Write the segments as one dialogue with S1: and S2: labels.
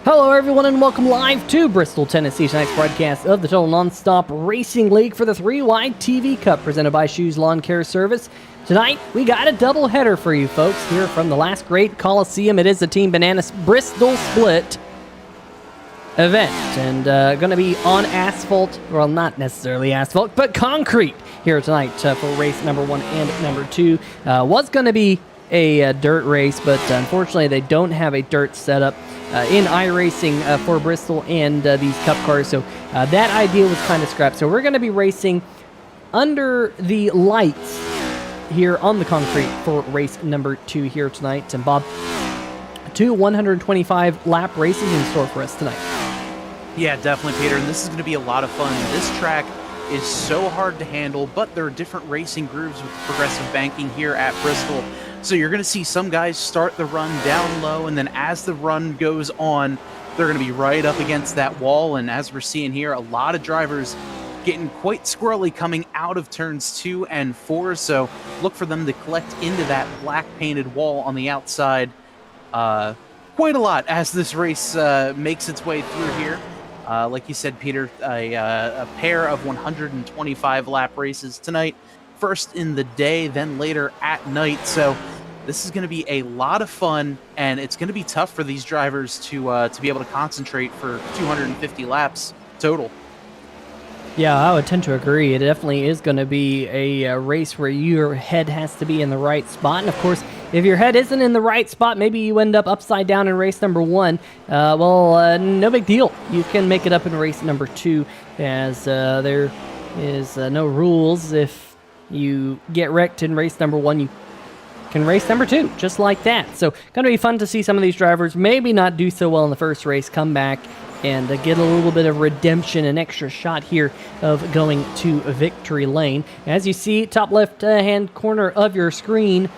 S1: Hello everyone and welcome live to Bristol, Tennessee, tonight's broadcast of the Total Nonstop Racing League for the 3WideTV Cup presented by Schue's Lawn Care Service. Tonight, we got a double header for you folks here from the last great Coliseum. It is the Team Bananas Bristol Split event and going to be on asphalt, well not necessarily asphalt, but concrete here tonight for race number 1 and number 2. Was going to be a dirt race, but unfortunately they don't have a dirt setup in iRacing for Bristol and these Cup cars, so that idea was kind of scrapped. So we're going to be racing under the lights here on the concrete for race number 2 here tonight. And Bob, 2 125 lap races in store for us tonight.
S2: Yeah, definitely, Peter, and this is going to be a lot of fun. This track is so hard to handle, but there are different racing grooves with progressive banking here at Bristol. So you're going to see some guys start the run down low, and then as the run goes on, they're going to be right up against that wall. And as we're seeing here, a lot of drivers getting quite squirrely coming out of turns 2 and 4. So look for them to collect into that black painted wall on the outside quite a lot as this race makes its way through here. Like you said, Peter, a pair of 125 lap races tonight. First in the day, then later at night. So this is going to be a lot of fun, and it's going to be tough for these drivers to be able to concentrate for 250 laps total.
S1: Yeah, I would tend to agree. It definitely is going to be a race where your head has to be in the right spot. And of course, if your head isn't in the right spot, maybe you end up upside down in race number 1. No big deal. You can make it up in race number 2, as there is no rules. If you get wrecked in race number 1, you can race number 2, just like that. So, going to be fun to see some of these drivers maybe not do so well in the first race, come back and get a little bit of redemption, an extra shot here of going to victory lane. As you see, top left-hand corner of your screen,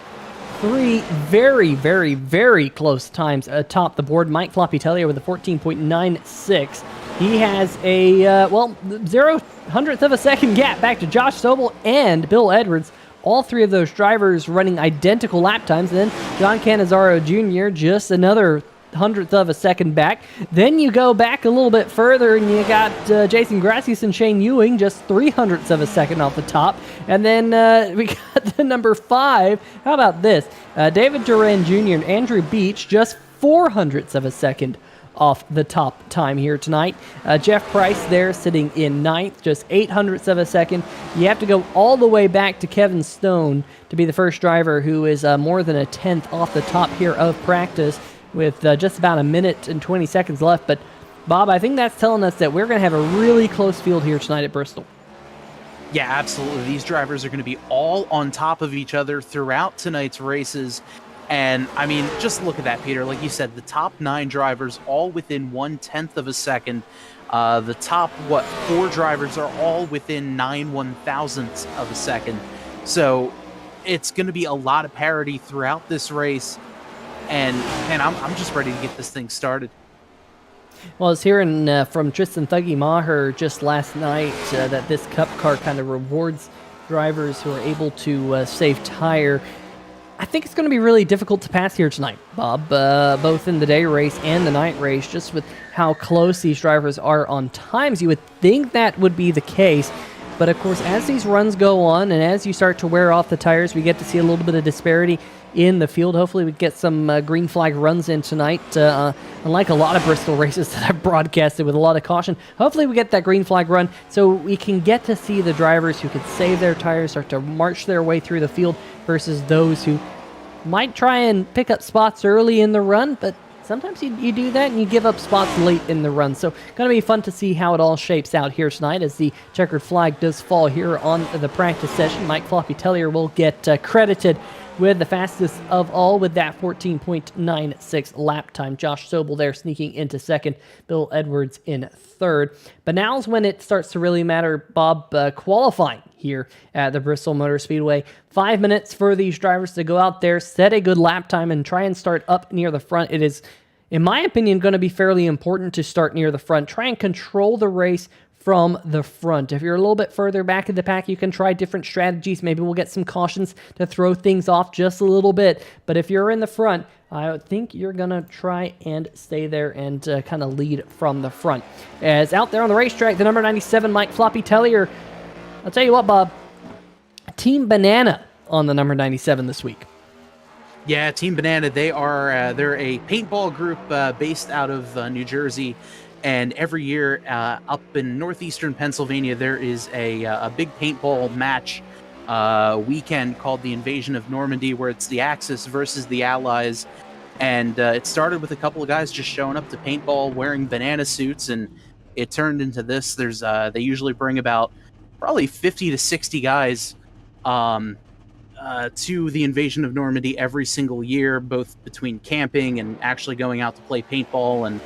S1: 3 very, very, very close times atop the board. Mike Floppy Tellier with a 14.96. He has a, 0.00 of a second gap back to Josh Sobel and Bill Edwards. All 3 of those drivers running identical lap times. And then John Cannizzaro Jr. just another 100th of a second back. Then you go back a little bit further and you got Jason Gracias and Shane Ewing just 0.03 of a second off the top. And then we got the number 5. How about this? David Duran Jr. and Andrew Beach just 0.04 of a second off the top time here tonight. Jeff Price there sitting in 9th, just 0.08 of a second. You have to go all the way back to Kevin Stone to be the first driver who is more than a 10th off the top here of practice with just about 1 minute and 20 seconds left. But Bob, I think that's telling us that we're going to have a really close field here tonight at Bristol.
S2: Yeah, absolutely. These drivers are going to be all on top of each other throughout tonight's races. And, I mean, just look at that, Peter. Like you said, the top 9 drivers all within 1/10 of a second. The top, 4 drivers are all within 9 1,000ths of a second. So it's going to be a lot of parity throughout this race. And I'm just ready to get this thing started.
S1: Well, I was hearing from Tristan Thuggy Maher just last night that this Cup car kind of rewards drivers who are able to save tire. I think it's going to be really difficult to pass here tonight, Bob, both in the day race and the night race, just with how close these drivers are on times. You would think that would be the case, but of course, as these runs go on and as you start to wear off the tires, we get to see a little bit of disparity in the field. Hopefully we get some green flag runs in tonight. Unlike a lot of Bristol races that I've broadcasted with a lot of caution, hopefully we get that green flag run so we can get to see the drivers who could save their tires start to march their way through the field versus those who might try and pick up spots early in the run, but sometimes you do that and you give up spots late in the run. So going to be fun to see how it all shapes out here tonight as the checkered flag does fall here on the practice session. Mike Floppy Tellier will get credited with the fastest of all with that 14.96 lap time. Josh Sobel there sneaking into second, Bill Edwards in third. But now's when it starts to really matter, Bob, qualifying here at the Bristol Motor Speedway. 5 minutes for these drivers to go out there, set a good lap time, and try and start up near the front. It is, in my opinion, going to be fairly important to start near the front. Try and control the race from the front. If you're a little bit further back in the pack, you can try different strategies. Maybe we'll get some cautions to throw things off just a little bit. But if you're in the front, I think you're going to try and stay there and kind of lead from the front. As out there on the racetrack, the number 97, Mike Floppy Tellier. I'll tell you what, Bob, Team Banana on the number 97 this week.
S2: Yeah, Team Banana, they're a paintball group based out of New Jersey, and every year up in northeastern Pennsylvania, there is a big paintball match weekend called the Invasion of Normandy, where it's the Axis versus the Allies, and it started with a couple of guys just showing up to paintball wearing banana suits, and it turned into this. They usually bring about probably 50 to 60 guys to the Invasion of Normandy every single year, both between camping and actually going out to play paintball. And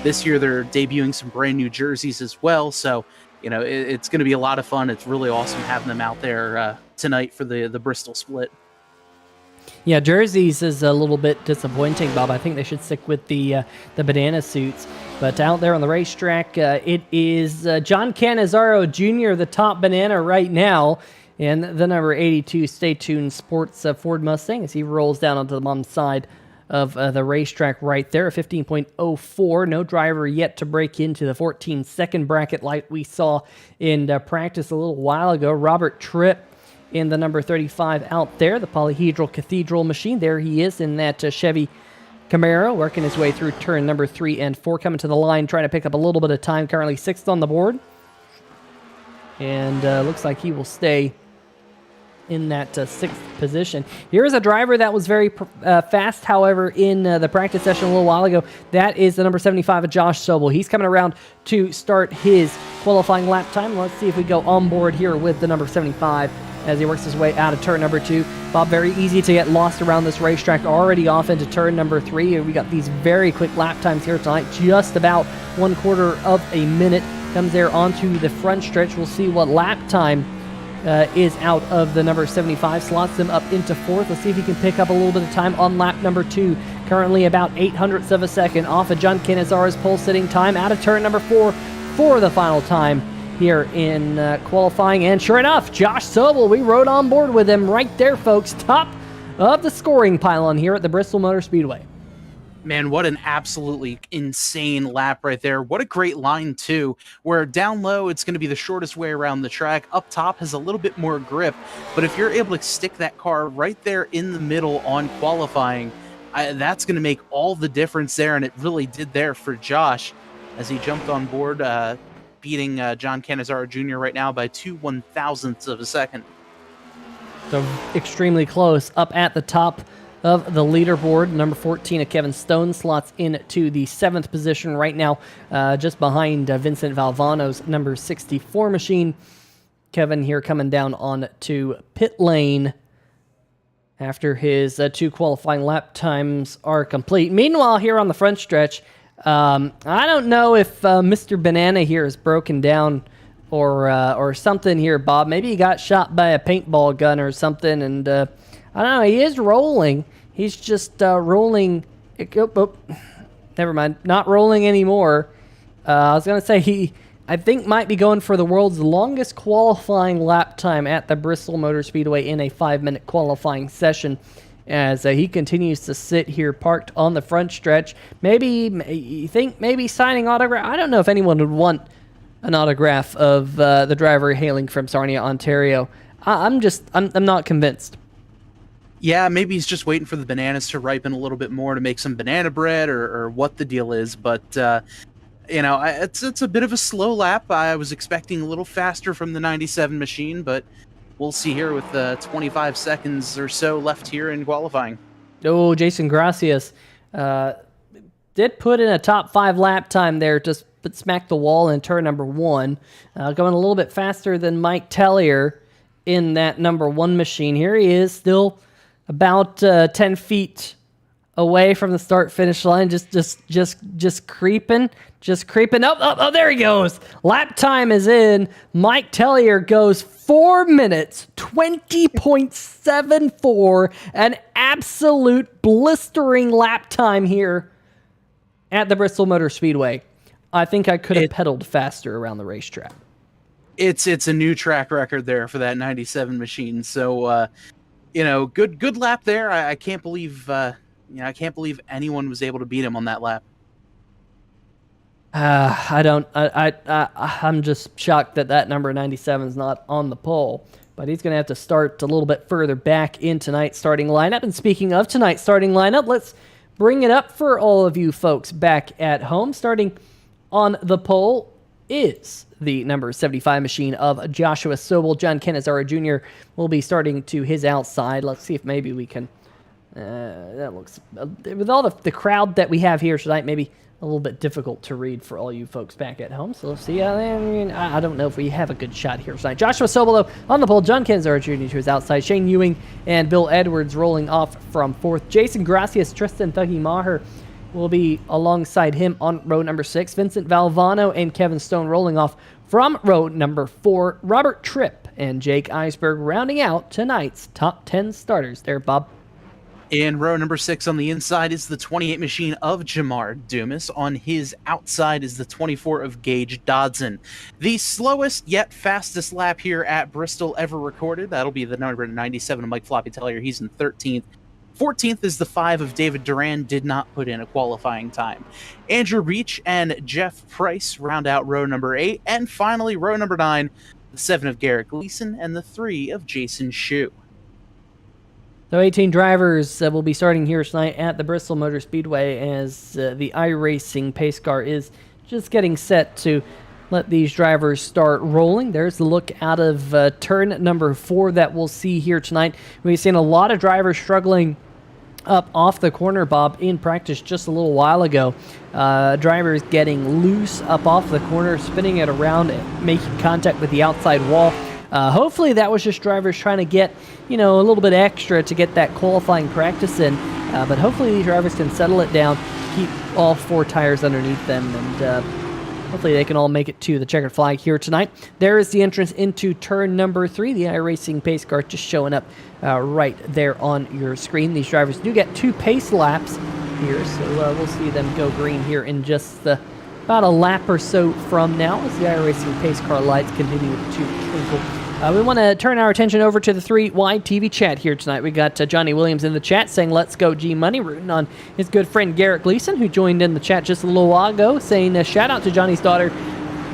S2: this year they're debuting some brand new jerseys as well. So, it's going to be a lot of fun. It's really awesome having them out there tonight for the Bristol split.
S1: Yeah, jerseys is a little bit disappointing, Bob. I think they should stick with the banana suits. But out there on the racetrack, it is John Cannizzaro Jr., the top banana right now, and the number 82 Stay Tuned Sports Ford Mustang as he rolls down onto the mom's side of the racetrack right there. 15.04. No driver yet to break into the 14-second bracket like we saw in practice a little while ago. Robert Tripp in the number 35 out there, the Polyhedral Cathedral machine. There he is in that Chevy Camaro, working his way through turn number 3 and 4, coming to the line, trying to pick up a little bit of time. Currently 6th on the board. And looks like he will stay in that 6th position. Here is a driver that was very fast, however, in the practice session a little while ago. That is the number 75 of Josh Sobel. He's coming around to start his qualifying lap time. Let's see if we go on board here with the number 75 as he works his way out of turn number 2. Bob, very easy to get lost around this racetrack. Already off into turn number 3. We got these very quick lap times here tonight. Just about 1/4 of a minute. Comes there onto the front stretch. We'll see what lap time is out of the number 75. Slots him up into 4th. Let's see if he can pick up a little bit of time on lap number 2. Currently about 0.08 of a second off of John Cannizzaro's pole sitting time. Out of turn number 4 for the final time here in qualifying. And sure enough, Josh Sobel, we rode on board with him right there, folks. Top of the scoring pylon here at the Bristol Motor Speedway.
S2: Man, what an absolutely insane lap right there. What a great line, too, where down low, it's going to be the shortest way around the track. Up top has a little bit more grip. But if you're able to stick that car right there in the middle on qualifying, that's going to make all the difference there. And it really did there for Josh as he jumped on board, beating John Cannizzaro Jr. right now by 2/1000ths of a second.
S1: So extremely close up at the top of the leaderboard. Number 14 of Kevin Stone slots into the 7th position right now, just behind Vincent Valvano's number 64 machine. Kevin here coming down on to pit lane after his 2 qualifying lap times are complete. Meanwhile, here on the front stretch, I don't know if Mr. Banana here is broken down or something here, Bob. Maybe he got shot by a paintball gun or something, and I don't know. He is rolling. He's just rolling. Never mind. Not rolling anymore. I was going to say he, I think, might be going for the world's longest qualifying lap time at the Bristol Motor Speedway in a 5-minute qualifying session as he continues to sit here parked on the front stretch. Maybe you think maybe signing autograph. I don't know if anyone would want an autograph of the driver hailing from Sarnia, Ontario. I'm not convinced.
S2: Yeah, maybe he's just waiting for the bananas to ripen a little bit more to make some banana bread or what the deal is. But, it's a bit of a slow lap. I was expecting a little faster from the 97 machine, but we'll see here with 25 seconds or so left here in qualifying.
S1: Oh, Jason Gracias did put in a top 5 lap time there, just smacked the wall in turn number 1. Going a little bit faster than Mike Tellier in that number 1 machine. Here he is, still about 10 feet away from the start-finish line, just creeping. Oh, there he goes. Lap time is in. Mike Tellier goes 4 minutes, 20.74, an absolute blistering lap time here at the Bristol Motor Speedway. I think I could have pedaled faster around the racetrack.
S2: It's a new track record there for that 97 machine. So, good lap there. I can't believe, I can't believe anyone was able to beat him on that lap.
S1: I'm just shocked that number 97 is not on the pole. But he's going to have to start a little bit further back in tonight's starting lineup. And speaking of tonight's starting lineup, let's bring it up for all of you folks back at home. Starting on the pole is the number 75 machine of Joshua Sobel. John Canizaro Jr. will be starting to his outside. Let's see if maybe we can... that looks... with all the crowd that we have here tonight, maybe a little bit difficult to read for all you folks back at home. So let's see. I don't know if we have a good shot here tonight. Joshua Sobel on the pole. John Canizaro Jr. to his outside. Shane Ewing and Bill Edwards rolling off from fourth. Jason Gracias, Tristan Thuggy Maher will be alongside him on row number 6. Vincent Valvano and Kevin Stone rolling off from row number 4. Robert Tripp and Jake Eisberg rounding out tonight's top 10 starters. There, Bob.
S2: In row number 6 on the inside is the 28 machine of Jamar Dumas. On his outside is the 24 of Gage Dodson. The slowest yet fastest lap here at Bristol ever recorded. That'll be the number 97 of Mike Floppy Tellier. He's in 13th. 14th is the 5 of David Duran. Did not put in a qualifying time. Andrew Beach and Jeff Price round out row number 8. And finally, row number 9, the 7 of Garrett Gleason and the 3 of Jason Schue.
S1: So 18 drivers will be starting here tonight at the Bristol Motor Speedway as the iRacing pace car is just getting set to let these drivers start rolling. There's the look out of turn number 4 that we'll see here tonight. We've seen a lot of drivers struggling up off the corner, Bob, in practice just a little while ago. Drivers getting loose up off the corner, spinning it around, and making contact with the outside wall. Hopefully that was just drivers trying to get, a little bit extra to get that qualifying practice in. But hopefully these drivers can settle it down, keep all 4 tires underneath them, and hopefully they can all make it to the checkered flag here tonight. There is the entrance into turn number 3. The iRacing pace car just showing up right there on your screen. These drivers do get 2 pace laps here, so we'll see them go green here in just about a lap or so from now as the iRacing pace car lights continue to twinkle. We want to turn our attention over to the 3WideTV chat here tonight. We got Johnny Williams in the chat saying, "Let's go G-Money," rooting on his good friend Garrett Gleason, who joined in the chat just a little while ago, saying, shout out to Johnny's daughter.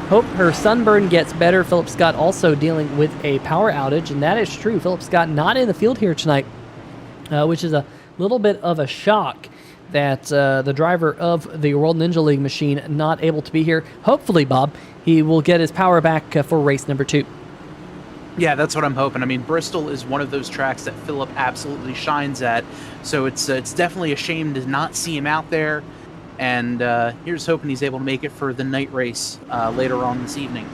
S1: Hope her sunburn gets better. Philip Scott also dealing with a power outage, and that is true. Philip Scott not in the field here tonight, which is a little bit of a shock that the driver of the World Ninja League machine not able to be here. Hopefully, Bob, he will get his power back for race number 2.
S2: Yeah, that's what I'm hoping. I mean, Bristol is one of those tracks that Philip absolutely shines at, so it's definitely a shame to not see him out there, and here's hoping he's able to make it for the night race later on this evening.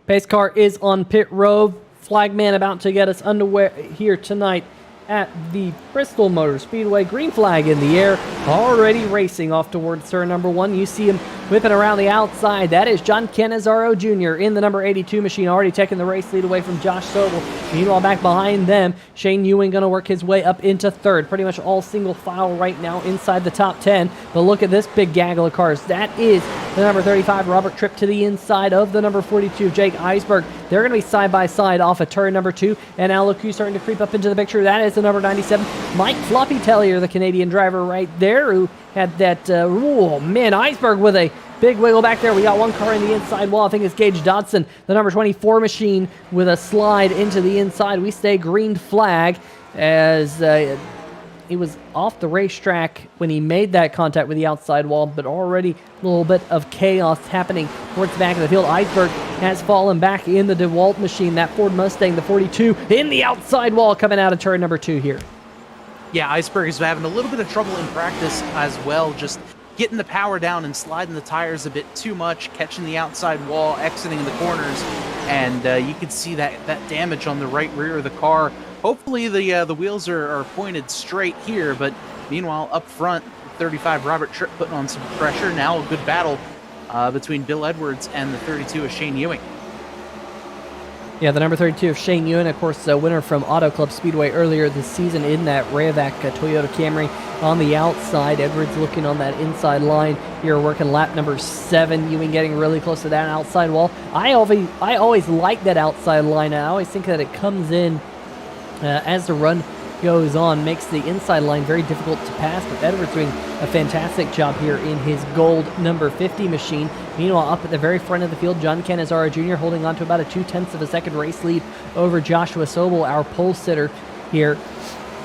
S1: Pace car is on pit road. Flagman about to get us underway here tonight at the Bristol Motor Speedway. Green flag in the air, already racing off towards turn number 1. You see him whipping around the outside. That is John Canizaro Jr. in the number 82 machine, already taking the race lead away from Josh Sobel. Meanwhile, back behind them, Shane Ewing going to work his way up into 3rd. Pretty much all single file right now inside the top 10. But look at this big gaggle of cars. That is the number 35, Robert Tripp, to the inside of the number 42, Jake Eisberg. They're going to be side by side off of turn number 2. And now look who's starting to creep up into the picture. That is the number 97, Mike Floppy Tellier, the Canadian driver right there, who had that, Eisberg with a big wiggle back there. We got one car in the inside wall. I think it's Gage Dodson, the number 24 machine, with a slide into the inside. We stay green flag as he was off the racetrack when he made that contact with the outside wall, but already a little bit of chaos happening towards the back of the field. Eisberg has fallen back in the DeWalt machine. That Ford Mustang, the 42, in the outside wall coming out of turn number 2 here.
S2: Yeah, Eisberg is having a little bit of trouble in practice as well, just getting the power down and sliding the tires a bit too much, catching the outside wall, exiting the corners, and you can see that damage on the right rear of the car. Hopefully the wheels are pointed straight here, but meanwhile up front, 35 Robert Tripp putting on some pressure. Now a good battle between Bill Edwards and the 32 of Shane Ewing.
S1: Yeah, the number 32 of Shane Ewan, of course, a winner from Auto Club Speedway earlier this season in that Rayovac Toyota Camry on the outside. Edwards looking on that inside line here, working lap number 7. Ewing getting really close to that outside wall. I always like that outside line. I always think that it comes in as the run goes on, makes the inside line very difficult to pass, but Edwards doing a fantastic job here in his gold number 50 machine. Meanwhile, up at the very front of the field, John Cannizzaro Jr. holding on to about a 0.2 of a second race lead over Joshua Sobel, our pole sitter here.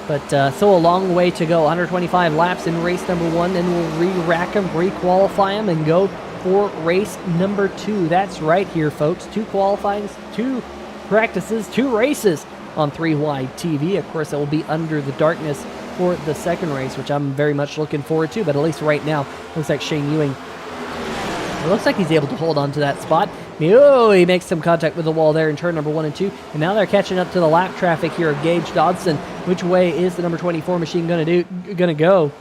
S1: But still a long way to go. 125 laps in race number 1, then we'll re-rack them, re-qualify them, and go for race number 2. That's right here, folks. 2 qualifyings, 2 practices, 2 races on 3WideTV. Of course, it will be under the darkness for the second race, which I'm very much looking forward to. But at least right now, looks like Shane Ewing, it looks like he's able to hold on to that spot. Oh, he makes some contact with the wall there in turn number 1 and 2. And now they're catching up to the lap traffic here of Gage Dodson. Which way is the number 24 machine going to go?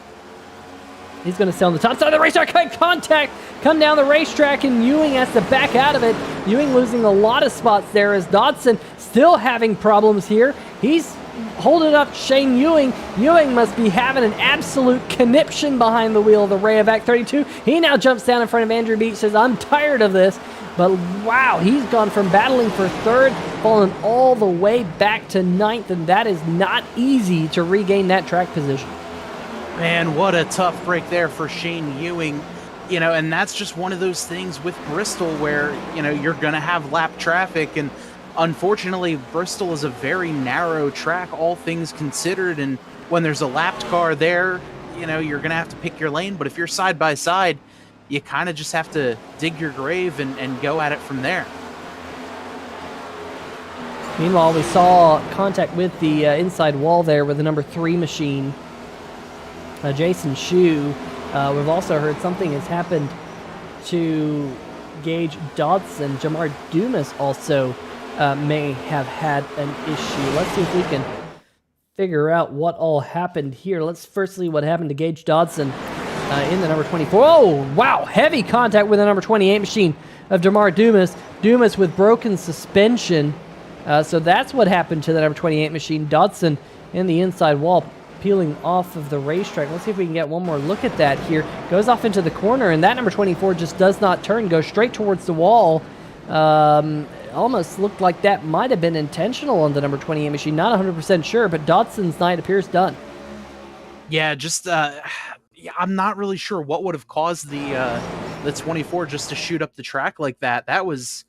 S1: He's going to stay on the top side of the racetrack. Contact come down the racetrack, and Ewing has to back out of it. Ewing losing a lot of spots there as Dodson still having problems here. He's holding up Shane Ewing. Ewing must be having an absolute conniption behind the wheel of the Rayovac 32. He now jumps down in front of Andrew Beach, says, I'm tired of this. But wow, he's gone from battling for 3rd, falling all the way back to 9th, and that is not easy to regain that track position.
S2: Man, what a tough break there for Shane Ewing. You know, and that's just one of those things with Bristol where, you know, you're going to have lap traffic, and unfortunately, Bristol is a very narrow track, all things considered, and when there's a lapped car there, you know, you're going to have to pick your lane, but if you're side by side, you kind of just have to dig your grave and go at it from there.
S1: Meanwhile, we saw contact with the inside wall there with the number 3 machine, Jason Schue. We've also heard something has happened to Gage Dodson. Jamar Dumas also may have had an issue. Let's see if we can figure out what all happened here. Let's first see what happened to Gage Dodson in the number 24. Oh, wow. Heavy contact with the number 28 machine of Jamar Dumas. Dumas with broken suspension. So that's what happened to the number 28 machine. Dodson in the inside wall peeling off of the racetrack. Let's see if we can get one more look at that here. Goes off into the corner, and that number 24 just does not turn. Goes straight towards the wall. Almost looked like that might have been intentional on the number 28 machine. Not 100% sure, but Dodson's night appears done.
S2: Yeah, just I'm not really sure what would have caused the 24 just to shoot up the track like that. That was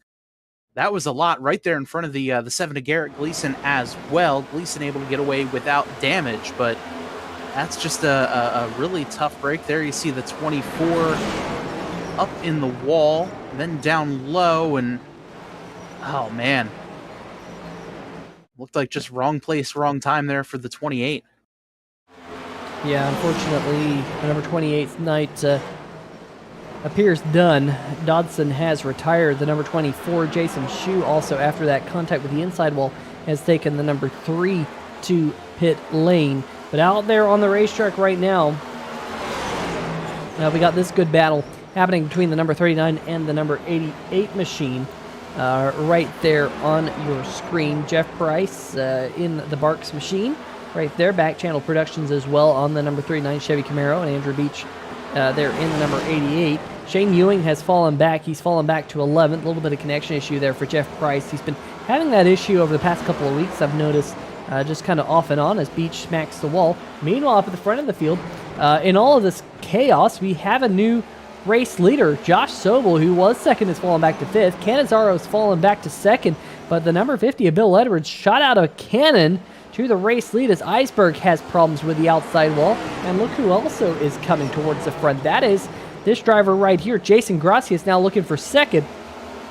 S2: a lot right there in front of the 7 to Garrett Gleason as well. Gleason able to get away without damage, but that's just a really tough break there. You see the 24 up in the wall, then down low, and oh man, looked like just wrong place, wrong time there for the 28.
S1: Yeah, unfortunately, the number 28's night appears done. Dodson has retired. The number 24, Jason Schue, also after that contact with the inside wall, has taken the number 3 to pit lane. But out there on the racetrack right now, we got this good battle happening between the number 39 and the number 88 machine. Right there on your screen. Jeff Price in the Barks machine. Right there, Back Channel Productions as well on the number 39 Chevy Camaro, and Andrew Beach there in the number 88. Shane Ewing has fallen back. He's fallen back to 11th. A little bit of connection issue there for Jeff Price. He's been having that issue over the past couple of weeks, I've noticed, just kind of off and on as Beach smacks the wall. Meanwhile, up at the front of the field, in all of this chaos, we have a new race leader. Josh Sobel, who was second, has fallen back to 5th. Cannizzaro's fallen back to 2nd, but the number 50 of Bill Edwards shot out of a cannon to the race lead as Iceberg has problems with the outside wall. And look who also is coming towards the front. That is this driver right here. Jason Gracias now looking for 2nd,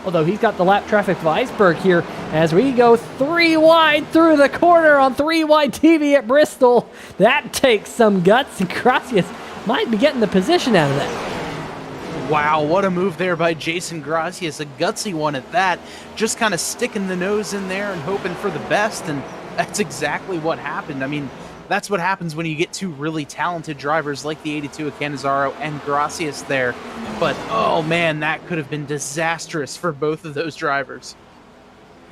S1: although he's got the lap traffic of Iceberg here as we go 3 wide through the corner on 3WideTV at Bristol. That takes some guts, and Gracias might be getting the position out of that.
S2: Wow, what a move there by Jason Gracias, a gutsy one at that. Just kind of sticking the nose in there and hoping for the best, and that's exactly what happened. I mean, that's what happens when you get 2 really talented drivers like the 82 of Cannizzaro and Gracias there. But, oh man, that could have been disastrous for both of those drivers.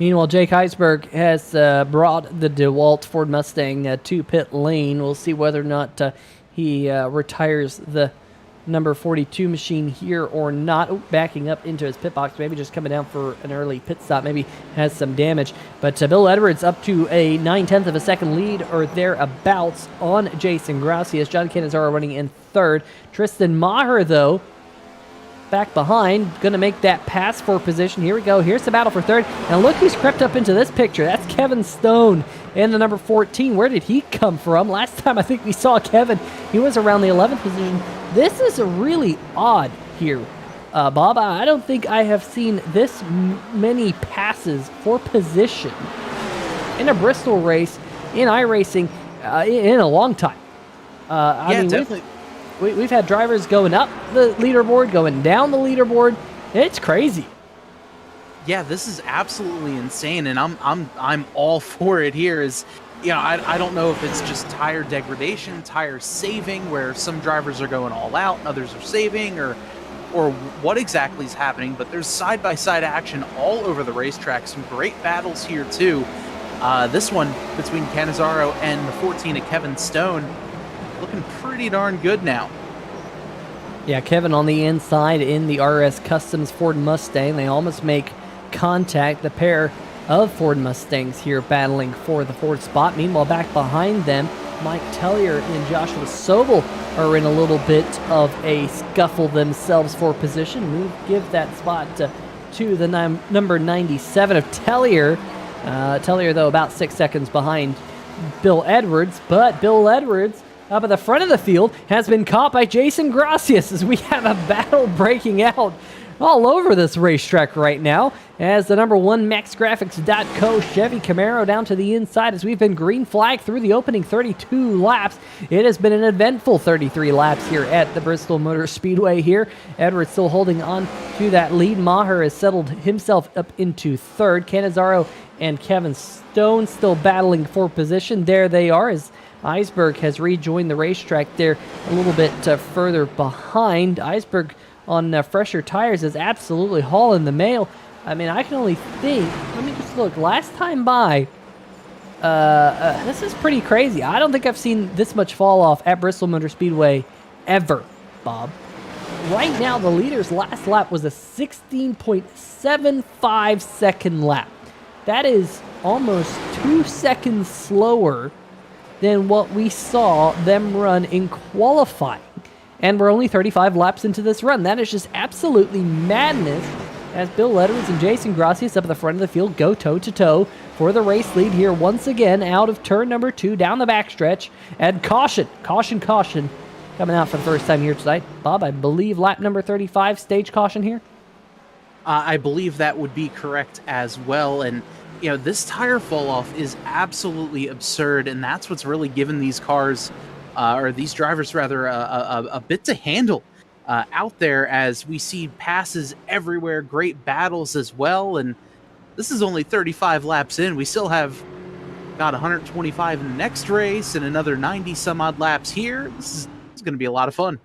S1: Meanwhile, Jake Heisberg has brought the DeWalt Ford Mustang to pit lane. We'll see whether or not he retires the number 42 machine here or not. Ooh, backing up into his pit box, maybe just coming down for an early pit stop, maybe has some damage. But Bill Edwards up to a 9/10 of a second lead or thereabouts on Jason Gracias. John Cannizzaro running in third. Tristan Maher, though, back behind, going to make that pass for position. Here we go. Here's the battle for third. And look who's crept up into this picture. That's Kevin Stone in the number 14. Where did he come from? Last time I think we saw Kevin, he was around the 11th position. This is a really odd here, Bob. I don't think I have seen this many passes for position in a Bristol race, in iRacing, in a long time. I mean,
S2: definitely.
S1: We've had drivers going up the leaderboard, going down the leaderboard. It's crazy.
S2: Yeah, this is absolutely insane, and I'm all for it here. I don't know if it's just tire degradation, tire saving, where some drivers are going all out and others are saving, or what exactly is happening. But there's side-by-side action all over the racetrack. Some great battles here too. This one between Cannizzaro and the 14 of Kevin Stone, looking pretty darn good now.
S1: Yeah, Kevin on the inside in the RS Customs Ford Mustang. They almost make contact, the pair of Ford Mustangs here battling for the fourth spot. Meanwhile, back behind them, Mike Tellier and Joshua Sobel are in a little bit of a scuffle themselves for position. We give that spot to the number 97 of Tellier. Tellier, though, about 6 seconds behind Bill Edwards, but Bill Edwards up at the front of the field has been caught by Jason Gracias as we have a battle breaking out all over this racetrack right now as the number 1 MaxGraphics.co Chevy Camaro down to the inside as we've been green flagged through the opening 32 laps. It has been an eventful 33 laps here at the Bristol Motor Speedway here. Edwards still holding on to that lead. Maher has settled himself up into third. Cannizzaro and Kevin Stone still battling for position. There they are as Eisberg has rejoined the racetrack there a little bit further behind. Eisberg on fresher tires is absolutely hauling the mail. I mean, I can only think, let me just look, last time by, this is pretty crazy. I don't think I've seen this much fall off at Bristol Motor Speedway ever, Bob. Right now, the leader's last lap was a 16.75 second lap. That is almost 2 seconds slower than what we saw them run in qualifying. And we're only 35 laps into this run. That is just absolutely madness as Bill Edwards and Jason Gracias up at the front of the field go toe-to-toe for the race lead here once again out of turn number 2 down the backstretch. And caution, coming out for the first time here tonight. Bob, I believe lap number 35, stage caution here?
S2: I believe that would be correct as well. And this tire fall off is absolutely absurd, and that's what's really given these cars, or these drivers rather, a bit to handle out there as we see passes everywhere, great battles as well. And this is only 35 laps in. We still have about 125 in the next race and another 90 some odd laps here. This is going to be a lot of fun.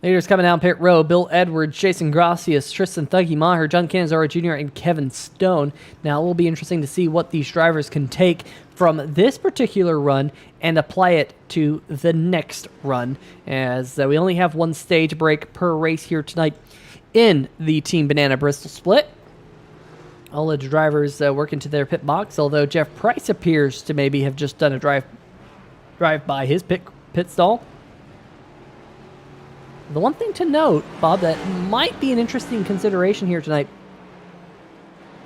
S1: Leaders coming down pit road, Bill Edwards, Jason Gracias, Tristan Thuggy Maher, John Cannizzaro Jr., and Kevin Stone. Now, it will be interesting to see what these drivers can take from this particular run and apply it to the next run, as we only have one stage break per race here tonight in the Team Banana Bristol split. All the drivers work into their pit box, although Jeff Price appears to maybe have just done a drive by his pit stall. The one thing to note, Bob, that might be an interesting consideration here tonight,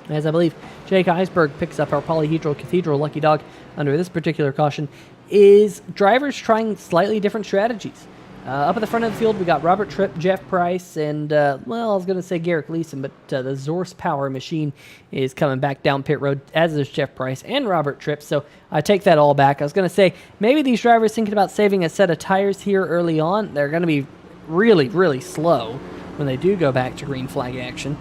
S1: as I believe Jake Eisberg picks up our Polyhedral Cathedral Lucky Dog under this particular caution, is drivers trying slightly different strategies. Up at the front of the field, we got Robert Tripp, Jeff Price, and, I was going to say Garrick Leeson, but the Zorse Power machine is coming back down pit road, as is Jeff Price and Robert Tripp, so I take that all back. I was going to say, maybe these drivers thinking about saving a set of tires here early on. They're going to be really, really slow when they do go back to green flag action,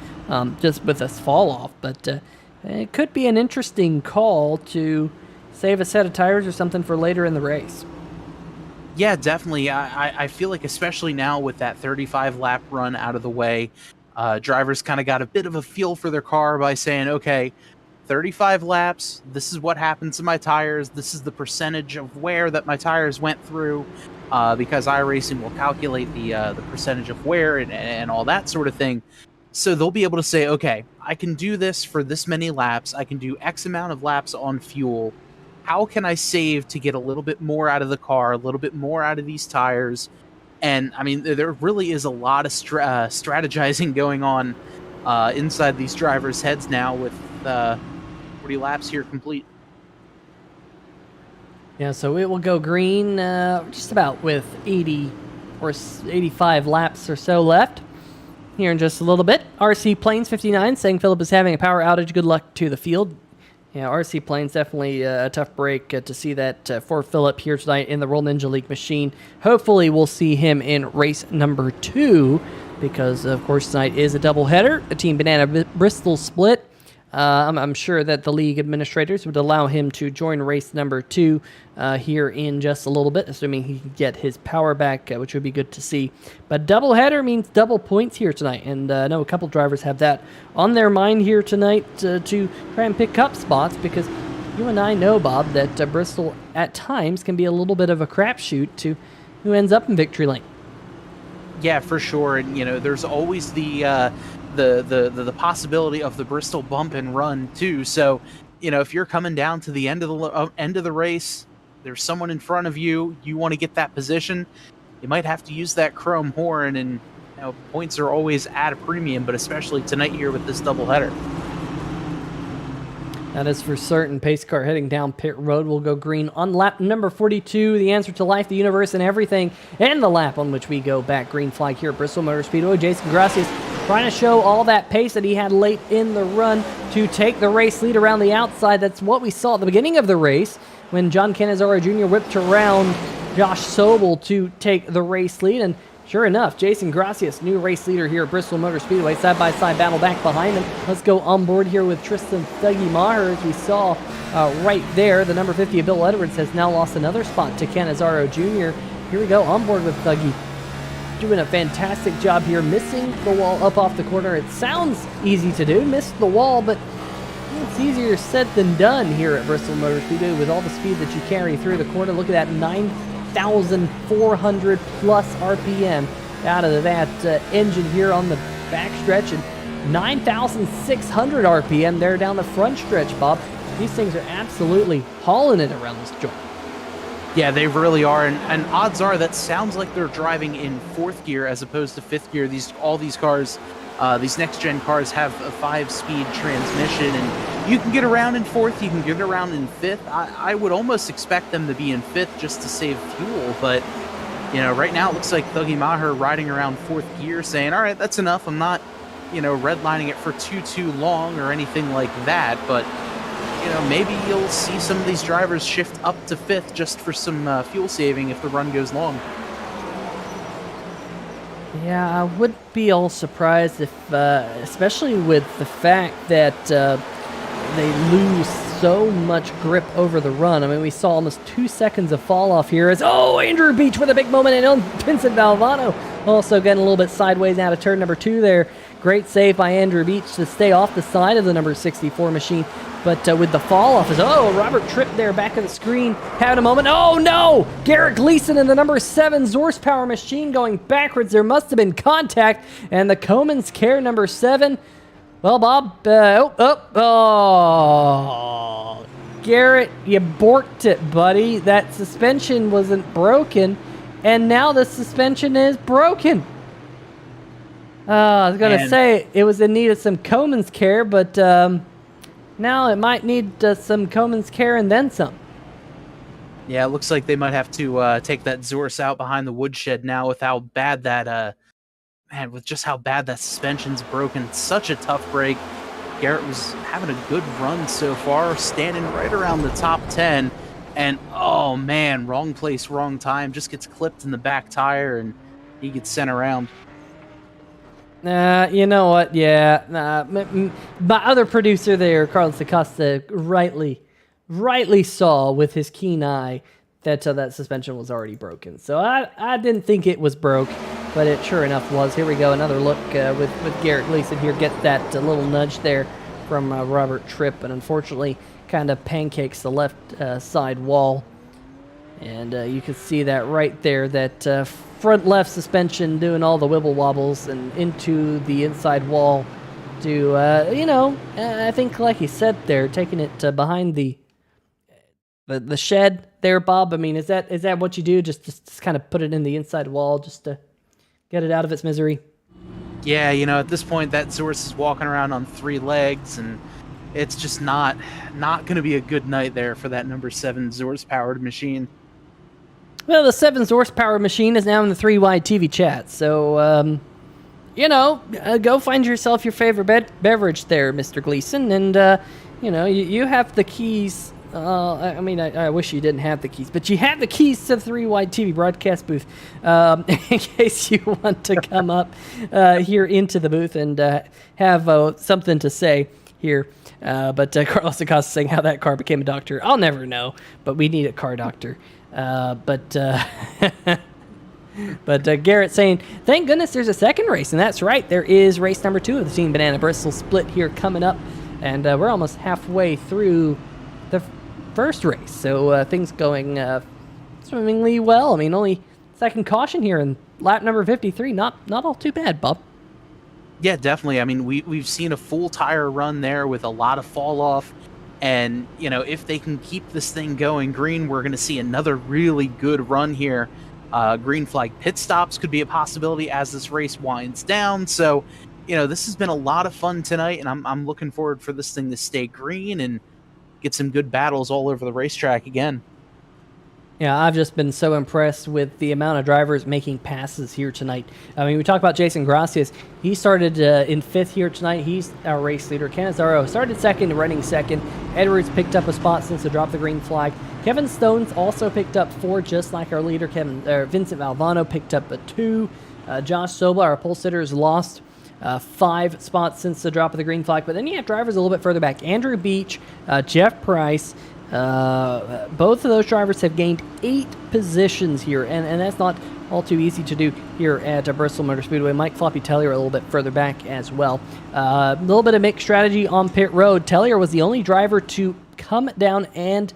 S1: just with this fall off, but it could be an interesting call to save a set of tires or something for later in the race.
S2: Yeah, definitely. I feel like, especially now with that 35 lap run out of the way, Drivers kind of got a bit of a feel for their car by saying, okay, 35 laps, this is what happened to my tires, this is the percentage of wear that my tires went through, because iRacing will calculate the percentage of wear and all that sort of thing. So they'll be able to say, okay, I can do this for this many laps, I can do X amount of laps on fuel. How can I save to get a little bit more out of the car, a little bit more out of these tires? And I mean, there really is a lot of strategizing going on inside these drivers' heads now with 40 laps here complete.
S1: Yeah, so it will go green just about with 80 or 85 laps or so left. Here in just a little bit. RC Plains 59 saying Philip is having a power outage. Good luck to the field. Yeah, RC Plains definitely a tough break to see that for Philip here tonight in the Roll Ninja League machine. Hopefully we'll see him in race number 2 because, of course, tonight is a doubleheader, a Team Banana Bristol split. I'm sure that the league administrators would allow him to join race number 2 here in just a little bit, assuming he can get his power back, which would be good to see. But doubleheader means double points here tonight, and I know a couple drivers have that on their mind here tonight to try and pick up spots, because you and I know, Bob, that Bristol at times can be a little bit of a crapshoot to who ends up in victory lane.
S2: Yeah, for sure. And there's always the possibility of the Bristol bump and run too. So, if you're coming down to the end of the race, there's someone in front of you, you want to get that position, you might have to use that chrome horn, and points are always at a premium, but especially tonight here with this doubleheader.
S1: That is for certain. Pace car heading down pit road will go green on lap number 42. The answer to life, the universe, and everything, and the lap on which we go back. Green flag here at Bristol Motor Speedway. Jason Gracias trying to show all that pace that he had late in the run to take the race lead around the outside. That's what we saw at the beginning of the race when John Cannizzaro Jr. whipped around Josh Sobel to take the race lead. And sure enough, Jason Gracias, new race leader here at Bristol Motor Speedway, side-by-side battle back behind him. Let's go on board here with Tristan Thuggy Maher, as we saw right there. The number 50 of Bill Edwards has now lost another spot to Cannizzaro Jr. Here we go, on board with Thuggy. Doing a fantastic job here, missing the wall up off the corner. It sounds easy to do, missed the wall, but it's easier said than done here at Bristol Motor Speedway with all the speed that you carry through the corner. Look at that, 9,400 plus RPM out of that engine here on the back stretch, and 9,600 RPM there down the front stretch, Bob. These things are absolutely hauling it around this joint.
S2: Yeah, they really are, and odds are that sounds like they're driving in 4th gear as opposed to 5th gear. All these cars, these next-gen cars have a 5-speed transmission, and you can get around in 4th, you can get around in 5th. I would almost expect them to be in 5th just to save fuel, but right now it looks like Thuggy Maher riding around 4th gear saying, all right, that's enough. I'm not, redlining it for too long or anything like that, but maybe you'll see some of these drivers shift up to 5th just for some fuel saving if the run goes long.
S1: Yeah, I would be all surprised if, especially with the fact that they lose so much grip over the run. I mean, we saw almost 2 seconds of fall off here as, Andrew Beach with a big moment, and Vincent Valvano also getting a little bit sideways out of turn number 2 there. Great save by Andrew Beach to stay off the side of the number 64 machine. But with the fall off, Robert Tripp there back of the screen having a moment. Oh no! Garrett Gleason in the number 7 Zorse Power machine going backwards. There must have been contact. And the Comans Care number 7. Well, Bob, Garrett, you borked it, buddy. That suspension wasn't broken, and now the suspension is broken. I was going to say it was in need of some Comans Care, but now it might need some Comans Care and then some.
S2: Yeah, it looks like they might have to take that Zorse out behind the woodshed now with how bad that, with just how bad that suspension's broken. It's such a tough break. Garrett was having a good run so far, standing right around the top 10. And, oh man, wrong place, wrong time. Just gets clipped in the back tire and he gets sent around.
S1: You know what? Yeah, my other producer there, Carlos Acosta, rightly saw with his keen eye that that suspension was already broken. So I didn't think it was broke. but it sure enough was. Here we go, another look with Garrett Gleason here. Gets that little nudge there from Robert Tripp, and unfortunately kind of pancakes the left side wall. And you can see that right there, that front left suspension doing all the wibble wobbles and into the inside wall to, I think like he said there, taking it behind the shed there, Bob. I mean, is that what you do? Just kind of put it in the inside wall just to get it out of its misery?
S2: Yeah, at this point, that Zorse is walking around on 3 legs, and it's just not going to be a good night there for that number 7 Zorse-powered machine.
S1: Well, the 7 Zorse-powered machine is now in the 3WideTV chat, so, go find yourself your favorite beverage there, Mr. Gleason, and, you have the keys. I wish you didn't have the keys, but you have the keys to the 3WideTV broadcast booth in case you want to come up here into the booth and have something to say here. But Carlos Acosta saying how that car became a doctor. I'll never know, but we need a car doctor. But Garrett saying, thank goodness there's a second race, and that's right. There is race number 2 of the Team Banana Bristol split here coming up, and we're almost halfway through the first race, so things going swimmingly well. I mean, only second caution here in lap number 53. Not all too bad, Bob.
S2: Yeah, definitely. I mean, we've seen a full tire run there with a lot of fall off. And, if they can keep this thing going green, we're going to see another really good run here. Green flag pit stops could be a possibility as this race winds down. So, this has been a lot of fun tonight, and I'm looking forward for this thing to stay green and get some good battles all over the racetrack again.
S1: Yeah, I've just been so impressed with the amount of drivers making passes here tonight. I mean, we talk about Jason Gracias. He started in 5th here tonight. He's our race leader. Canizaro started 2nd, running 2nd. Edwards picked up a spot since the drop of the green flag. Kevin Stones also picked up 4, just like our leader. Vincent Valvano picked up a 2. Josh Sobel, our pole sitter, has lost 5 spots since the drop of the green flag. But then you have drivers a little bit further back. Andrew Beach, Jeff Price. Both of those drivers have gained 8 positions here, and that's not all too easy to do here at Bristol Motor Speedway. Mike Floppy Tellier a little bit further back as well. A little bit of mixed strategy on pit road. Tellier was the only driver to come down and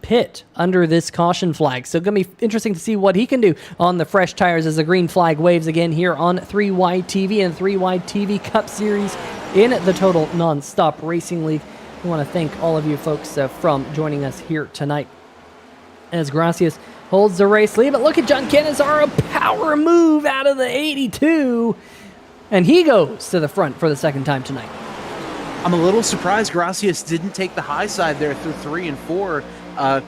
S1: pit under this caution flag, so going to be interesting to see what he can do on the fresh tires as the green flag waves again here on 3WideTV and 3WideTV Cup Series in the Total Non-Stop Racing League. We want to thank all of you folks from joining us here tonight as Gracias holds the race lead. But look at John Canizaro, power move out of the 82, and he goes to the front for the second time tonight.
S2: I'm a little surprised Gracias didn't take the high side there through 3 and 4.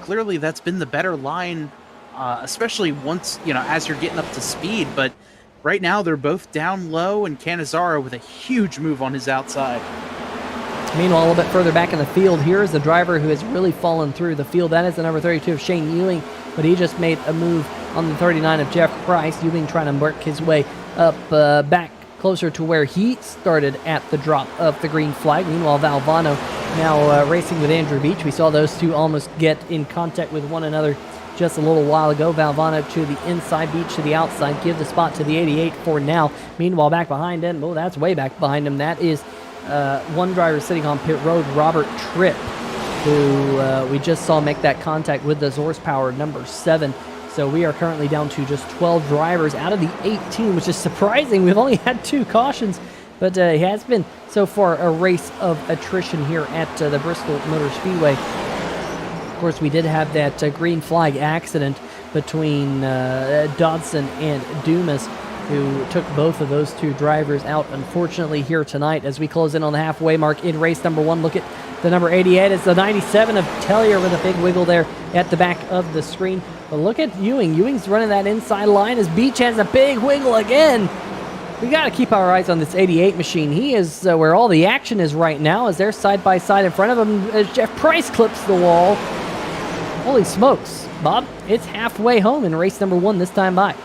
S2: Clearly that's been the better line, especially once, as you're getting up to speed. But right now they're both down low, and Canizaro with a huge move on his outside.
S1: Meanwhile, a little bit further back in the field, here is the driver who has really fallen through the field. That is the number 32 of Shane Ewing, but he just made a move on the 39 of Jeff Price. Ewing trying to work his way up back closer to where he started at the drop of the green flag. Meanwhile, Valvano now racing with Andrew Beach. We saw those two almost get in contact with one another just a little while ago. Valvano to the inside, Beach to the outside, give the spot to the 88 for now. Meanwhile, back behind him, oh, that's way back behind him. That is one driver sitting on pit road, Robert Tripp, who we just saw make that contact with the horsepower number 7. So we are currently down to just 12 drivers out of the 18, which is surprising. We've only had 2 cautions, but it has been so far a race of attrition here at the Bristol Motor Speedway. Of course, we did have that green flag accident between Dodson and Dumas, who took both of those 2 drivers out, unfortunately, here tonight. As we close in on the halfway mark in race number 1, look at the number 88. It's the 97 of Tellier with a big wiggle there at the back of the screen. But look at Ewing. Ewing's running that inside line as Beach has a big wiggle again. We got to keep our eyes on this 88 machine. He is where all the action is right now, as they're side by side in front of him as Jeff Price clips the wall. Holy smokes, Bob. It's halfway home in race number 1 this time by.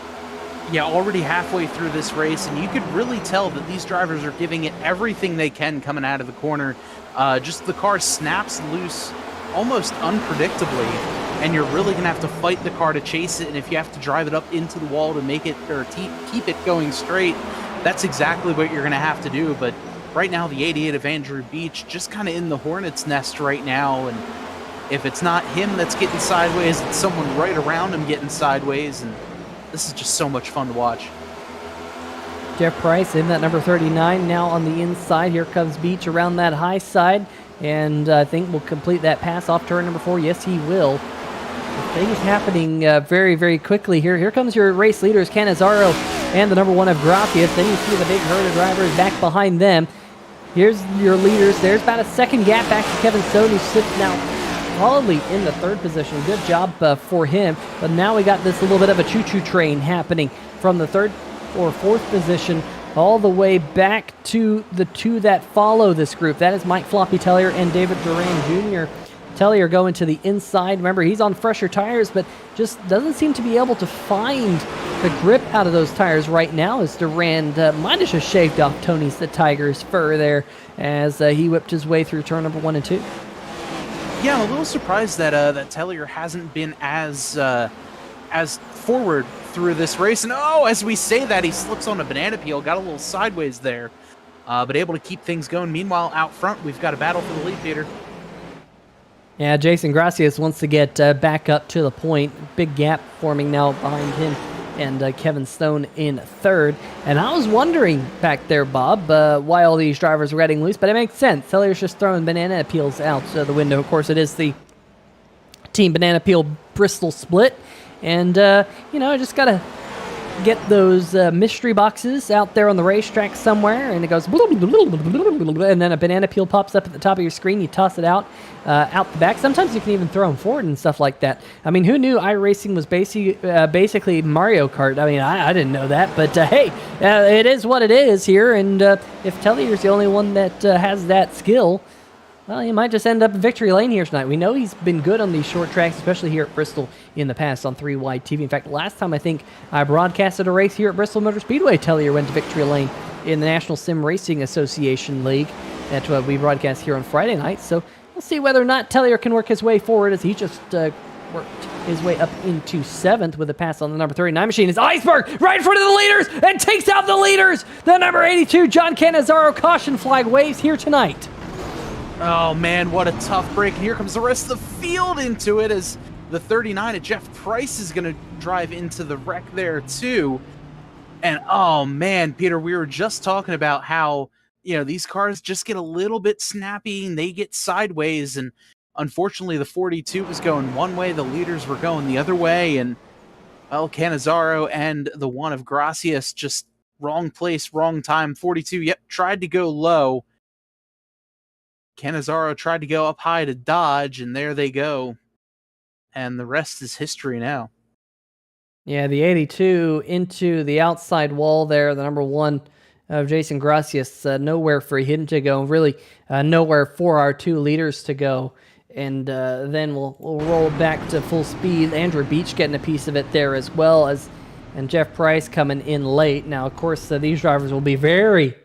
S2: Yeah, already halfway through this race, and you could really tell that these drivers are giving it everything they can coming out of the corner. Just the car snaps loose almost unpredictably, and you're really going to have to fight the car to chase it, and if you have to drive it up into the wall to make it, or keep it going straight, that's exactly what you're going to have to do. But right now, the 88 of Andrew Beach just kind of in the hornet's nest right now, and if it's not him that's getting sideways, it's someone right around him getting sideways, and this is just so much fun to watch.
S1: Jeff Price in that number 39 now on the inside. Here comes Beach around that high side, and I think will complete that pass off turn number 4. Yes, he will. Things happening very, very quickly here. Here comes your race leaders, Cannizzaro and the number 1 of Graphix. Then you see the big herd of drivers back behind them. Here's your leaders. There's about a second gap back to Kevin Stone, who's sitting now solidly in the 3rd position. Good job for him. But now we got this little bit of a choo-choo train happening from the 3rd or 4th position all the way back to the 2 that follow this group. That is Mike Floppy Tellier and David Duran Jr. Tellier going to the inside. Remember, he's on fresher tires, but just doesn't seem to be able to find the grip out of those tires right now, as Duran might have just shaved off Tony's the Tiger's fur there as he whipped his way through turn number 1 and 2.
S2: Yeah, I'm a little surprised that that Tellier hasn't been as forward through this race. And oh, as we say that, he slips on a banana peel, got a little sideways there, but able to keep things going. Meanwhile, out front, we've got a battle for the lead, Peter.
S1: Yeah, Jason Gracias wants to get back up to the point. Big gap forming now behind him and Kevin Stone in 3rd. And I was wondering back there, Bob, why all these drivers were getting loose, but it makes sense. Tellier's just throwing banana peels out the window. Of course, it is the Team Banana Peel Bristol split. And, you know, I just got to get those mystery boxes out there on the racetrack somewhere, and it goes and then a banana peel pops up at the top of your screen. You toss it out the back. Sometimes you can even throw them forward and stuff like that. I mean, who knew iRacing was basically Mario Kart? I mean, I didn't know that, but hey, it is what it is here, and if Tellier's the only one that has that skill, well, he might just end up in victory lane here tonight. We know he's been good on these short tracks, especially here at Bristol in the past on 3WideTV. In fact, last time I think I broadcasted a race here at Bristol Motor Speedway, Tellier went to victory lane in the National Sim Racing Association League that we broadcast here on Friday night. So we'll see whether or not Tellier can work his way forward, as he just worked his way up into 7th with a pass on the number 39 machine. Is Iceberg right in front of the leaders and takes out the leaders. The number 82, John Cannizzaro, caution flag waves here tonight.
S2: Oh man, what a tough break. And here comes the rest of the field into it, as the 39 of Jeff Price is going to drive into the wreck there too. And oh man, Peter, we were just talking about how, you know, these cars just get a little bit snappy and they get sideways. And unfortunately, the 42 was going one way, the leaders were going the other way. And well, Cannizzaro and the 1 of Gracias just wrong place, wrong time. 42, yep, tried to go low. Cannizzaro tried to go up high to dodge, and there they go. And the rest is history now.
S1: Yeah, the 82 into the outside wall there, the number 1 of Jason Gracias, nowhere for him to go, really nowhere for our 2 leaders to go. And then we'll roll back to full speed. Andrew Beach getting a piece of it there as well, and Jeff Price coming in late. Now, of course, these drivers will be very,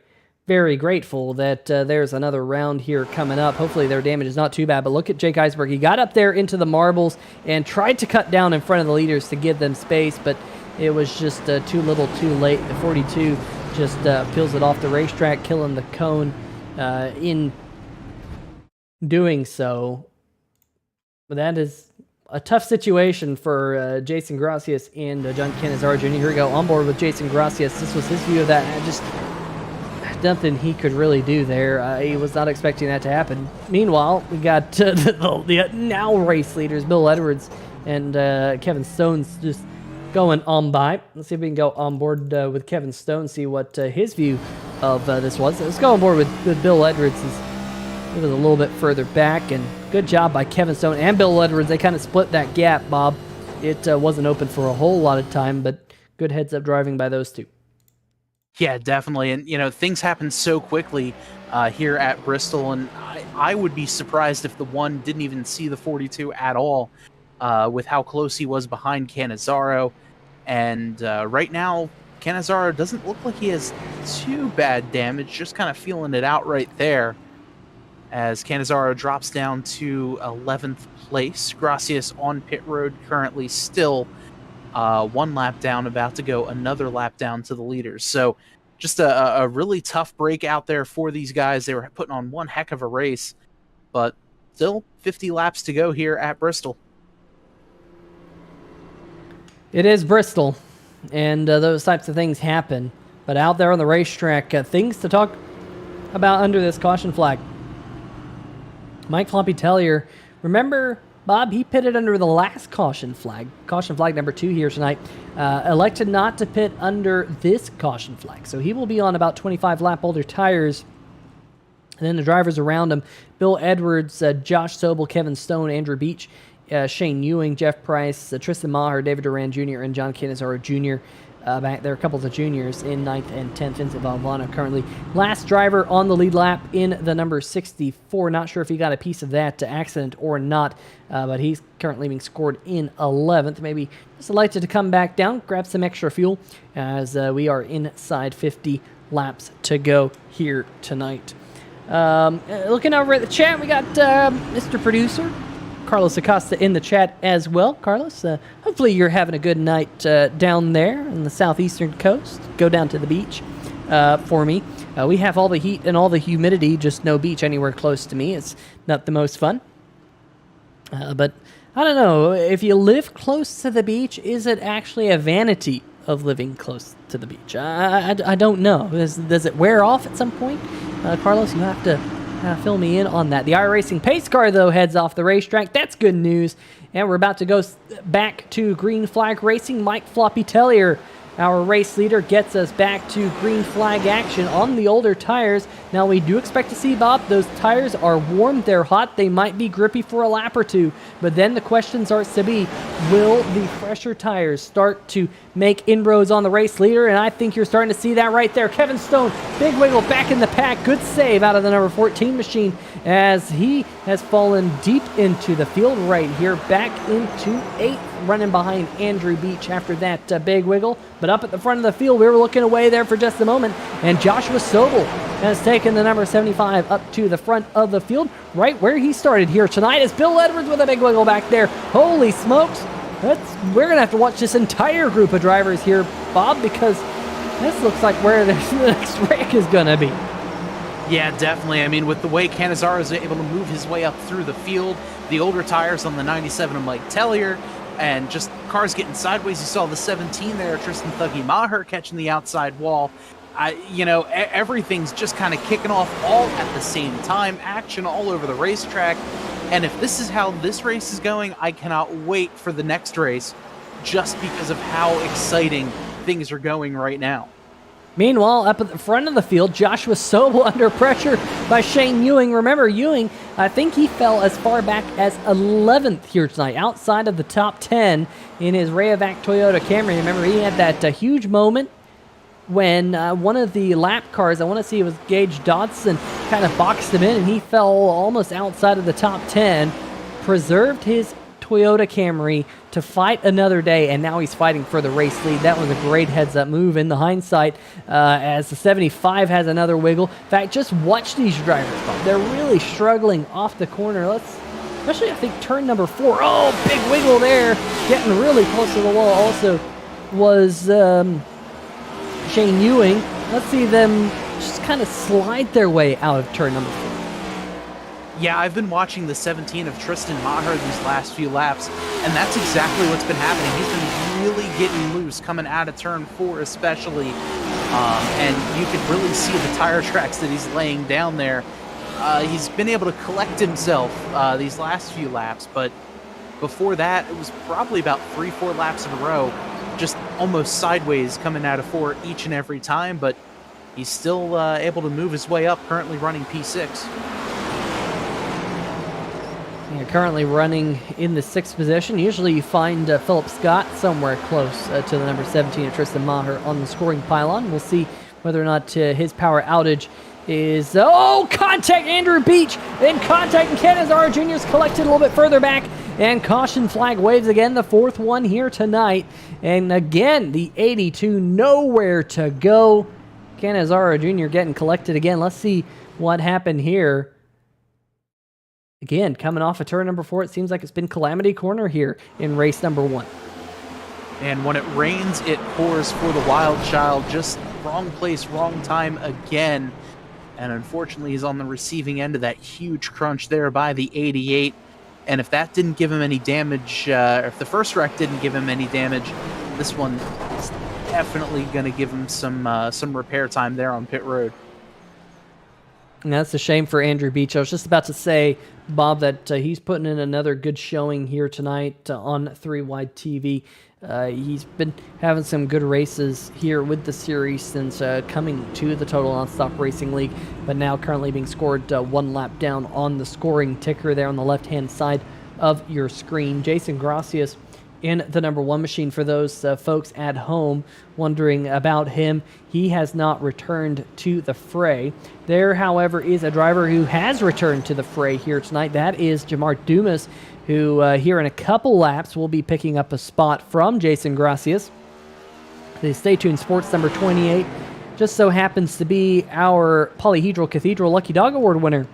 S1: very grateful that there's another round here coming up. Hopefully their damage is not too bad, but look at Jake Eisberg. He got up there into the marbles and tried to cut down in front of the leaders to give them space, but it was just too little too late. The 42 just peels it off the racetrack, killing the cone in doing so. But that is a tough situation for Jason Gracias and John Cannizzaro Jr. Here we go, on board with Jason Gracias. This was his view of that. Just nothing he could really do there. He was not expecting that to happen. Meanwhile, we got the now race leaders, Bill Edwards and Kevin Stone's just going on by. Let's see if we can go on board with Kevin Stone, see what his view of this was. Let's go on board with Bill Edwards. He was a little bit further back, and good job by Kevin Stone and Bill Edwards. They kind of split that gap, Bob. It wasn't open for a whole lot of time, but good heads-up driving by those 2.
S2: Yeah, definitely. And, you know, things happen so quickly here at Bristol, and I would be surprised if the 1 didn't even see the 42 at all with how close he was behind Cannizzaro. And right now, Cannizzaro doesn't look like he has too bad damage, just kind of feeling it out right there. as Canizaro drops down to 11th place. Gracias on pit road, currently still 1 lap down, about to go another lap down to the leaders. So just a really tough break out there for these guys. They were putting on one heck of a race, but still 50 laps to go here at Bristol.
S1: It is Bristol, and those types of things happen. But out there on the racetrack, things to talk about under this caution flag. Mike Floppy Tellier, remember, Bob, he pitted under the last caution flag number 2 here tonight, elected not to pit under this caution flag. So he will be on about 25 lap older tires. And then the drivers around him, Bill Edwards, Josh Sobel, Kevin Stone, Andrew Beach, Shane Ewing, Jeff Price, Tristan Maher, David Duran Jr., and John Canizaro Jr. Back there, a couple of the juniors in 9th and 10th. Vincent Valvano currently last driver on the lead lap in the number 64. Not sure if he got a piece of that accident or not, but he's currently being scored in 11th. Maybe just elected to come back down, grab some extra fuel as we are inside 50 laps to go here tonight. Looking over at the chat, we got Mr. Producer Carlos Acosta in the chat as well. Carlos, hopefully you're having a good night down there on the southeastern coast. Go down to the beach for me. We have all the heat and all the humidity, just no beach anywhere close to me. It's not the most fun. But I don't know, if you live close to the beach, is it actually a vanity of living close to the beach? I don't know. Does it wear off at some point? Carlos, you have to fill me in on that. The iRacing pace car, though, heads off the racetrack. That's good news. And we're about to go back to green flag racing. Mike Floppy Tellier, our race leader, gets us back to green flag action on the older tires. Now, we do expect to see, Bob, those tires are warm, they're hot, they might be grippy for a lap or two. But then the question starts to be, will the fresher tires start to make inroads on the race leader? And I think you're starting to see that right there. Kevin Stone, big wiggle back in the pack. Good save out of the number 14 machine as he has fallen deep into the field right here, back into 8th, running behind Andrew Beach after that big wiggle. But up at the front of the field, we were looking away there for just a moment, and Joshua Sobel has taken the number 75 up to the front of the field, right where he started here tonight, is Bill Edwards with a big wiggle back there. Holy smokes. We're going to have to watch this entire group of drivers here, Bob, because this looks like where the next wreck is going to be.
S2: Yeah, definitely. I mean, with the way Canizaro is able to move his way up through the field, the older tires on the 97 of Mike Tellier, and just cars getting sideways. You saw the 17 there, Tristan Thuggy Maher catching the outside wall. Everything's just kind of kicking off all at the same time. Action all over the racetrack. And if this is how this race is going, I cannot wait for the next race just because of how exciting things are going right now.
S1: Meanwhile, up at the front of the field, Joshua Sobel under pressure by Shane Ewing. Remember, Ewing, I think he fell as far back as 11th here tonight, outside of the top 10 in his Rayovac Toyota Camry. Remember, he had that huge moment when one of the lap cars, I want to see it was Gage Dodson, kind of boxed him in, and he fell almost outside of the top 10, preserved his Toyota Camry to fight another day, and now he's fighting for the race lead. That was a great heads-up move in the hindsight as the 75 has another wiggle. In fact, just watch these drivers. They're really struggling off the corner. Especially, I think, turn number 4. Oh, big wiggle there. Getting really close to the wall also was Shane Ewing. Let's see them just kind of slide their way out of turn number 4.
S2: Yeah, I've been watching the 17 of Tristan Maher these last few laps, and that's exactly what's been happening. He's been really getting loose coming out of turn 4 especially, and you can really see the tire tracks that he's laying down there. He's been able to collect himself these last few laps, but before that, it was probably about 3-4 laps in a row, just almost sideways coming out of 4 each and every time, but he's still able to move his way up, currently running P6.
S1: Yeah, currently running in the 6th position. Usually you find Philip Scott somewhere close to the number 17 of Tristan Maher on the scoring pylon. We'll see whether or not his power outage is... contact! Andrew Beach in contact, and Canizaro Jr. is collected a little bit further back, and caution flag waves again, the 4th one here tonight. And again, the 82, nowhere to go. Canizaro Jr. getting collected again. Let's see what happened here. Again, coming off of turn number 4, it seems like it's been calamity corner here in race number 1.
S2: And when it rains, it pours for the Wild Child. Just wrong place, wrong time again. And unfortunately, he's on the receiving end of that huge crunch there by the 88. And if that didn't give him any damage, or if the first wreck didn't give him any damage, this one is definitely going to give him some repair time there on pit road.
S1: And that's a shame for Andrew Beach. I was just about to say, Bob, that he's putting in another good showing here tonight on 3WideTV. He's been having some good races here with the series since coming to the Total Nonstop Racing League, but now currently being scored 1 lap down on the scoring ticker there on the left-hand side of your screen. Jason Gracias in the number 1 machine. For those folks at home wondering about him, he has not returned to the fray. There, however, is a driver who has returned to the fray here tonight. That is Jamar Dumas, who here in a couple laps will be picking up a spot from Jason Gracias. The Stay Tuned Sports number 28 just so happens to be our Polyhedral Cathedral Lucky Dog Award winner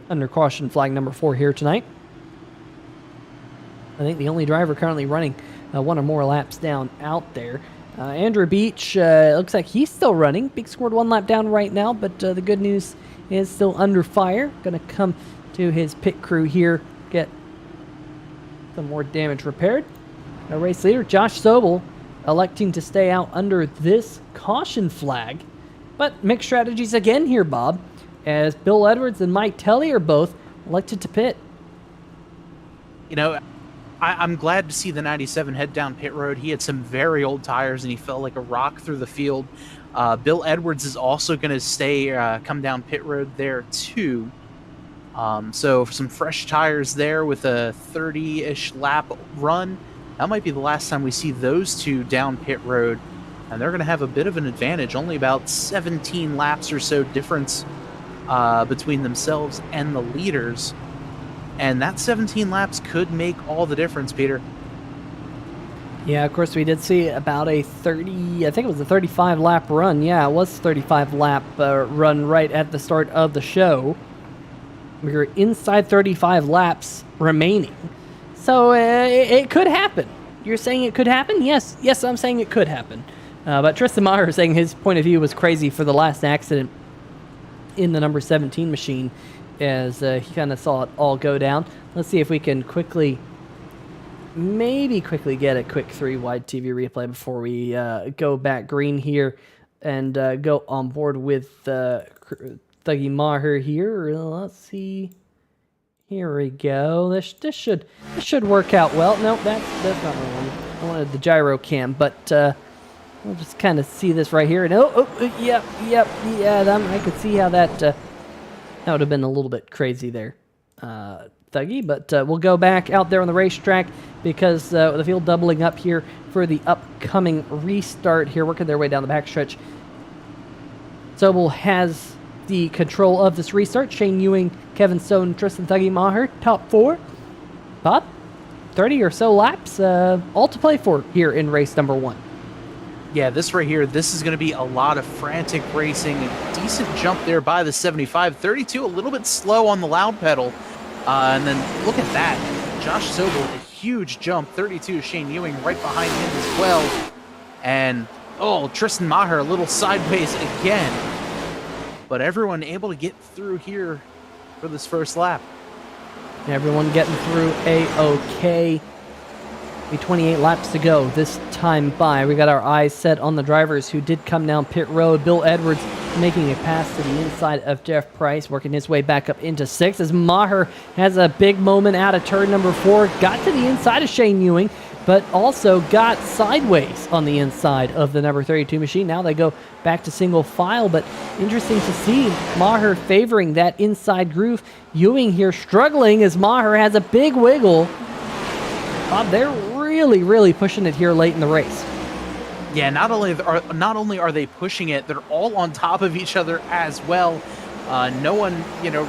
S1: under caution flag number 4 here tonight. I think the only driver currently running 1 or more laps down out there. Andrew Beach, looks like he's still running. Big scored 1 lap down right now, but the good news is still under fire. Going to come to his pit crew here, get some more damage repaired. Our race leader, Josh Sobel, electing to stay out under this caution flag. But mixed strategies again here, Bob, as Bill Edwards and Mike Telly are both elected to pit.
S2: You know, I'm glad to see the 97 head down pit road. He had some very old tires, and he felt like a rock through the field. Bill Edwards is also going to come down pit road there, too. So some fresh tires there with a 30-ish lap run. That might be the last time we see those two down pit road. And they're going to have a bit of an advantage. Only about 17 laps or so difference between themselves and the leaders. And that 17 laps could make all the difference, Peter.
S1: Yeah, of course, we did see about a 30, I think it was a 35-lap run. Yeah, it was 35-lap run right at the start of the show. We were inside 35 laps remaining. So it could happen. You're saying it could happen? Yes, I'm saying it could happen. But Tristan Maher is saying his point of view was crazy for the last accident in the number 17 machine, as he kind of saw it all go down. Let's see if we can quickly get a quick 3WideTV replay before we go back green here and go on board with Thuggy Maher here. Let's see. Here we go. This should work out well. No, that's not the one. I wanted the gyro cam, but we'll just kind of see this right here. And yep, yeah. I could see how that would have been a little bit crazy there, Thuggy. But we'll go back out there on the racetrack because the field doubling up here for the upcoming restart here, working their way down the backstretch. Sobel has the control of this restart. Shane Ewing, Kevin Stone, Tristan Thuggy Maher, top 4. Bob, 30 or so laps, all to play for here in race number 1.
S2: Yeah, this right here, this is going to be a lot of frantic racing. A decent jump there by the 75. 32, a little bit slow on the loud pedal. And then look at that. Josh Sobel, a huge jump. 32, Shane Ewing right behind him as well. And, Tristan Maher, a little sideways again. But everyone able to get through here for this first lap.
S1: Everyone getting through A-OK. 28 laps to go this time by. We got our eyes set on the drivers who did come down pit road. Bill Edwards making a pass to the inside of Jeff Price, working his way back up into 6th as Maher has a big moment out of turn number 4. Got to the inside of Shane Ewing, but also got sideways on the inside of the number 32 machine. Now they go back to single file, but interesting to see Maher favoring that inside groove. Ewing here struggling as Maher has a big wiggle. Bob, they're really pushing it here late in the race.
S2: Yeah, not only are they pushing it, they're all on top of each other as well. No one,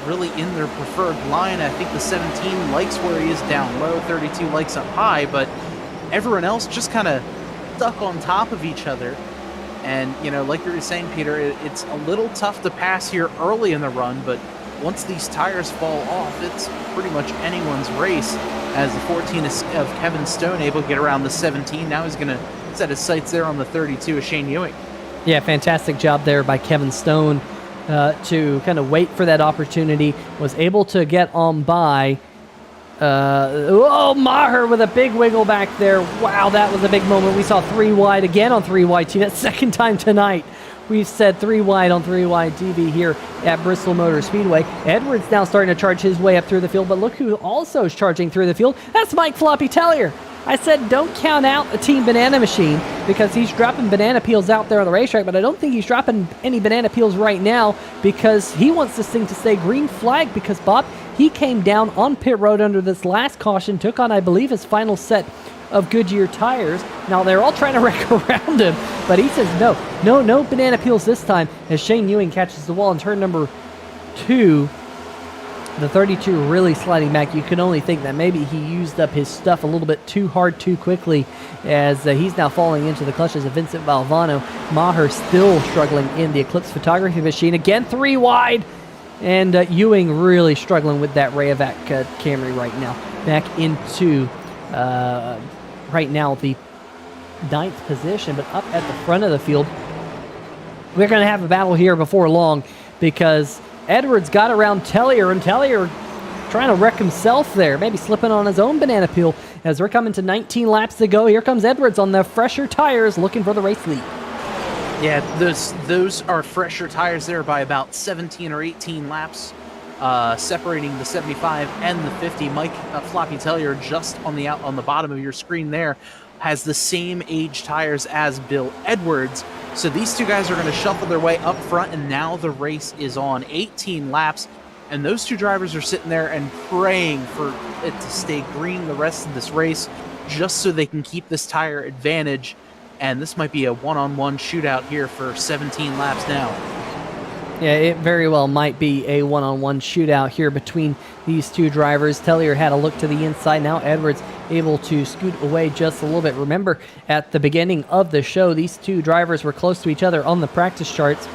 S2: really in their preferred line. I think the 17 likes where he is down low, 32 likes up high, but everyone else just kind of stuck on top of each other. And, like you were saying, Peter, it's a little tough to pass here early in the run, but once these tires fall off, it's pretty much anyone's race. As the 14 of Kevin Stone able to get around the 17. Now he's going to set his sights there on the 32 of Shane Ewing.
S1: Yeah, fantastic job there by Kevin Stone to kind of wait for that opportunity. Was able to get on by. Maher with a big wiggle back there. Wow, that was a big moment. We saw 3 wide again on 3WideTV. That's second time tonight. We've said 3 wide on 3WideTV here at Bristol Motor Speedway. Edwards now starting to charge his way up through the field, but look who also is charging through the field. That's Mike Floppy Tellier. I said don't count out a Team Banana Machine because he's dropping banana peels out there on the racetrack, but I don't think he's dropping any banana peels right now because he wants this thing to stay green flag because, Bob, he came down on pit road under this last caution, took on, I believe, his final set of Goodyear tires. Now they're all trying to wreck around him, but he says no banana peels this time as Shane Ewing catches the wall in turn number 2. The 32 really sliding back. You can only think that maybe he used up his stuff a little bit too hard too quickly as he's now falling into the clutches of Vincent Valvano. Maher still struggling in the Eclipse photography machine. Again, 3 wide. And Ewing really struggling with that Rayovac Camry right now. Back into, right now, the 9th position, but up at the front of the field. We're going to have a battle here before long because Edwards got around Tellier, and Tellier trying to wreck himself there, maybe slipping on his own banana peel as we're coming to 19 laps to go. Here comes Edwards on the fresher tires looking for the race lead.
S2: Yeah, those are fresher tires there by about 17 or 18 laps, separating the 75 and the 50. Mike Floppy Tellier just on the bottom of your screen there has the same age tires as Bill Edwards. So these two guys are going to shuffle their way up front, and now the race is on. 18 laps, and those two drivers are sitting there and praying for it to stay green the rest of this race just so they can keep this tire advantage. And this might be a one-on-one shootout here for 17 laps now.
S1: Yeah, it very well might be a one-on-one shootout here between these two drivers. Tellier had a look to the inside. Now Edwards able to scoot away just a little bit. Remember, at the beginning of the show, these two drivers were close to each other on the practice charts,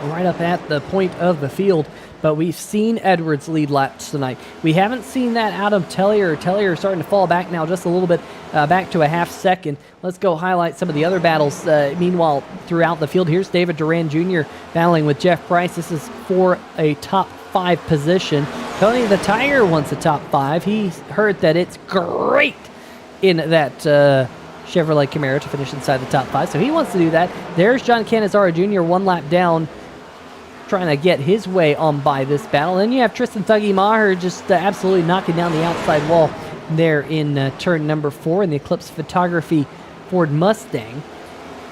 S1: right up at the point of the field. But we've seen Edwards lead laps tonight. We haven't seen that out of Tellier. Tellier starting to fall back now just a little bit, back to a half second. Let's go highlight some of the other battles. Meanwhile, throughout the field, here's David Duran Jr. battling with Jeff Price. This is for a top 5 position. Tony the Tiger wants a top 5. He heard that it's great in that Chevrolet Camaro to finish inside the top 5, so he wants to do that. There's John Canizaro Jr. 1 lap down, trying to get his way on by this battle. Then you have Tristan Thuggy Maher just absolutely knocking down the outside wall there in turn number 4 in the Eclipse Photography Ford Mustang.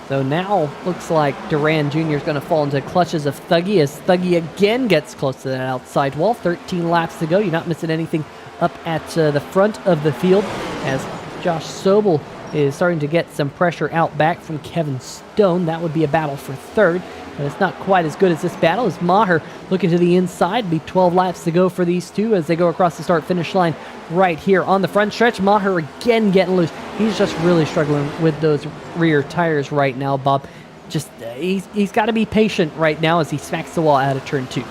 S1: So now looks like Duran Jr. is going to fall into clutches of Thuggy as Thuggy again gets close to that outside wall. 13 laps to go. You're not missing anything up at the front of the field as Josh Sobel is starting to get some pressure out back from Kevin Stone. That would be a battle for third, but it's not quite as good as this battle as Maher looking to the inside. Be 12 laps to go for these two as they go across the start-finish line right here on the front stretch. Maher again getting loose. He's just really struggling with those rear tires right now, Bob. Just he's got to be patient right now as he smacks the wall out of turn 2.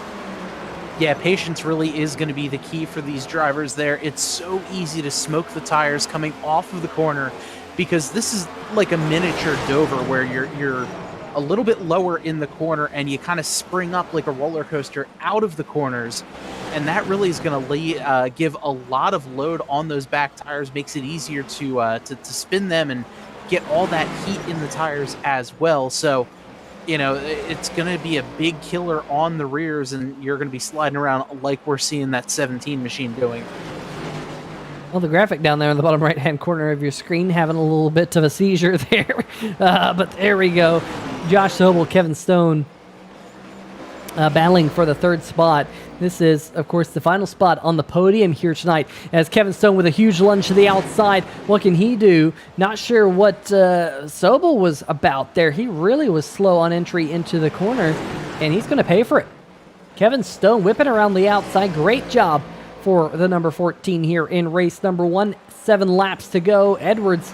S2: Yeah, patience really is going to be the key for these drivers there. It's so easy to smoke the tires coming off of the corner because this is like a miniature Dover where you're a little bit lower in the corner and you kind of spring up like a roller coaster out of the corners, and that really is going to give a lot of load on those back tires, makes it easier to spin them and get all that heat in the tires as well. So, you know, it's going to be a big killer on the rears, and you're going to be sliding around like we're seeing that 17 machine doing.
S1: Well, the graphic down there in the bottom right-hand corner of your screen having a little bit of a seizure there. But there we go. Josh Sobel, Kevin Stone battling for the third spot. This is, of course, the final spot on the podium here tonight as Kevin Stone with a huge lunge to the outside. What can he do? Not sure what Sobel was about there. He really was slow on entry into the corner, and he's going to pay for it. Kevin Stone whipping around the outside. Great job for the number 14 here in race number 1. 7 laps to go. Edwards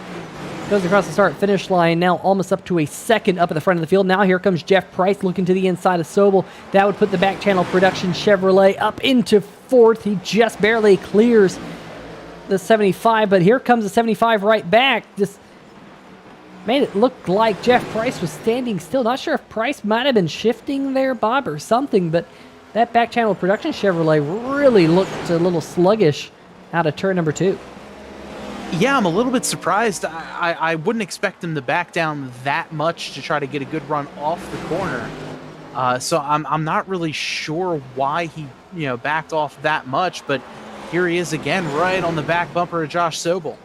S1: Goes across the start-finish line, now almost up to a second up at the front of the field. Now here comes Jeff Price looking to the inside of Sobel. That would put the back channel production Chevrolet up into fourth. He just barely clears the 75, but here comes the 75 right back. Just made it look like Jeff Price was standing still. Not sure if Price might have been shifting there, Bob, or something, but that back channel production Chevrolet really looked a little sluggish out of turn number 2.
S2: Yeah, I'm a little bit surprised. I wouldn't expect him to back down that much to try to get a good run off the corner. So I'm not really sure why he backed off that much, but here he is again, right on the back bumper of Josh Sobel.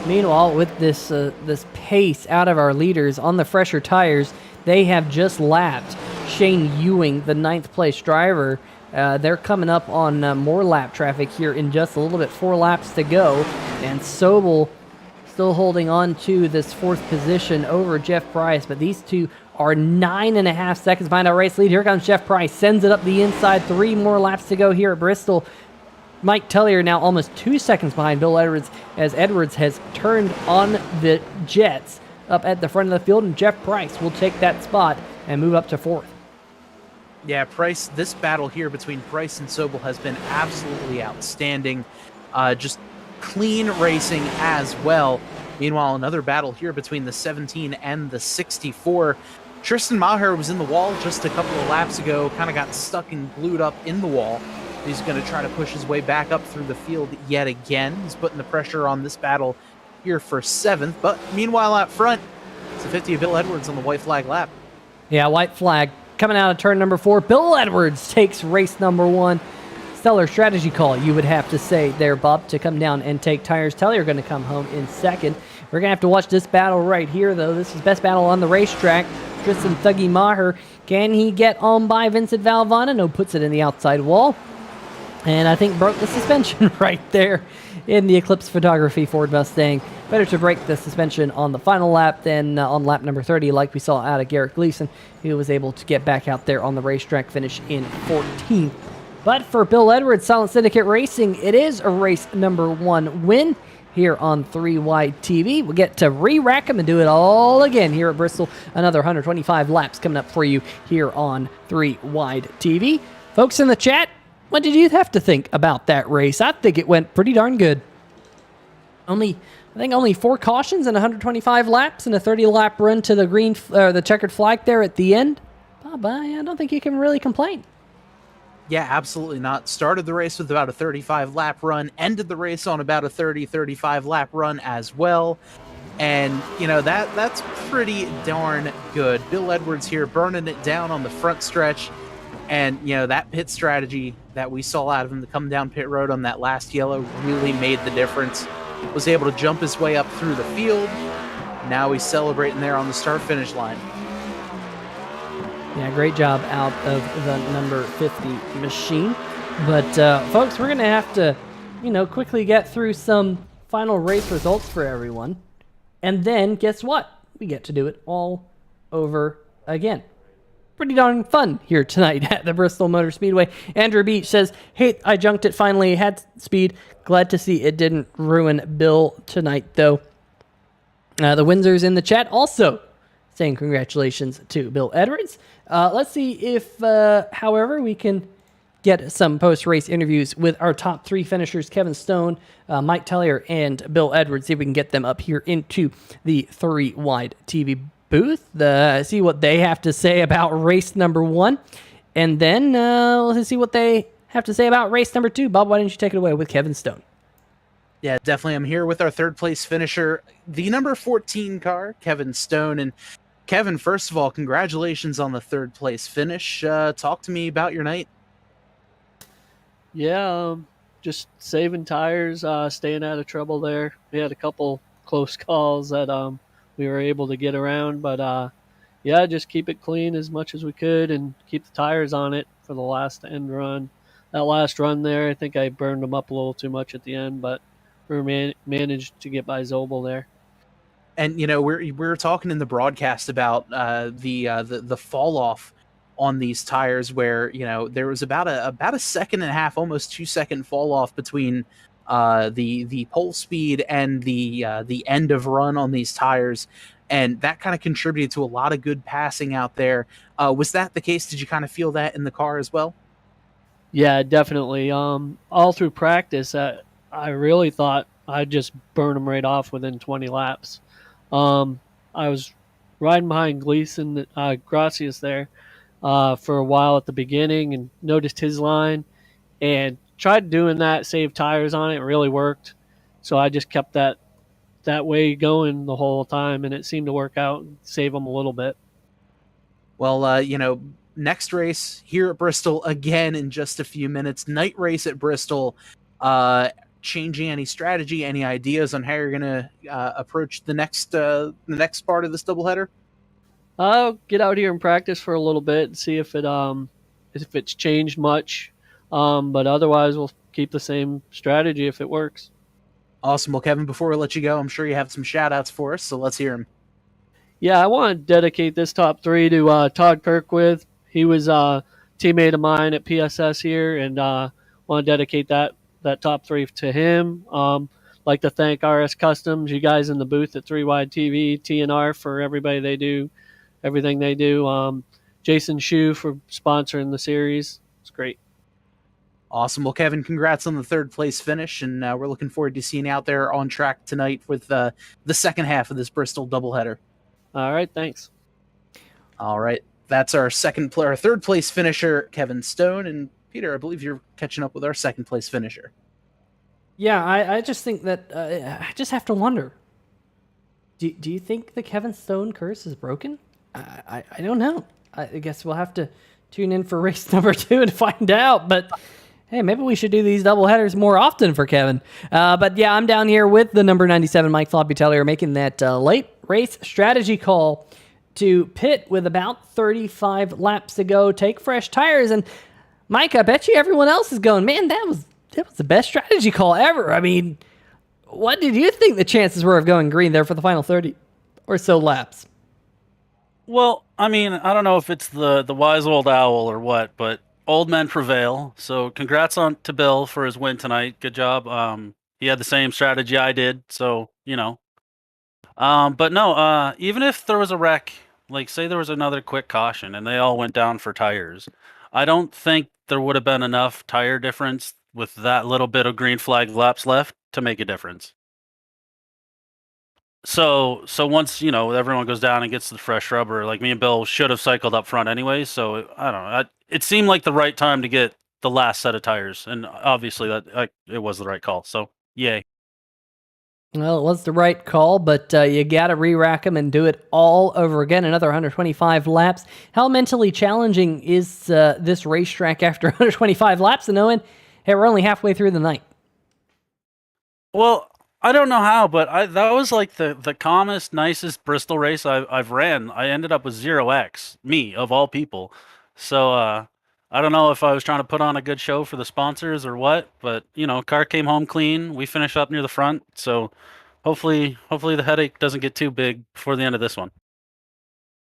S1: Meanwhile, with this pace out of our leaders on the fresher tires, they have just lapped Shane Ewing, the 9th place driver. They're coming up on more lap traffic here in just a little bit. 4 laps to go, and Sobel still holding on to this 4th position over Jeff Price, but these two are 9.5 seconds behind our race lead. Here comes Jeff Price, sends it up the inside. 3 more laps to go here at Bristol. Mike Tellier now almost 2 seconds behind Bill Edwards, as Edwards has turned on the Jets up at the front of the field, and Jeff Price will take that spot and move up to 4th.
S2: Yeah, Price, this battle here between Price and Sobel has been absolutely outstanding. Just clean racing as well. Meanwhile, another battle here between the 17 and the 64. Tristan Maher was in the wall just a couple of laps ago, kind of got stuck and glued up in the wall. He's going to try to push his way back up through the field yet again. He's putting the pressure on this battle here for 7th. But meanwhile, out front, it's the 50 of Bill Edwards on the white flag lap.
S1: Yeah, white flag. Coming out of turn number 4, Bill Edwards takes race number 1. Stellar strategy call, you would have to say there, Bob, to come down and take tires. Tellier going to come home in 2nd. We're going to have to watch this battle right here, though. This is best battle on the racetrack. Tristan Thuggy Maher, can he get on by Vincent Valvano? No, puts it in the outside wall. And I think broke the suspension right there in the Eclipse Photography Ford Mustang. Better to break the suspension on the final lap than on lap number 30, like we saw out of Garrett Gleason, who was able to get back out there on the racetrack, finish in 14th. But for Bill Edwards, Silent Syndicate Racing, it is a race number 1 win here on 3WideTV. We'll get to re-rack them and do it all again here at Bristol. Another 125 laps coming up for you here on 3WideTV. Folks in the chat, what did you have to think about that race? I think it went pretty darn good. I think only 4 cautions and 125 laps and a 30-lap run to the green, the checkered flag there at the end. Bob, I don't think you can really complain.
S2: Yeah, absolutely not. Started the race with about a 35-lap run, ended the race on about a 35-lap run as well. And, that's pretty darn good. Bill Edwards here burning it down on the front stretch. And, that pit strategy that we saw out of him to come down pit road on that last yellow really made the difference. Was able to jump his way up through the field. Now he's celebrating there on the start-finish line.
S1: Yeah, great job out of the number 50 machine. But, folks, we're going to have to, quickly get through some final race results for everyone. And then, guess what? We get to do it all over again. Pretty darn fun here tonight at the Bristol Motor Speedway. Andrew Beach says, hey, I junked it finally, had speed. Glad to see it didn't ruin Bill tonight, though. The Windsors in the chat also saying congratulations to Bill Edwards. Let's see if, however, we can get some post-race interviews with our top 3 finishers, Kevin Stone, Mike Tellier, and Bill Edwards. See if we can get them up here into the 3WideTV booth, see what they have to say about race number 1, and then let's see what they have to say about race number 2. Bob, why didn't you take it away with Kevin Stone?
S2: Yeah, definitely. I'm here with our 3rd place finisher, the number 14 car, Kevin Stone. And Kevin, first of all, congratulations on the 3rd place finish. Talk to me about your night.
S3: Yeah, just saving tires, staying out of trouble there. We had a couple close calls that we were able to get around, but yeah, just keep it clean as much as we could and keep the tires on it for the last end run. That last run there, I think I burned them up a little too much at the end, but we managed to get by Sobel there.
S2: And we were talking in the broadcast about the fall off on these tires, where there was about a 1.5 seconds, almost 2 second fall off between the pole speed and the end of run on these tires, and that kind of contributed to a lot of good passing out there. Was that the case? Did you kind of feel that in the car as well?
S3: Yeah, definitely. All through practice, I really thought I'd just burn them right off within 20 laps. I was riding behind Gleason, Gracias there, for a while at the beginning and noticed his line and tried doing that, save tires on it. It really worked. So I just kept that way going the whole time, and it seemed to work out and save them a little bit.
S2: Well, next race here at Bristol again in just a few minutes. Night race at Bristol. Changing any strategy, any ideas on how you're gonna approach the next part of this doubleheader?
S3: I'll get out here and practice for a little bit and see if it's changed much. But otherwise, we'll keep the same strategy if it works.
S2: Awesome. Well, Kevin, before we let you go, I'm sure you have some shout outs for us, so let's hear them.
S3: Yeah, I want to dedicate this top three to Todd Kirkwith. He was a teammate of mine at PSS here, and want to dedicate that top three to him. Like to thank RS Customs, you guys in the booth at 3WideTV, TNR for everything they do. Jason Schue for sponsoring the series. It's great.
S2: Awesome. Well, Kevin, congrats on the third place finish, and we're looking forward to seeing you out there on track tonight with the second half of this Bristol doubleheader.
S3: All right, thanks.
S2: All right, that's our third place finisher, Kevin Stone, and Peter, I believe you're catching up with our second place finisher.
S1: Yeah, I just think that I just have to wonder. Do you think the Kevin Stone curse is broken? I don't know. I guess we'll have to tune in for race number 2 and find out. But hey, maybe we should do these double headers more often for Kevin. But yeah, I'm down here with the number 97 Mike Floppy-Tellier making that late race strategy call to pit with about 35 laps to go, take fresh tires. And Mike, I bet you everyone else is going, man, that was the best strategy call ever. I mean, what did you think the chances were of going green there for the final 30 or so laps?
S4: Well, I mean, I don't know if it's the wise old owl or what, but old men prevail. So congrats to Bill for his win tonight. Good job. He had the same strategy I did, so but no, even if there was a wreck, like say there was another quick caution and they all went down for tires, I don't think there would have been enough tire difference with that little bit of green flag laps left to make a difference. So once everyone goes down and gets the fresh rubber, like me and Bill should have cycled up front anyway. So I don't know. It seemed like the right time to get the last set of tires, and obviously it was the right call. So yay.
S1: Well, it was the right call, but you got to re-rack them and do it all over again. Another 125 laps. How mentally challenging is this racetrack after 125 laps and knowing, hey, we're only halfway through the night?
S4: Well, I don't know how, but that was like the calmest, nicest Bristol race I've ran. I ended up with 0x, me of all people. So I don't know if I was trying to put on a good show for the sponsors or what, but car came home clean. We finished up near the front, so hopefully the headache doesn't get too big before the end of this one.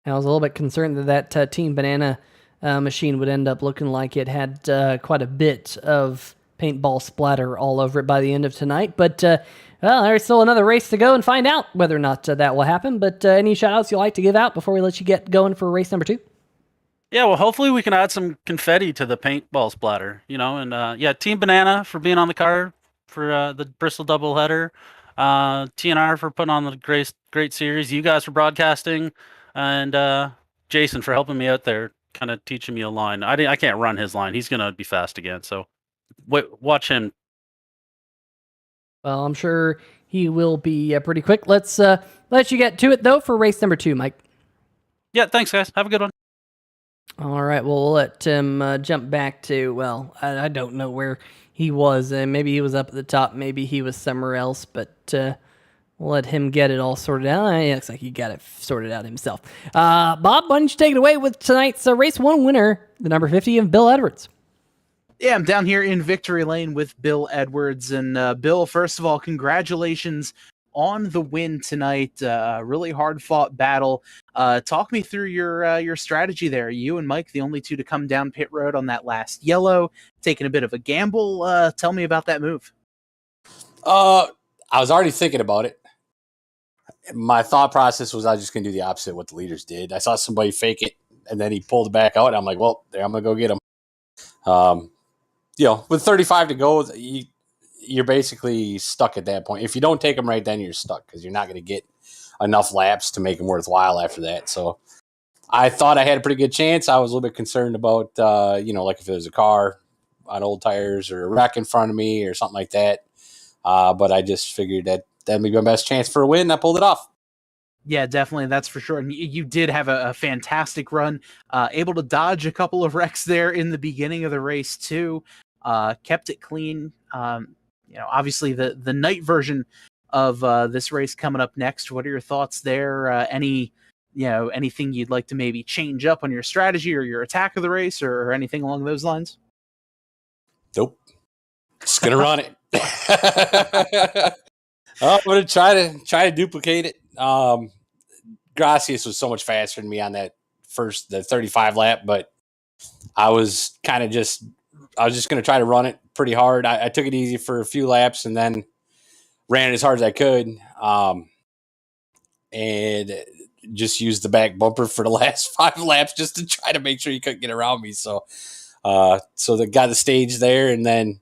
S1: I was a little bit concerned that Team Banana machine would end up looking like it had quite a bit of paintball splatter all over it by the end of tonight, but well, there's still another race to go and find out whether or not that will happen. But any shout-outs you'd like to give out before we let you get going for race number 2?
S4: Yeah, well, hopefully we can add some confetti to the paintball splatter, and yeah, Team Banana for being on the car for the Bristol doubleheader, TNR for putting on the great series, you guys for broadcasting, and Jason for helping me out there, kind of teaching me a line. I can't run his line. He's going to be fast again, so watch him.
S1: Well, I'm sure he will be pretty quick. Let's let you get to it, though, for race number 2, Mike.
S4: Yeah, thanks, guys. Have a good one.
S1: All right, well, we'll let Tim jump back to, well, I don't know where he was. Maybe he was up at the top. Maybe he was somewhere else, but we'll let him get it all sorted out. It looks like he got it sorted out himself. Bob, why don't you take it away with tonight's race 1 winner, the number 50 of Bill Edwards.
S2: Yeah, I'm down here in Victory Lane with Bill Edwards. And Bill, first of all, congratulations on the win tonight. Really hard-fought battle. Talk me through your strategy there. You and Mike, the only two to come down pit road on that last yellow, taking a bit of a gamble. Tell me about that move.
S5: I was already thinking about it. My thought process was I was just going to do the opposite of what the leaders did. I saw somebody fake it, and then he pulled it back out. And I'm like, well, there, I'm going to go get him. With 35 to go, you're basically stuck at that point. If you don't take them right, then you're stuck because you're not going to get enough laps to make them worthwhile after that. So I thought I had a pretty good chance. I was a little bit concerned about, like if there was a car on old tires or a wreck in front of me or something like that. But I just figured that'd be my best chance for a win. I pulled it off.
S2: Yeah, definitely. That's for sure. And you did have a fantastic run, able to dodge a couple of wrecks there in the beginning of the race too. Kept it clean. Obviously the night version of this race coming up next. What are your thoughts there? Anything you'd like to maybe change up on your strategy or your attack of the race or anything along those lines?
S5: Nope. Just gonna run it. I'm gonna try to duplicate it. Gracias was so much faster than me on the 35 lap, but I was just going to try to run it pretty hard. I took it easy for a few laps and then ran it as hard as I could. And just used the back bumper for the last 5 laps just to try to make sure he couldn't get around me. So they got the stage there, and then,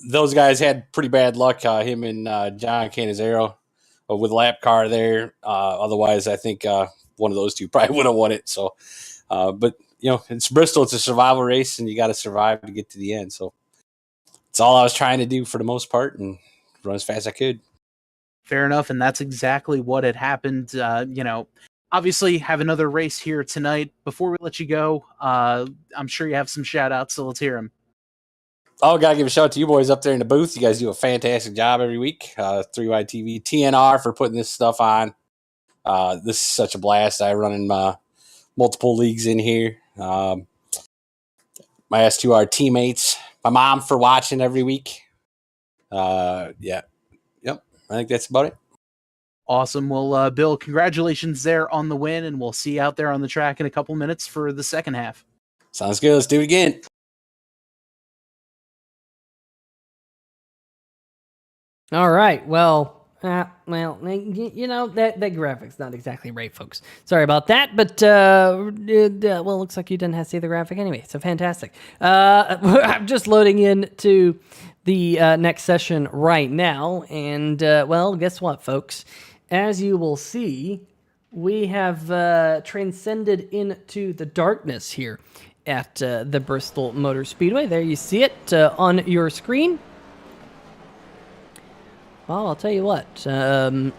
S5: those guys had pretty bad luck. Him and John Canizero with lap car there. Otherwise, I think one of those two probably would have won it. So, but it's Bristol. It's a survival race, and you got to survive to get to the end. So, it's all I was trying to do for the most part, and run as fast as I could.
S2: Fair enough, and that's exactly what had happened. Obviously, have another race here tonight. Before we let you go, I'm sure you have some shout-outs, so let's hear them.
S5: Oh, gotta give a shout out to you boys up there in the booth. You guys do a fantastic job every week. 3WideTV, TNR for putting this stuff on. This is such a blast. I run in multiple leagues in here. My S2R teammates, my mom for watching every week. Yep. I think that's about it.
S2: Awesome. Well, Bill, congratulations there on the win, and we'll see you out there on the track in a couple minutes for the second half.
S5: Sounds good. Let's do it again.
S1: All right. Well, that graphic's not exactly right, folks. Sorry about that, but it looks like you didn't have to see the graphic anyway. So fantastic. I'm just loading into the next session right now, and guess what, folks? As you will see, we have transcended into the darkness here at the Bristol Motor Speedway. There you see it on your screen. Well, I'll tell you what. It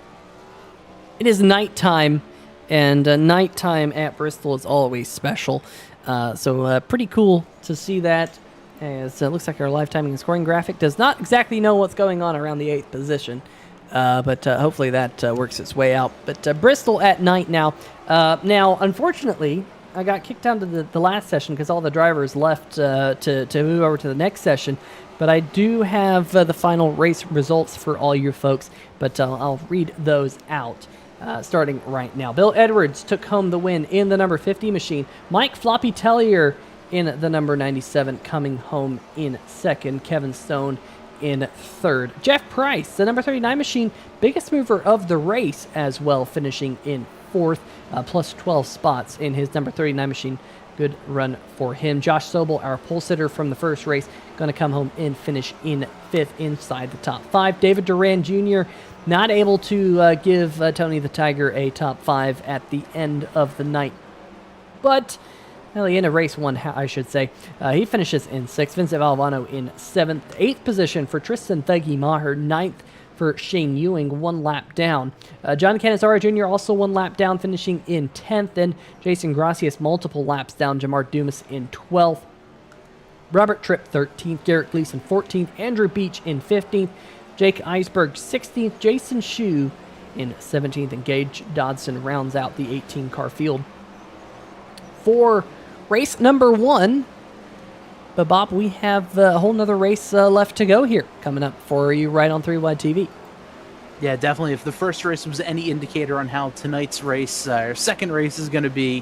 S1: is nighttime, and nighttime at Bristol is always special. So pretty cool to see that. As it looks like our live timing and scoring graphic does not exactly know what's going on around the 8th position. But hopefully that works its way out. But Bristol at night now. Now, unfortunately, I got kicked down to the last session because all the drivers left to move over to the next session. But I do have the final race results for all you folks, but I'll read those out starting right now. Bill Edwards took home the win in the number 50 machine. Mike Floppy Tellier in the number 97 coming home in second. Kevin Stone in third. Jeff Price, the number 39 machine, biggest mover of the race as well, finishing in fourth, plus 12 spots in his number 39 machine. Good run for him. Josh Sobel, our pole sitter from the first race, going to come home and finish in fifth inside the top 5. David Duran Jr. not able to give Tony the Tiger a top 5 at the end of the night. But, well, he ended race 1, I should say. He finishes in 6th. Vincent Valvano in 7th. 8th position for Tristan Thuggy Maher. 9th for Shane Ewing, 1 lap down. John Canizaro Jr. also 1 lap down, finishing in 10th. And Jason Gracias multiple laps down. Jamar Dumas in 12th. Robert Tripp 13th. Garrett Gleason 14th. Andrew Beach in 15th. Jake Eisberg 16th. Jason Schue in 17th. And Gage Dodson rounds out the 18-car field for race number 1. But Bob, we have a whole nother race left to go here, coming up for you right on 3WideTV.
S2: Yeah, definitely. If the first race was any indicator on how tonight's race, our second race is going to be,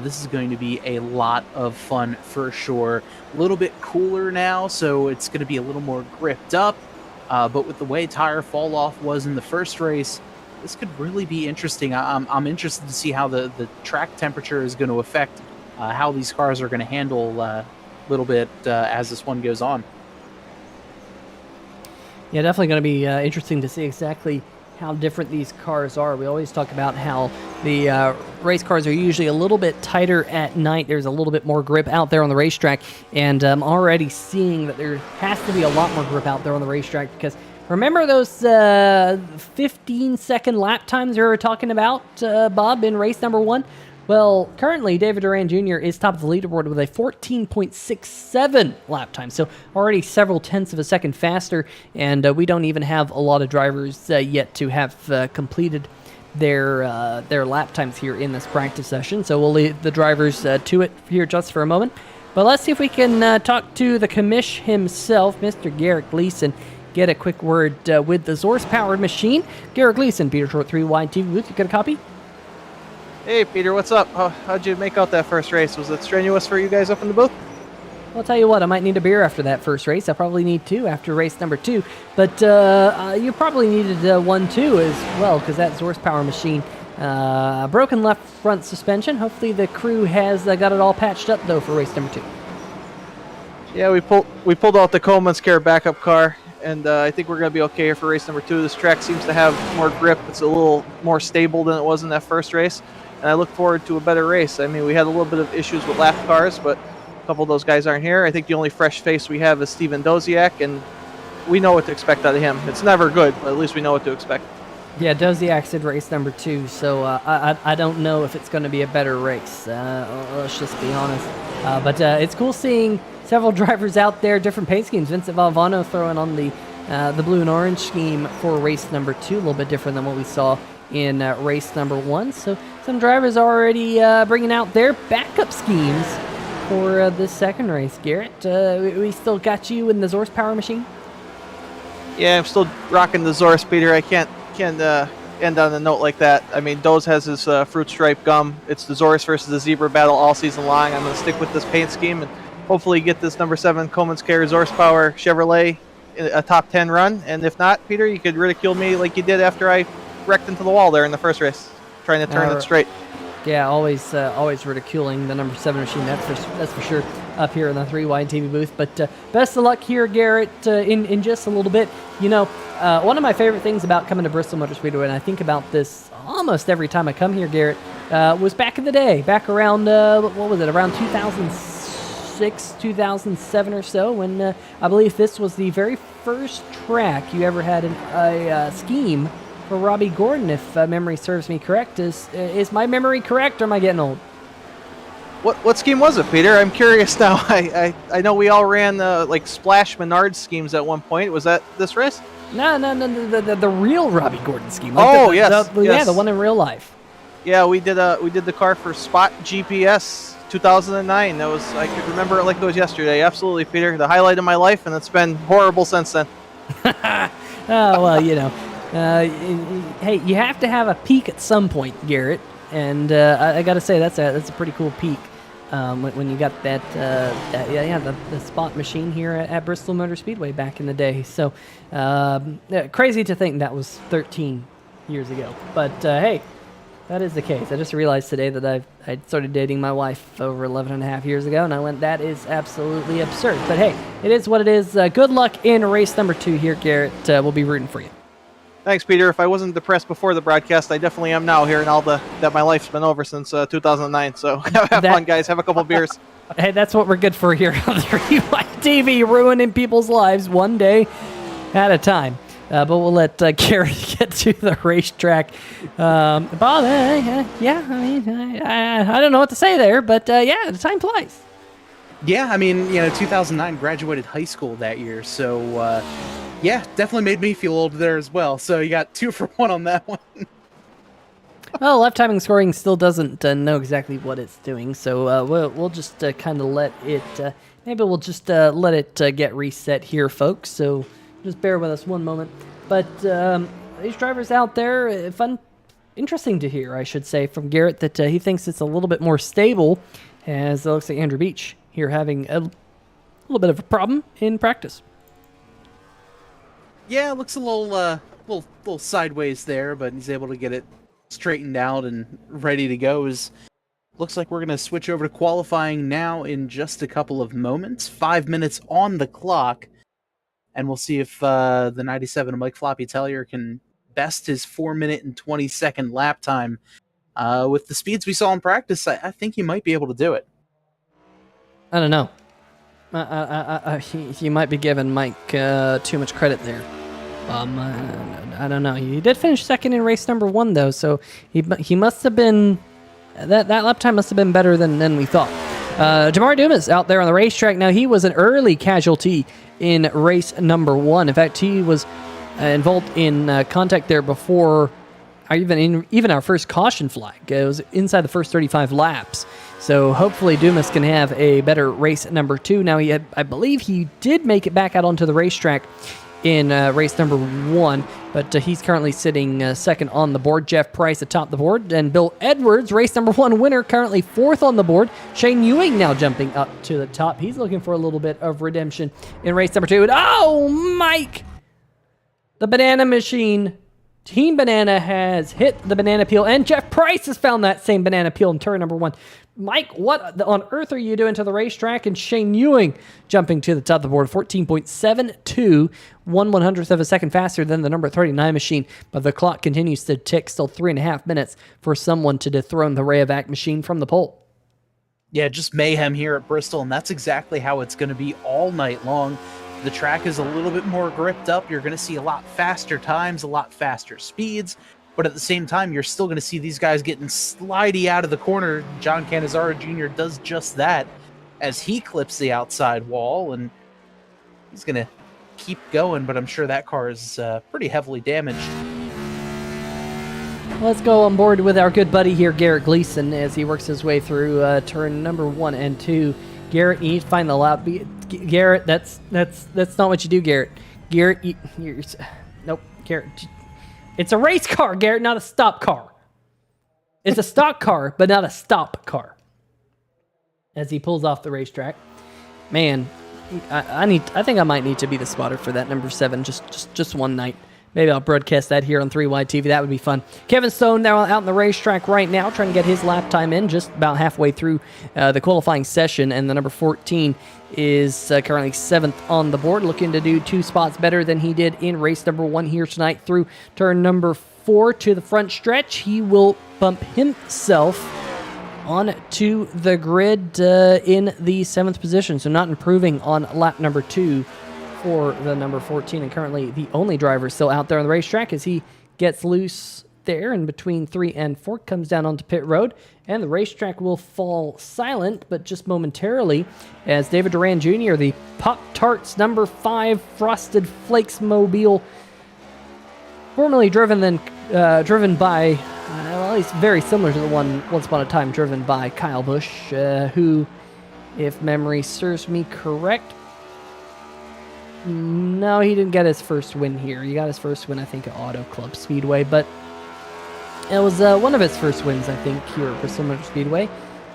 S2: This is going to be a lot of fun for sure. A little bit cooler now, so it's going to be a little more gripped up. But with the way tire fall off was in the first race, this could really be interesting. I'm interested to see how the track temperature is going to affect how these cars are going to handle a little bit as this one goes on.
S1: Yeah, definitely going to be interesting to see exactly how different these cars are. We always talk about how the race cars are usually a little bit tighter at night. There's a little bit more grip out there on the racetrack, and I'm already seeing that there has to be a lot more grip out there on the racetrack because remember those 15-second lap times we were talking about, Bob, in race number 1? Well, currently, David Duran Jr. is top of the leaderboard with a 14.67 lap time, so already several tenths of a second faster, and we don't even have a lot of drivers yet to have completed their lap times here in this practice session, so we'll leave the drivers to it here just for a moment. But let's see if we can talk to the commish himself, Mr. Garrett Gleason, get a quick word with the Zorse-powered machine. Garrett Gleason, Peter Short, 3WideTV booth, you got a copy?
S6: Hey, Peter, what's up? How'd you make out that first race? Was it strenuous for you guys up in the booth?
S1: I'll tell you what, I might need a beer after that first race. I probably need 2 after race number 2. But you probably needed 1 too as well, because that Zorse power machine, broken left front suspension. Hopefully the crew has got it all patched up, though, for race number 2.
S6: Yeah, we pulled out the Coleman's Care backup car, and I think we're going to be okay here for race number 2. This track seems to have more grip. It's a little more stable than it was in that first race. And I look forward to a better race. I mean, we had a little bit of issues with lap cars, but a couple of those guys aren't here. I think the only fresh face we have is Steven Doziak, and we know what to expect out of him. It's never good, but at least we know what to expect.
S1: Yeah, Doziak's in race number 2, so I don't know if it's going to be a better race. Let's just be honest. But it's cool seeing several drivers out there, different paint schemes. Vincent Valvano throwing on the blue and orange scheme for race number 2, a little bit different than what we saw in race number 1. So some drivers already bringing out their backup schemes for this second race. Garrett, we still got you in the Zorse power machine?
S6: Yeah, I'm still rocking the Zorse, Peter. I can't end on a note like that. I mean, Doze has his fruit stripe gum. It's the Zorse versus the Zebra battle all season long. I'm going to stick with this paint scheme and hopefully get this number 7 Coleman's Care Zorse Power Chevrolet in a top 10 run. And if not, Peter, you could ridicule me like you did after I wrecked into the wall there in the first race, trying to turn it straight.
S1: Yeah, always ridiculing the number 7 machine. That's for sure up here in the 3WideTV booth. But best of luck here, Garrett, in just a little bit. You know, one of my favorite things about coming to Bristol Motor Speedway, and I think about this almost every time I come here, Garrett, was back in the day, back around what was it, around 2006, 2007 or so, when I believe this was the very first track you ever had a scheme for Robbie Gordon, if memory serves me correct. Is my memory correct, or am I getting old?
S6: What scheme was it, Peter? I'm curious now. I know we all ran like Splash Menard schemes at one point. Was that this race?
S1: No, the real Robbie Gordon scheme.
S6: Like
S1: yes.
S6: Yes.
S1: Yeah, the one in real life.
S6: Yeah, we did the car for Spot GPS 2009. That was, I could remember it like it was yesterday. Absolutely, Peter. The highlight of my life, and it's been horrible since then.
S1: Oh, well, you know. Hey, you have to have a peak at some point, Garrett, and I got to say that's a pretty cool peak when you got the spot machine here at Bristol Motor Speedway back in the day. So crazy to think that was 13 years ago, but hey, that is the case. I just realized today that I started dating my wife over 11 and a half years ago, and I went, that is absolutely absurd. But hey, it is what it is. Good luck in race number 2 here, Garrett. We'll be rooting for you.
S6: Thanks, Peter. If I wasn't depressed before the broadcast, I definitely am now, hearing all that my life's been over since 2009. So have fun, guys. Have a couple beers.
S1: Hey, that's what we're good for here on 3WideTV, ruining people's lives one day at a time. But we'll let Garrett get to the racetrack. Bob, yeah, I mean, I don't know what to say there, but yeah, the time flies.
S2: Yeah, I mean, 2009, graduated high school that year, so yeah, definitely made me feel old there as well. So you got 2 for 1 on that one.
S1: Well, left timing scoring still doesn't know exactly what it's doing, so we'll just kind of let it. Maybe we'll just let it get reset here, folks. So just bear with us one moment. But these drivers out there, fun interesting to hear, I should say, from Garrett that he thinks it's a little bit more stable, as it looks like Andrew Beach here having a little bit of a problem in practice.
S2: Yeah, it looks a little sideways there, but he's able to get it straightened out and ready to go. Looks like we're going to switch over to qualifying now in just a couple of moments. 5 minutes on the clock, and we'll see if the 97 Mike Floppy Tellier can best his 4-minute and 20-second lap time. With the speeds we saw in practice, I think he might be able to do it.
S1: I don't know. He might be giving Mike too much credit there. I don't know. He did finish second in race number 1, though, so he must have been... That lap time must have been better than we thought. Jamar Dumas out there on the racetrack. Now, he was an early casualty in race number 1. In fact, he was involved in contact there before even our first caution flag. It was inside the first 35 laps. So hopefully Dumas can have a better race number 2. Now, I believe he did make it back out onto the racetrack in race number 1, but he's currently sitting second on the board. Jeff Price atop the board, and Bill Edwards, race number 1 winner, currently 4th on the board. Shane Ewing now jumping up to the top. He's looking for a little bit of redemption in race number 2. And oh, Mike! The banana machine. Team Banana has hit the banana peel, and Jeff Price has found that same banana peel in turn number 1. Mike, what on earth are you doing to the racetrack? And Shane Ewing jumping to the top of the board, 14.72, 1/100th of a second faster than the number 39 machine. But the clock continues to tick, still 3.5 minutes for someone to dethrone the Rayovac machine from the pole.
S2: Yeah, just mayhem here at Bristol, and that's exactly how it's going to be all night long. The track is a little bit more gripped up. You're going to see a lot faster times, a lot faster speeds. But at the same time, you're still going to see these guys getting slidey out of the corner. John Canizaro Jr. does just that as he clips the outside wall, and he's going to keep going, but I'm sure that car is pretty heavily damaged.
S1: Let's go on board with our good buddy here, Garrett Gleason, as he works his way through turn number 1 and 2. Garrett, you need to find the lap. Garrett, that's not what you do, Garrett. Garrett, nope, Garrett. It's a race car, Garrett, not a stop car. It's a stock car, but not a stop car. As he pulls off the racetrack, man, I think I might need to be the spotter for that number 7, just one night. Maybe I'll broadcast that here on 3WideTV. That would be fun. Kevin Stone now out on the racetrack right now, trying to get his lap time in, just about halfway through the qualifying session. And the number 14 is currently 7th on the board, looking to do 2 spots better than he did in race number 1 here tonight through turn number 4 to the front stretch. He will bump himself on to the grid in the 7th position, so not improving on lap number 2 for the number 14, and currently the only driver still out there on the racetrack as he gets loose there in between 3 and 4, comes down onto pit road, and the racetrack will fall silent, but just momentarily, as David Duran Jr., the Pop-Tarts number 5 Frosted Flakes mobile, formerly driven by, well, at least very similar to the one once upon a time driven by Kyle Busch, who, if memory serves me correct, no, he didn't get his first win here. He got his first win, I think, at Auto Club Speedway, but it was one of his first wins, I think, here at Bristol Motor Speedway.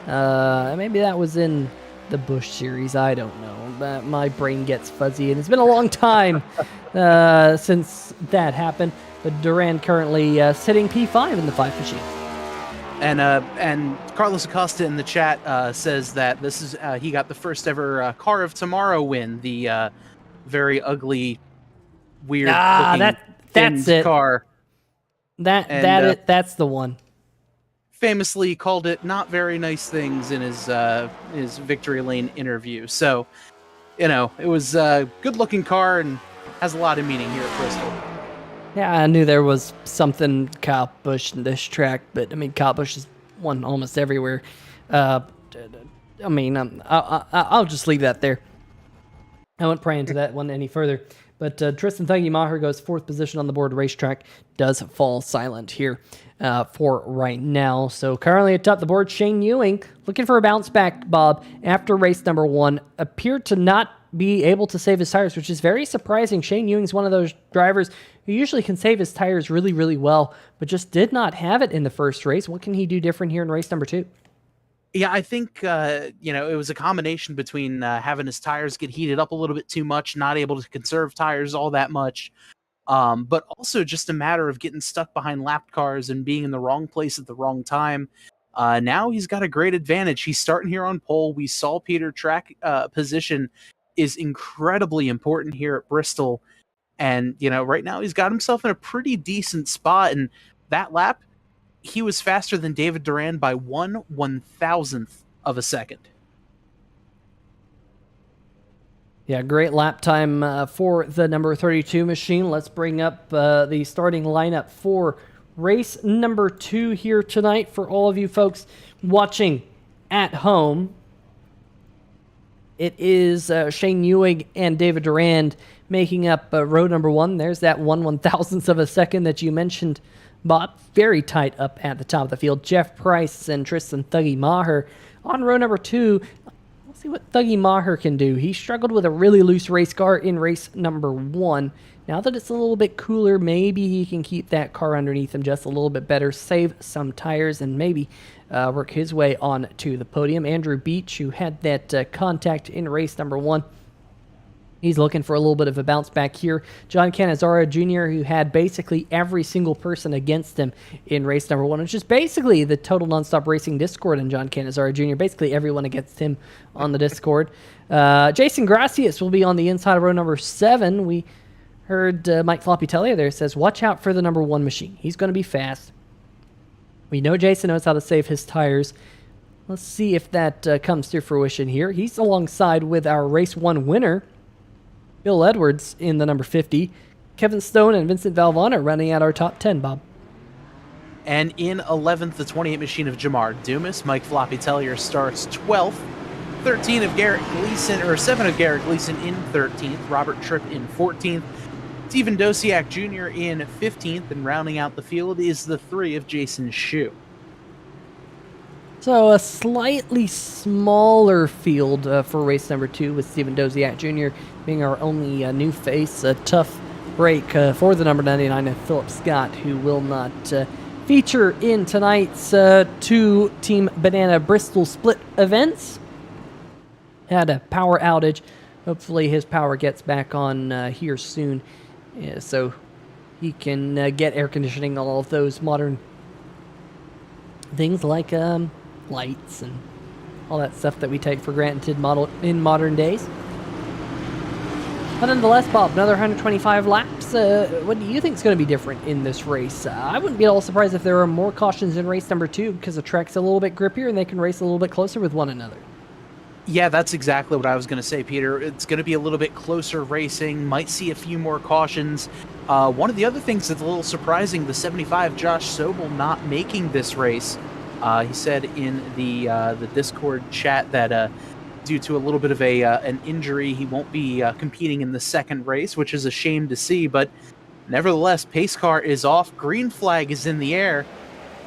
S1: Maybe that was in the Busch Series. I don't know. But my brain gets fuzzy, and it's been a long time since that happened. But Duran currently sitting P5 in the 5 machine.
S2: And Carlos Acosta in the chat says that this is he got the first ever Car of Tomorrow win. The very ugly, weird looking
S1: that's it.
S2: car.
S1: That's the one.
S2: Famously called it not very nice things in his Victory Lane interview. So, you know, it was a good looking car and has a lot of meaning here at Bristol.
S1: Yeah, I knew there was something Kyle Busch in this track, but I mean, Kyle Busch has won almost everywhere. I mean, I'll just leave that there. I won't pry into that one any further. But Tristan Thuggy Maher goes 4th position on the board. Racetrack does fall silent here for right now. So currently atop the board, Shane Ewing looking for a bounce back, Bob, after race number 1. Appeared to not be able to save his tires, which is very surprising. Shane Ewing's one of those drivers who usually can save his tires really, really well, but just did not have it in the first race. What can he do different here in race number 2?
S2: Yeah, I think, it was a combination between having his tires get heated up a little bit too much, not able to conserve tires all that much, but also just a matter of getting stuck behind lapped cars and being in the wrong place at the wrong time. Now he's got a great advantage. He's starting here on pole. We saw Peter track position is incredibly important here at Bristol. And, right now he's got himself in a pretty decent spot. And that lap, he was faster than David Duran by 1/1000th of a second.
S1: Yeah, great lap time for the number 32 machine. Let's bring up the starting lineup for race number 2 here tonight for all of you folks watching at home. It is Shane Ewing and David Duran making up row number 1. There's that 1/1000th of a second that you mentioned, Bob. Very tight up at the top of the field. Jeff Price and Tristan Thuggy Maher on row number 2. Let's see what Thuggy Maher can do. He struggled with a really loose race car in race number 1. Now that it's a little bit cooler, maybe he can keep that car underneath him just a little bit better, save some tires, and maybe work his way on to the podium. Andrew Beach, who had that contact in race number 1, he's looking for a little bit of a bounce back here. John Cannizzaro Jr., who had basically every single person against him in race number 1, which is basically the Total Nonstop Racing Discord, and John Cannizzaro Jr., basically everyone against him on the Discord. Jason Gracias will be on the inside of row number 7. We heard Mike Floppy Tellier there says, watch out for the number 1 machine. He's going to be fast. We know Jason knows how to save his tires. Let's see if that comes to fruition here. He's alongside with our race 1 winner, Bill Edwards, in the number 50. Kevin Stone and Vincent Valvano running out our top 10, Bob.
S2: And in 11th, the 28 machine of Jamar Dumas. Mike Floppy Tellier starts 12th. 13 of Garrett Gleason, or 7 of Garrett Gleason in 13th. Robert Tripp in 14th. Steven Dosiak Jr. in 15th, and rounding out the field is the 3 of Jason Schue.
S1: So a slightly smaller field for race number 2, with Steven Dosiak Jr. being our only new face. A tough break for the number 99 of Philip Scott, who will not feature in tonight's 2 Team Banana Bristol split events. Had a power outage. Hopefully his power gets back on here soon. Yeah, so he can get air conditioning, all of those modern things like lights and all that stuff that we take for granted in modern days. But nonetheless, Bob, another 125 laps. What do you think is going to be different in this race? I wouldn't be at all surprised if there are more cautions in race number 2, because the track's a little bit grippier and they can race a little bit closer with one another.
S2: Yeah, that's exactly what I was going to say, Peter. It's going to be a little bit closer racing. Might see a few more cautions. One of the other things that's a little surprising, the 75 Josh Sobel not making this race. He said in the Discord chat that due to a little bit of an injury, he won't be competing in the second race, which is a shame to see. But nevertheless, pace car is off. Green flag is in the air.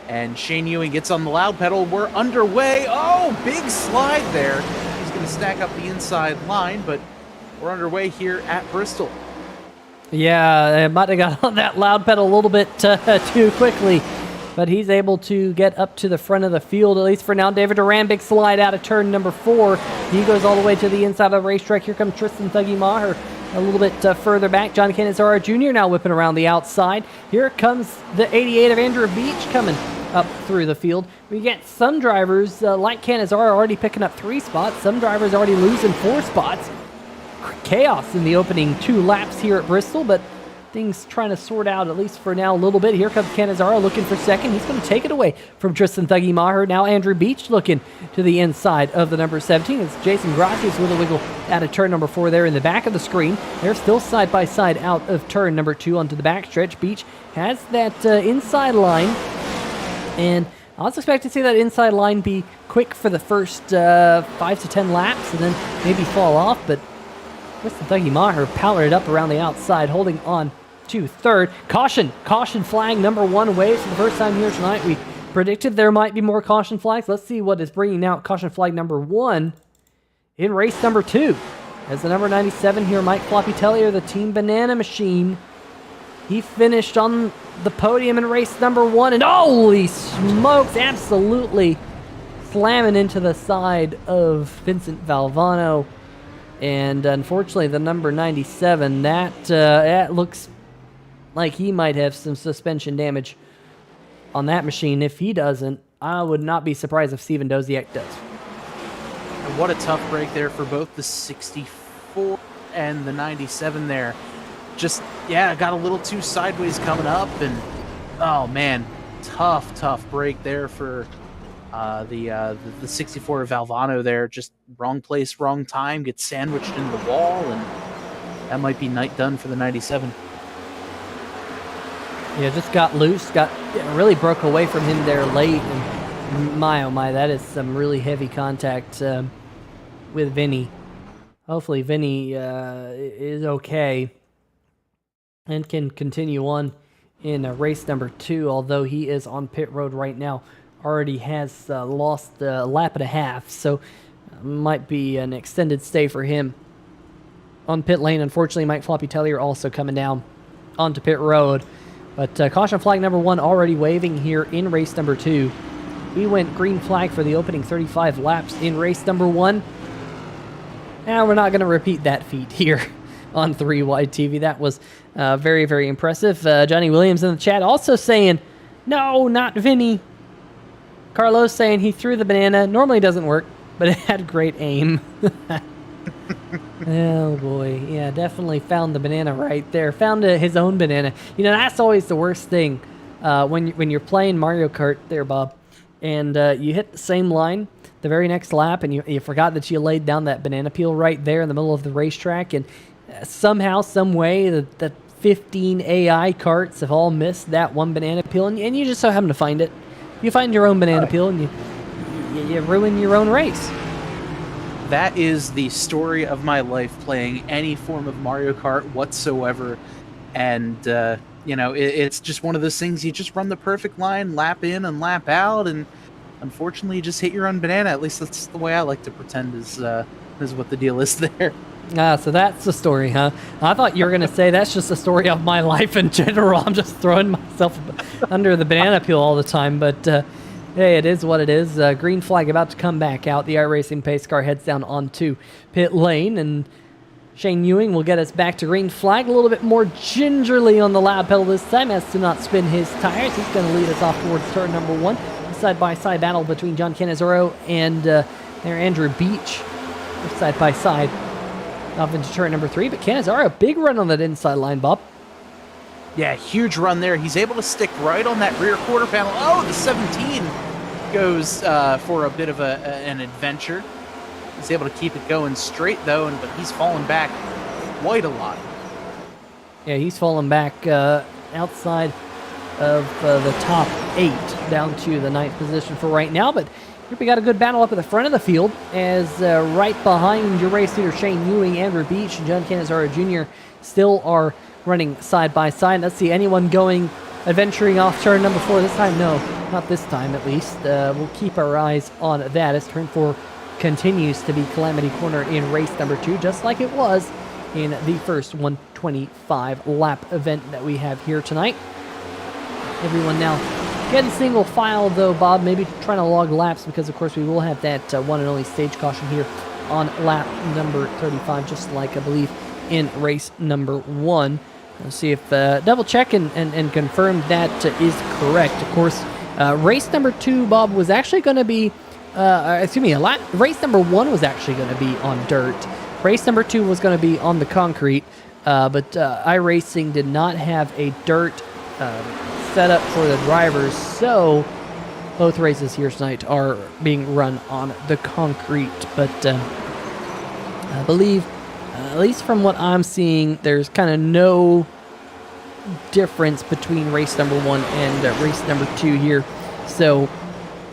S2: And Shane Ewing gets on the loud pedal. We're underway. Oh, big slide there. He's going to stack up the inside line, but we're underway here at Bristol.
S1: Yeah, I might have got on that loud pedal a little bit too quickly, but he's able to get up to the front of the field, at least for now. David Duran, big slide out of turn number 4. He goes all the way to the inside of the racetrack. Here comes Tristan Thuggy Maher a little bit further back. John Cannizzaro Jr. now whipping around the outside. Here comes the 88 of Andrew Beach coming up through the field. We get some drivers like Cannizzaro already picking up 3 spots. Some drivers already losing 4 spots. Chaos in the opening 2 laps here at Bristol, but things trying to sort out, at least for now, a little bit. Here comes Cannizzaro looking for second. He's going to take it away from Tristan Thuggy Maher. Now Andrew Beach looking to the inside of the number 17. It's Jason Gracias with a wiggle out of turn number 4 there in the back of the screen. They're still side by side out of turn number 2 onto the backstretch. Beach has that inside line, and I was expecting to see that inside line be quick for the first 5 to 10 laps and then maybe fall off, but Tristan Thuggy Maher powered it up around the outside, holding on to third. Caution flag number 1 waves for the first time here tonight. We predicted there might be more caution flags. Let's see what is bringing out caution flag number 1 in race number 2. as the number 97 here, Mike Floppy Tellier, the Team Banana Machine. He finished on the podium in race number 1, and holy smokes, absolutely slamming into the side of Vincent Valvano. And unfortunately, the number 97, that looks like he might have some suspension damage on that machine. If he doesn't, I would not be surprised if Steven Doziak does.
S2: And what a tough break there for both the 64 and the 97 there. Just, yeah, got a little too sideways coming up, and oh man, tough break there for the 64 Valvano there. Just wrong place, wrong time, gets sandwiched into the wall, and that might be night done for the 97.
S1: Yeah, just got loose, really broke away from him there late, and my oh my, that is some really heavy contact with Vinny. Hopefully Vinny is okay and can continue on in race number 2, although he is on pit road right now. Already has lost a lap and a half, so might be an extended stay for him on pit lane. Unfortunately, Mike Floppy Tellier also coming down onto pit road. But caution flag number 1 already waving here in race number 2. We went green flag for the opening 35 laps in race number 1. Now we're not going to repeat that feat here on 3WideTV. That was very, very impressive. Johnny Williams in the chat also saying, no, not Vinny. Carlos saying he threw the banana. Normally doesn't work, but it had great aim. Oh boy, yeah, definitely found the banana right there. Found his own banana. You know, that's always the worst thing when you're playing Mario Kart there, Bob, and you hit the same line the very next lap, and you forgot that you laid down that banana peel right there in the middle of the racetrack, and somehow, some way, the 15 AI carts have all missed that one banana peel, and you just so happen to find it. You find your own banana peel, and you ruin your own race.
S2: That is the story of my life, playing any form of Mario Kart whatsoever. And, you know, it's just one of those things, you just run the perfect line, lap in and lap out, and unfortunately you just hit your own banana. At least that's the way I like to pretend is what the deal is there.
S1: So that's the story, huh? I thought you were going to say that's just the story of my life in general. I'm just throwing myself under the banana peel all the time, but... hey, it is what it is. Green flag about to come back out. The iRacing pace car heads down onto pit lane, and Shane Ewing will get us back to green flag a little bit more gingerly on the lap pedal this time, as to not spin his tires. He's going to lead us off towards turn number 1. A side-by-side battle between John Canizaro and Andrew Beach. Side-by-side off into turn number 3. But Canizaro, big run on that inside line, Bob.
S2: Yeah, huge run there. He's able to stick right on that rear quarter panel. Oh, the 17 goes for a bit of an adventure. He's able to keep it going straight, though, but he's fallen back quite a lot.
S1: Yeah, he's fallen back outside of the top 8, down to the 9th position for right now. But here we got a good battle up at the front of the field, as right behind your race leader Shane Ewing, Andrew Beach, and John Canizaro Jr. still are running side by side. Let's see anyone adventuring off turn number 4 this time. No, not this time at least. We'll keep our eyes on that, as turn 4 continues to be Calamity Corner in race number 2, just like it was in the first 125 lap event that we have here tonight. Everyone now getting single file though, Bob, maybe trying to log laps, because of course we will have that one and only stage caution here on lap number 35, just like I believe in race number 1. Let's see if double check and confirm that is correct. Of course, race number 2, Bob, was actually going to be, race number 1 was actually going to be on dirt. Race number 2 was going to be on the concrete, but iRacing did not have a dirt setup for the drivers, so both races here tonight are being run on the concrete. But I believe, at least from what I'm seeing, there's kind of no difference between race number 1 and race number 2 here. So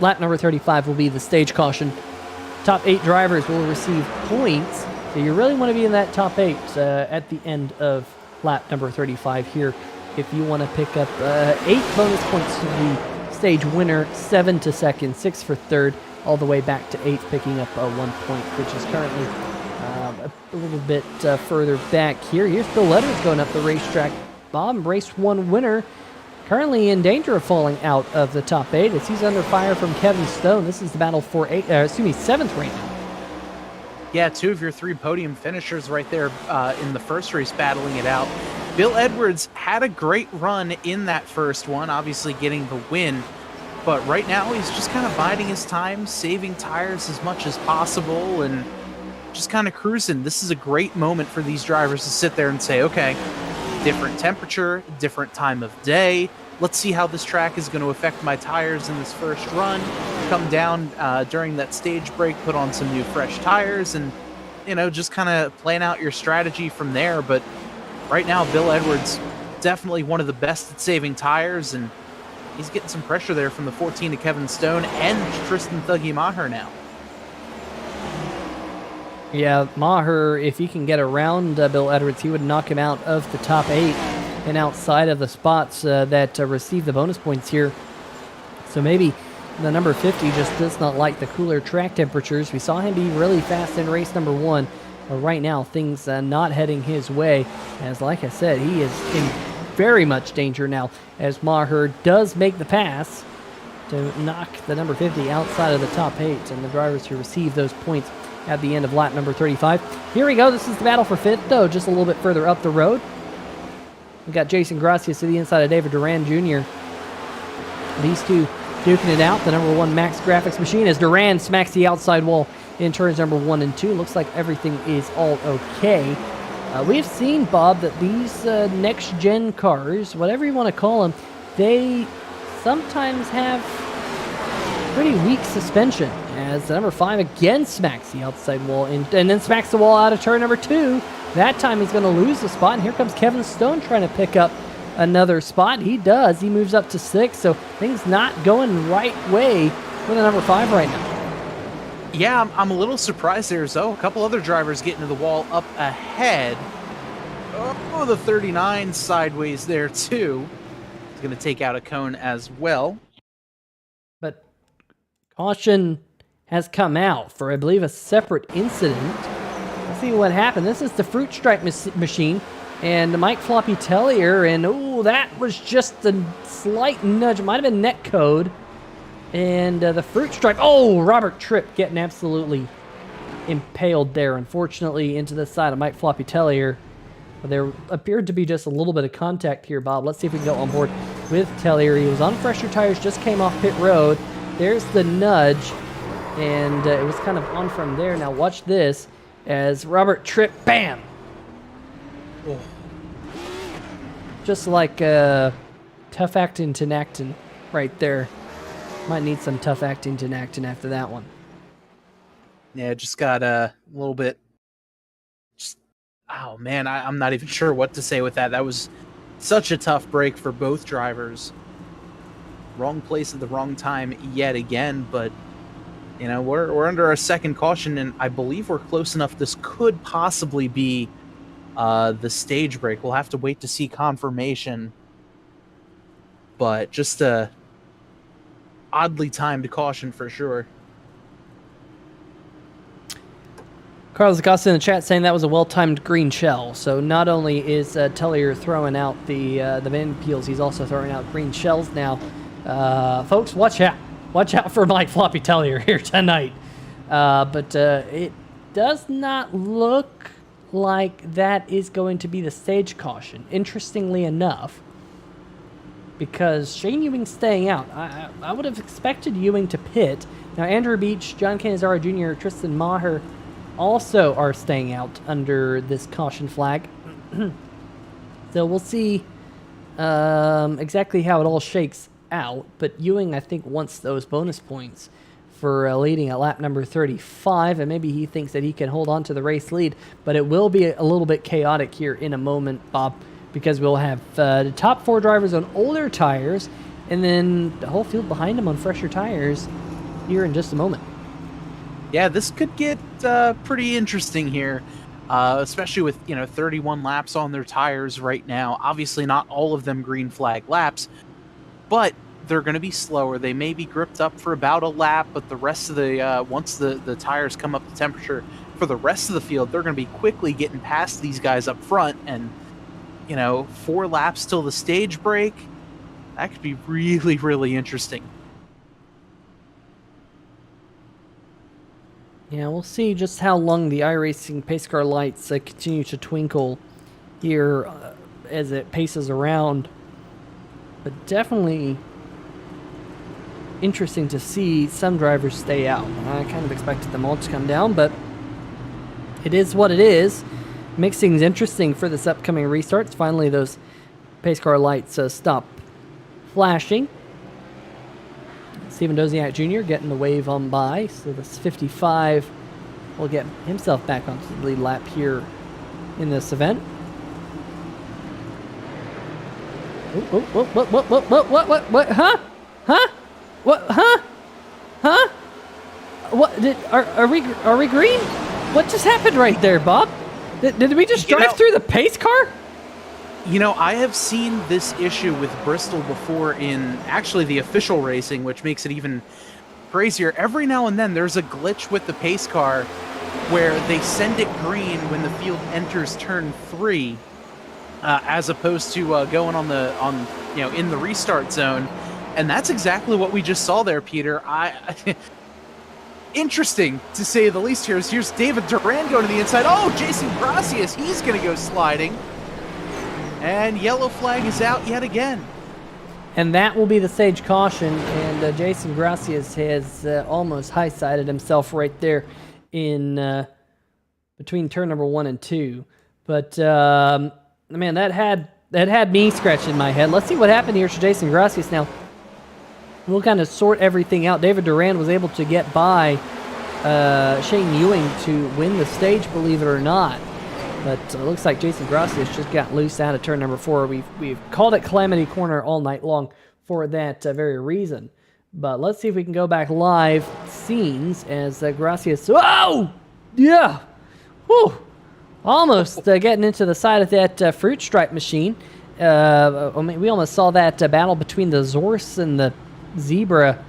S1: lap number 35 will be the stage caution. Top 8 drivers will receive points. So you really want to be in that top 8 at the end of lap number 35 here, if you want to pick up 8 bonus points to the stage winner, 7 to second, 6 for third, all the way back to 8th, picking up 1 point, which is currently a little bit further back here. Here's Bill Edwards going up the racetrack. Bob, race 1 winner, currently in danger of falling out of the top 8 as he's under fire from Kevin Stone. This is the battle for 7th right now.
S2: Yeah, 2 of your 3 podium finishers right there in the first race battling it out. Bill Edwards had a great run in that first one, obviously getting the win. But right now, he's just kind of biding his time, saving tires as much as possible, and just kind of cruising. This is a great moment for these drivers to sit there and say, okay, different temperature, different time of day. Let's see how this track is going to affect my tires in this first run. Come down during that stage break, put on some new fresh tires, and, you know, just kind of plan out your strategy from there. But right now, Bill Edwards, definitely one of the best at saving tires, and he's getting some pressure there from the 14 to Kevin Stone and Tristan Thuggy Maher now.
S1: Yeah, Maher, if he can get around Bill Edwards, he would knock him out of the top 8 and outside of the spots that receive the bonus points here. So maybe the number 50 just does not like the cooler track temperatures. We saw him be really fast in race number 1. But right now, things not heading his way. As like I said, he is in very much danger now as Maher does make the pass to knock the number 50 outside of the top 8 and the drivers who receive those points at the end of lap number 35. Here we go. This is the battle for 5th, though, just a little bit further up the road. We got Jason Gracias to the inside of David Duran Jr. These two duking it out. The number 1 Max Graphics machine as Duran smacks the outside wall in turns number 1 and 2. Looks like everything is all okay. We've seen, Bob, that these next-gen cars, whatever you want to call them, they sometimes have pretty weak suspension, as the number 5 again smacks the outside wall and then smacks the wall out of turn number 2. That time he's going to lose the spot, and here comes Kevin Stone trying to pick up another spot. He does. He moves up to 6, so things not going the right way for the number 5 right now.
S2: Yeah, I'm a little surprised there, though. A couple other drivers getting to the wall up ahead. Oh, the 39 sideways there, too. He's going to take out a cone as well.
S1: But caution has come out for, I believe, a separate incident. Let's see what happened. This is the Fruit Stripe machine and Mike Floppy Tellier, and oh, that was just a slight nudge. It might have been net code. And the Fruit Stripe, oh, Robert Tripp getting absolutely impaled there, unfortunately, into the side of Mike Floppy Tellier. There appeared to be just a little bit of contact here, Bob. Let's see if we can go on board with Tellier. He was on fresher tires, just came off pit road. There's the nudge, and it was kind of on from there. Now watch this as Robert Tripp, bam! Oh. Just like tough acting Tinactin right there. Might need some tough acting Tinactin after that one.
S2: Yeah, just got a little bit... Oh, man, I'm not even sure what to say with that. That was such a tough break for both drivers. Wrong place at the wrong time yet again, but, you know, we're under our second caution, and I believe we're close enough. This could possibly be the stage break. We'll have to wait to see confirmation. But just a oddly timed caution for sure.
S1: Carlos Acosta in the chat saying that was a well-timed green shell. So not only is Tellier throwing out the van peels, he's also throwing out green shells now. Folks, watch out. Watch out for Mike Floppy Tellier here tonight. But it does not look like that is going to be the stage caution, interestingly enough, because Shane Ewing's staying out. I would have expected Ewing to pit. Now, Andrew Beach, John Canizaro Jr., Tristan Maher also are staying out under this caution flag. So we'll see exactly how it all shakes out. But Ewing, I think, wants those bonus points for leading at lap number 35, and maybe he thinks that he can hold on to the race lead. But it will be a little bit chaotic here in a moment, Bob, because we'll have the top 4 drivers on older tires, and then the whole field behind them on fresher tires here in just a moment.
S2: Yeah, this could get pretty interesting here, especially with 31 laps on their tires right now. Obviously, not all of them green flag laps, but they're going to be slower. They may be gripped up for about a lap, but the rest of the once the tires come up to temperature for the rest of the field, they're going to be quickly getting past these guys up front. And 4 laps till the stage break, that could be really, really interesting.
S1: Yeah, we'll see just how long the iRacing pace car lights continue to twinkle here as it paces around. But definitely interesting to see some drivers stay out. I kind of expected them all to come down, but it is what it is. Makes things interesting for this upcoming restart. Finally, those pace car lights stop flashing. Stephen Doziak Jr. getting the wave on by, so this 55 will get himself back onto the lead lap here in this event. What, huh? Huh? What, huh? Huh? What, are we green? What just happened right there, Bob? Did we just drive through the pace car?
S2: I have seen this issue with Bristol before in actually the official racing, which makes it even crazier. Every now and then there's a glitch with the pace car where they send it green when the field enters turn 3, as opposed to going in the restart zone, and that's exactly what we just saw there, Peter. Interesting to say the least. Here's David Duran going to the inside. Oh, Jason Gracias, he's going to go sliding. And yellow flag is out yet again.
S1: And that will be the stage caution. And Jason Gracias has almost high-sided himself right there in between turn number 1 and 2. But man, that had me scratching my head. Let's see what happened here to Jason Gracias now. We'll kind of sort everything out. David Duran was able to get by Shane Ewing to win the stage, believe it or not. But it looks like Jason Gracias just got loose out of turn number 4. We've called it Calamity Corner all night long for that very reason. But let's see if we can go back live scenes as Gracias... Oh! Yeah! Whew! Almost getting into the side of that fruit stripe machine. We almost saw that battle between the Zorse and the Zebra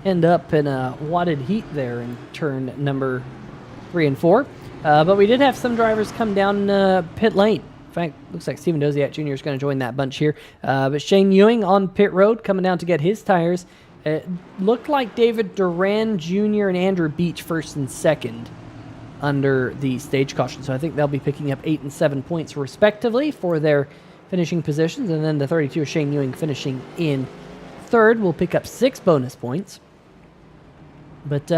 S1: end up in a wadded heat there in turn number 3 and 4. But we did have some drivers come down pit lane. In fact, looks like Stephen Doziak Jr. is going to join that bunch here. But Shane Ewing on pit road coming down to get his tires. It looked like David Duran Jr. and Andrew Beach first and second under the stage caution. So I think they'll be picking up 8 and 7 points respectively for their finishing positions. And then the 32 of Shane Ewing finishing in third will pick up 6 bonus points. But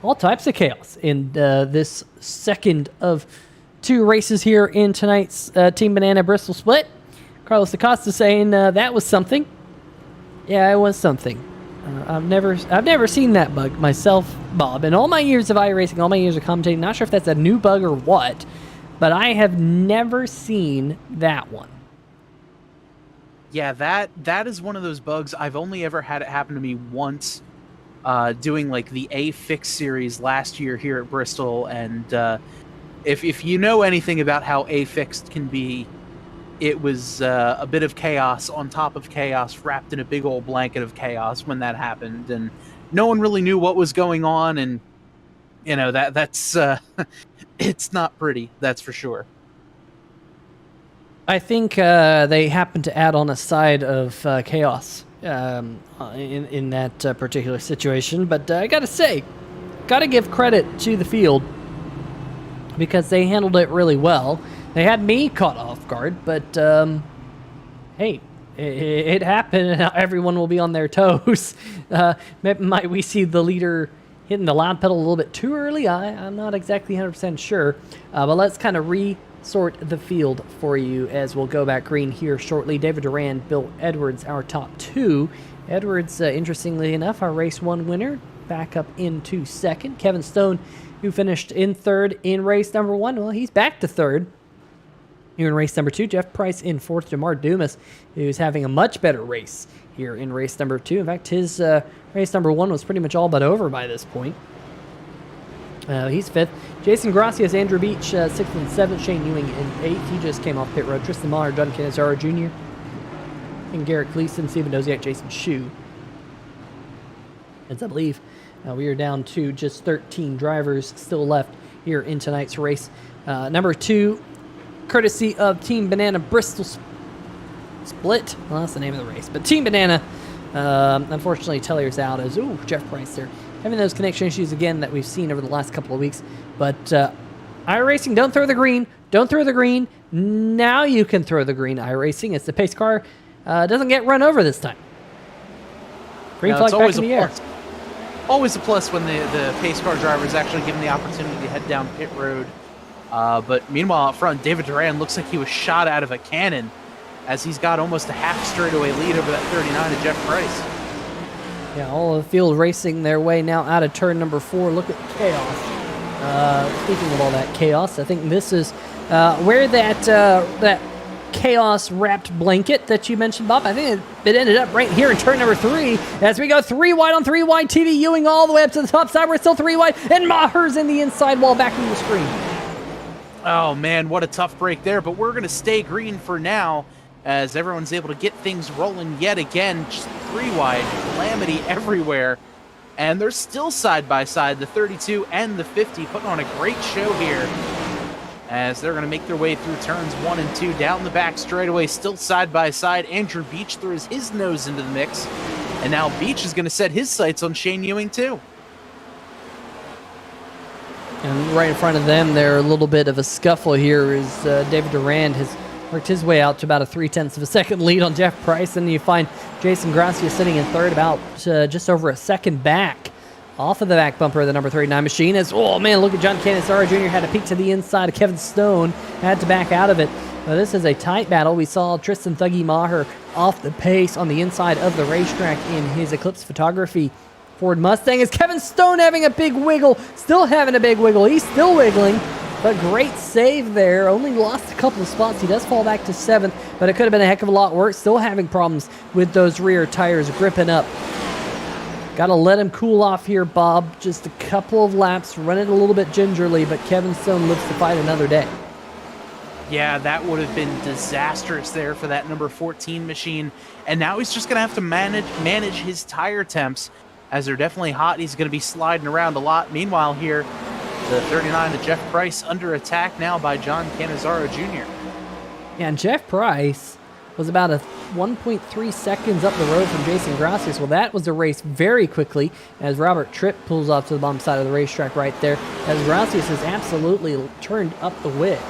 S1: all types of chaos in this second of 2 races here in tonight's Team Banana Bristol split. Carlos Acosta saying that was something. Yeah, it was something. I've never seen that bug myself, Bob. In all my years of iRacing, all my years of commentating, not sure if that's a new bug or what, but I have never seen that one.
S2: Yeah, that is one of those bugs. I've only ever had it happen to me once. Doing like the A-Fix series last year here at Bristol, and if you know anything about how A-Fixed can be, it was a bit of chaos on top of chaos, wrapped in a big old blanket of chaos when that happened, and no one really knew what was going on, and that's it's not pretty, that's for sure.
S1: I think they happened to add on a side of chaos in that particular situation, but I gotta give credit to the field because they handled it really well. They had me caught off guard, but hey, it happened, and everyone will be on their toes. Might we see the leader hitting the loud pedal a little bit too early? I'm not exactly 100% sure, but let's kind of sort the field for you as we'll go back green here shortly. David Duran, Bill Edwards, our top 2. Edwards, interestingly enough, our race 1 winner, back up into second. Kevin Stone, who finished in third in race number 1, well, he's back to third here in race number 2. Jeff Price in fourth. Jamar Dumas, who's having a much better race here in race number 2. In fact, his race number 1 was pretty much all but over by this point. He's 5th. Jason Gracias, Andrew Beach, 6th and 7th. Shane Ewing in 8th. He just came off pit road. Tristan Mahler, Dunn Canizaro Jr., and Garrett Gleason, Stephen Doziak, Jason Schue as I believe we are down to just 13 drivers still left here in tonight's race. Number 2, courtesy of Team Banana Bristol Split. Well, that's the name of the race. But Team Banana, unfortunately, Tellier's out as, Jeff Price there. Having those connection issues again that we've seen over the last couple of weeks. But iRacing, don't throw the green. Don't throw the green. Now you can throw the green, iRacing. It's the pace car. Doesn't get run over this time. Green flag back in the air.
S2: Always a plus when the pace car driver is actually given the opportunity to head down pit road. But meanwhile, out front, David Duran looks like he was shot out of a cannon as he's got almost a half straightaway lead over that 39 of Jeff Price.
S1: Yeah, all of the field racing their way now out of turn number 4. Look at the chaos. Speaking of all that chaos, I think this is where that chaos-wrapped blanket that you mentioned, Bob, I think it ended up right here in turn number 3 as we go 3 wide on 3WideTV, Ewing all the way up to the top side. We're still 3 wide, and Maher's in the inside wall back in the screen.
S2: Oh, man, what a tough break there, but we're going to stay green for now as everyone's able to get things rolling yet again. Just 3 wide, calamity everywhere, and they're still side by side, the 32 and the 50, putting on a great show here as they're going to make their way through turns 1 and 2 down the back straightaway, still side by side. Andrew Beach throws his nose into the mix, and now Beach is going to set his sights on Shane Ewing too.
S1: And right in front of them, there a little bit of a scuffle here as David Durand has worked his way out to about a 0.3 of a second lead on Jeff Price, and you find Jason Gracia sitting in third, about just over a second back off of the back bumper of the number 39 machine. As, oh man, look at John Cannizzaro Jr. had a peek to the inside of Kevin Stone, had to back out of it. Now, this is a tight battle. We saw Tristan Thuggy Maher off the pace on the inside of the racetrack in his Eclipse Photography Ford Mustang. Is Kevin Stone having a big wiggle? Still having a big wiggle. He's still wiggling, but great save there. Only lost a couple of spots. He does fall back to 7th, but it could have been a heck of a lot worse. Still having problems with those rear tires gripping up. Got to let him cool off here, Bob. Just a couple of laps, run it a little bit gingerly, but Kevin Stone lives to fight another day.
S2: Yeah, that would have been disastrous there for that number 14 machine. And now he's just going to have to manage his tire temps as they're definitely hot. He's going to be sliding around a lot. Meanwhile here, the 39 to Jeff Price under attack now by John Cannizzaro Jr.
S1: Yeah, and Jeff Price was about a 1.3 seconds up the road from Jason Gracias. Well, that was a race very quickly as Robert Tripp pulls off to the bottom side of the racetrack right there, as Gracias has absolutely turned up the wick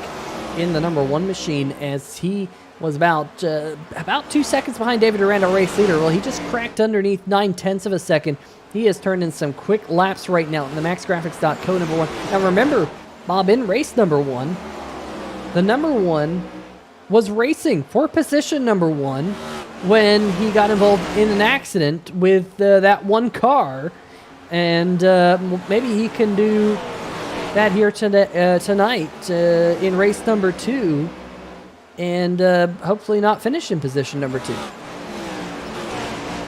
S1: in the number 1 machine as he was about 2 seconds behind David Duran, our race leader. Well, he just cracked underneath 0.9 of a second. He has turned in some quick laps right now in the MaxGraphics.co number 1. Now remember, Bob, in race number 1, the number 1 was racing for position number 1 when he got involved in an accident with that one car, and maybe he can do that here tonight in race number 2, and hopefully not finish in position number 2.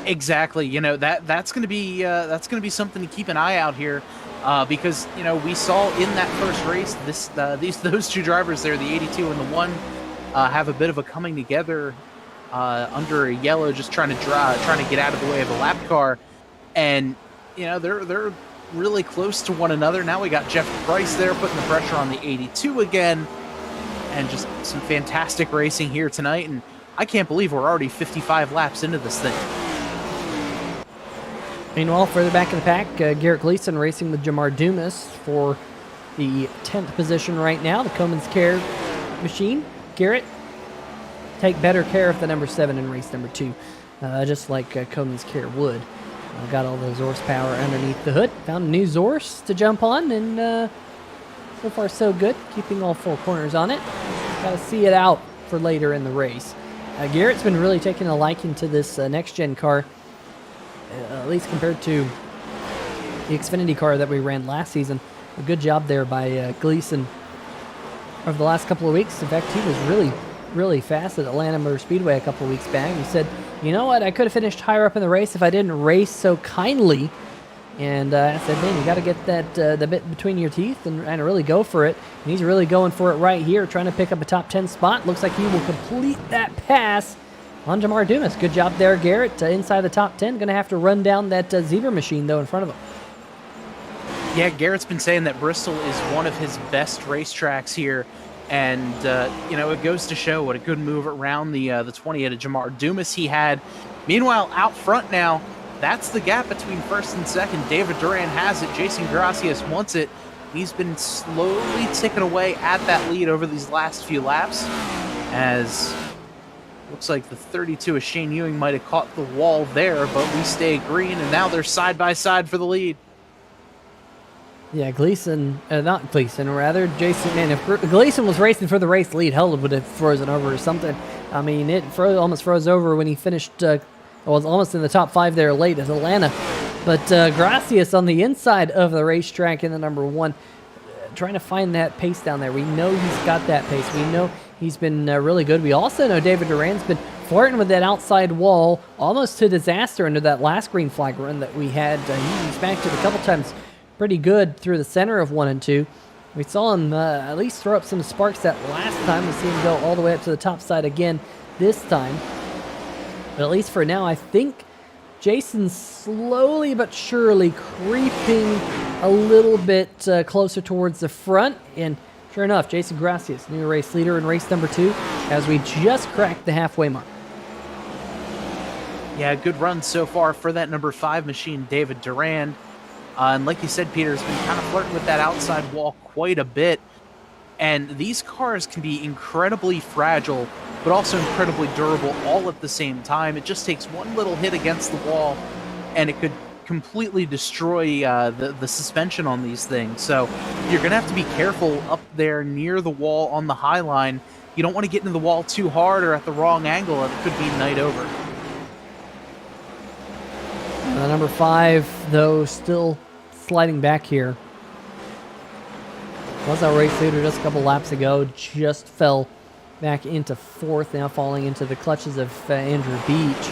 S2: Exactly. You know, that's going to be something to keep an eye out here, because you know we saw in that first race those 2 drivers there, the 82 and the 1. Have a bit of a coming together under a yellow, just trying to get out of the way of a lap car, and you know they're really close to one another. Now we got Jeff Price there putting the pressure on the 82 again, and just some fantastic racing here tonight. And I can't believe we're already 55 laps into this thing.
S1: Meanwhile, further back in the pack, Garrett Gleason racing with Jamar Dumas for the 10th position right now. The Cummins Care machine. Garrett, take better care of the number 7 in race number 2, just like Cummins Care would. Got all those horsepower underneath the hood. Found a new Zorse to jump on, and so far so good. Keeping all 4 corners on it. Got to see it out for later in the race. Garrett's been really taking a liking to this next-gen car, at least compared to the Xfinity car that we ran last season. A good job there by Gleason over the last couple of weeks. In fact, he was really, really fast at Atlanta Motor Speedway a couple of weeks back. He said, you know what, I could have finished higher up in the race if I didn't race so kindly. And I said, man, you got to get that the bit between your teeth and really go for it. And he's really going for it right here, trying to pick up a top 10 spot. Looks like he will complete that pass on Jamar Dumas. Good job there, Garrett. Inside the top 10. Going to have to run down that zebra machine, though, in front of him.
S2: Yeah, Garrett's been saying that Bristol is one of his best racetracks here. And, you know, it goes to show what a good move around the 28 of Jamar Dumas he had. Meanwhile, out front now, that's the gap between first and second. David Duran has it. Jason Gracias wants it. He's been slowly ticking away at that lead over these last few laps, as looks like the 32 of Shane Ewing might have caught the wall there, but we stay green, and now they're side by side for the lead.
S1: Yeah, Jason, man, if Gleason was racing for the race lead, hell, it would have frozen over or something. I mean, it almost froze over when he finished, was almost in the top 5 there late at Atlanta. But Gracias on the inside of the racetrack in the number 1, trying to find that pace down there. We know he's got that pace. We know he's been really good. We also know David Duran's been flirting with that outside wall almost to disaster under that last green flag run that we had. He smacked it a couple times pretty good through the center of 1 and 2. We saw him at least throw up some sparks that last time. We see him go all the way up to the top side again this time. But at least for now, I think Jason's slowly but surely creeping a little bit closer towards the front. And sure enough, Jason Gracias, new race leader in race number 2, as we just cracked the halfway mark.
S2: Yeah, good run so far for that number 5 machine, David Duran. And like you said, Peter's been kind of flirting with that outside wall quite a bit. And these cars can be incredibly fragile, but also incredibly durable all at the same time. It just takes one little hit against the wall, and it could completely destroy the suspension on these things. So you're going to have to be careful up there near the wall on the high line. You don't want to get into the wall too hard or at the wrong angle, and it could be night over.
S1: The number 5, though, still sliding back here. Was our race leader just a couple laps ago, just fell back into 4th, now falling into the clutches of Andrew Beach,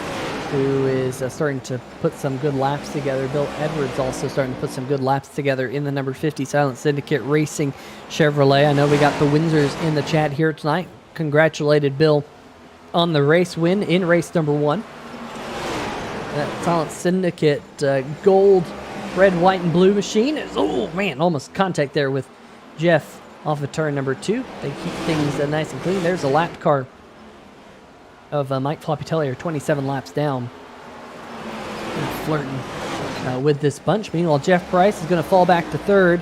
S1: who is starting to put some good laps together. Bill Edwards also starting to put some good laps together in the number 50 Silent Syndicate Racing Chevrolet. I know we got the Windsors in the chat here tonight. Congratulated Bill on the race win in race number 1. That Silent Syndicate gold, red, white, and blue machine is, oh man, almost contact there with Jeff off of turn number 2. They keep things nice and clean. There's a lap car of Mike Floppy Tellier, 27 laps down. Flirting with this bunch. Meanwhile, Jeff Price is going to fall back to 3rd,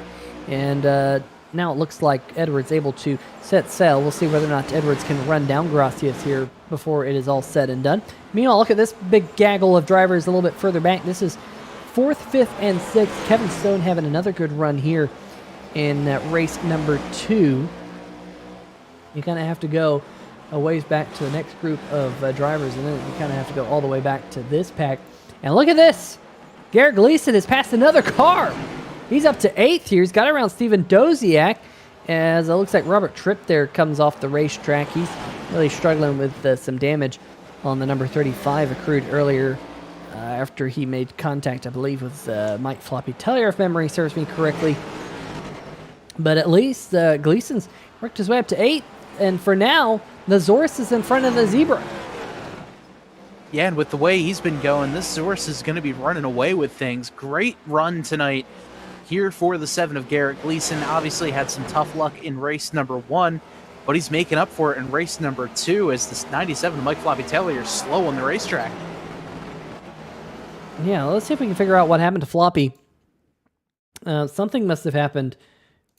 S1: and now it looks like Edwards able to set sail. We'll see whether or not Edwards can run down Gracias here before it is all said and done. Meanwhile, look at this big gaggle of drivers a little bit further back. This is 4th, 5th, and 6th. Kevin Stone having another good run here in race number 2. You kind of have to go a ways back to the next group of drivers, and then you kind of have to go all the way back to this pack. And look at this. Garrett Gleason has passed another car. He's up to 8th here. He's got around Steven Doziak, as it looks like Robert Tripp there comes off the racetrack. He's really struggling with some damage on the number 35 accrued earlier after he made contact, I believe, with Mike Floppy Tellier, if memory serves me correctly. But at least Gleason's worked his way up to 8th, and for now, the Zorus is in front of the Zebra.
S2: Yeah, and with the way he's been going, this Zorus is going to be running away with things. Great run tonight here for the 7 of Garrett Gleason. Obviously had some tough luck in race number 1, but he's making up for it in race number 2 as this 97 of Mike Floppy Tellier is slow on the racetrack.
S1: Yeah, let's see if we can figure out what happened to Floppy. Something must have happened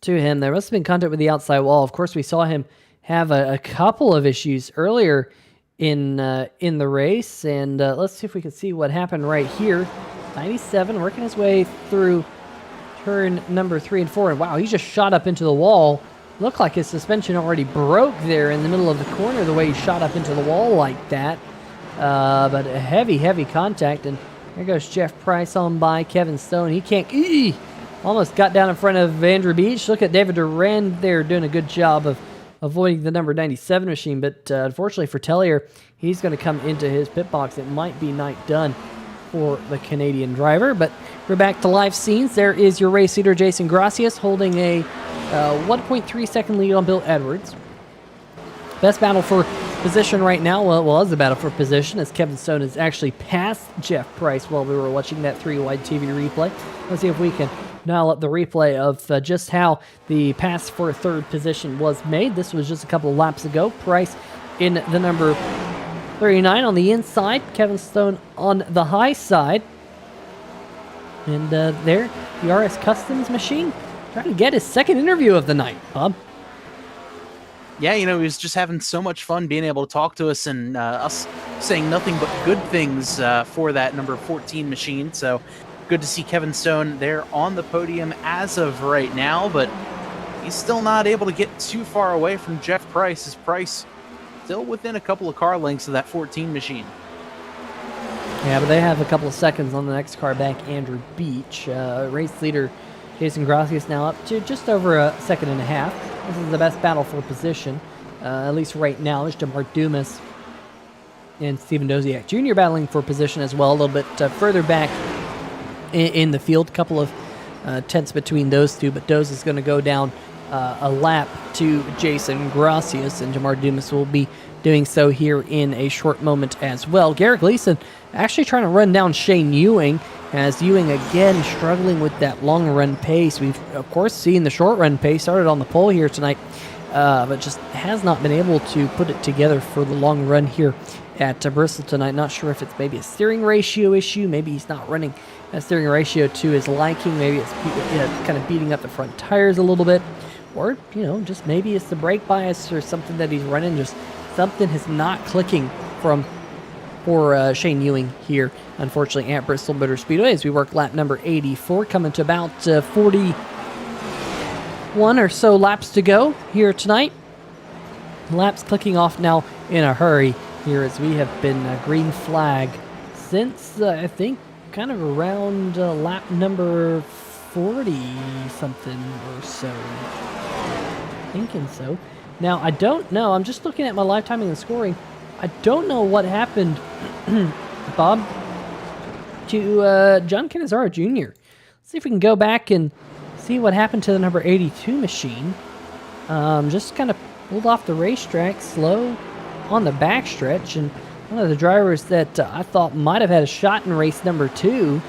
S1: to him. There must have been contact with the outside wall. Of course, we saw him have a couple of issues earlier in the race, and let's see if we can see what happened right here. 97 working his way through turn number 3 and 4, and wow, he just shot up into the wall. Looked like his suspension already broke there in the middle of the corner, the way he shot up into the wall like that. But a heavy contact, and there goes Jeff Price on by. Kevin Stone, he can't, almost got down in front of Andrew Beach. Look at David Duran there doing a good job of avoiding the number 97 machine, but unfortunately for Tellier, he's going to come into his pit box. It might be night done for the Canadian driver, but we're back to live scenes. There is your race leader, Jason Gracias, holding a 1.3 second lead on Bill Edwards. Best battle for position right now. Well, it was a battle for position as Kevin Stone has actually passed Jeff Price while we were watching that 3-wide TV replay. Let's see if we can dial up the replay of just how the pass for third position was made. This was just a couple of laps ago. Price in the number 39 on the inside, Kevin Stone on the high side. And there, the RS Customs machine trying to get his second interview of the night, Bob.
S2: Yeah, he was just having so much fun being able to talk to us and us saying nothing but good things for that number 14 machine. So good to see Kevin Stone there on the podium as of right now, but he's still not able to get too far away from Jeff Price. His Price still within a couple of car lengths of that 14 machine.
S1: Yeah, but they have a couple of seconds on the next car back, Andrew Beach. Race leader Jason Gracias now up to just over a second and a half. This is the best battle for position, at least right now. There's Jamar Dumas and Stephen Doziak Jr. battling for position as well, a little bit further back in the field. A couple of tenths between those two, but Doz is going to go down a lap to Jason Gracias, and Jamar Dumas will be doing so here in a short moment as well. Garrett Gleason actually trying to run down Shane Ewing, as Ewing again struggling with that long run pace. We've of course seen the short run pace started on the pole here tonight, but just has not been able to put it together for the long run here at Bristol tonight. Not sure if it's maybe a steering ratio issue, maybe he's not running a steering ratio to his liking, maybe it's kind of beating up the front tires a little bit, or just maybe it's the brake bias or something that he's running, just something is not clicking for Shane Ewing here, unfortunately, at Bristol Motor Speedway as we work lap number 84, coming to about 41 or so laps to go here tonight. Laps clicking off now in a hurry here as we have been green flag since, I think, kind of around lap number 40-something or so. Thinking so. Now, I don't know. I'm just looking at my live timing and scoring. I don't know what happened, Bob, to John Canizaro Jr. Let's see if we can go back and see what happened to the number 82 machine. Just kind of pulled off the racetrack, slow on the backstretch, and one of the drivers that I thought might have had a shot in race number 2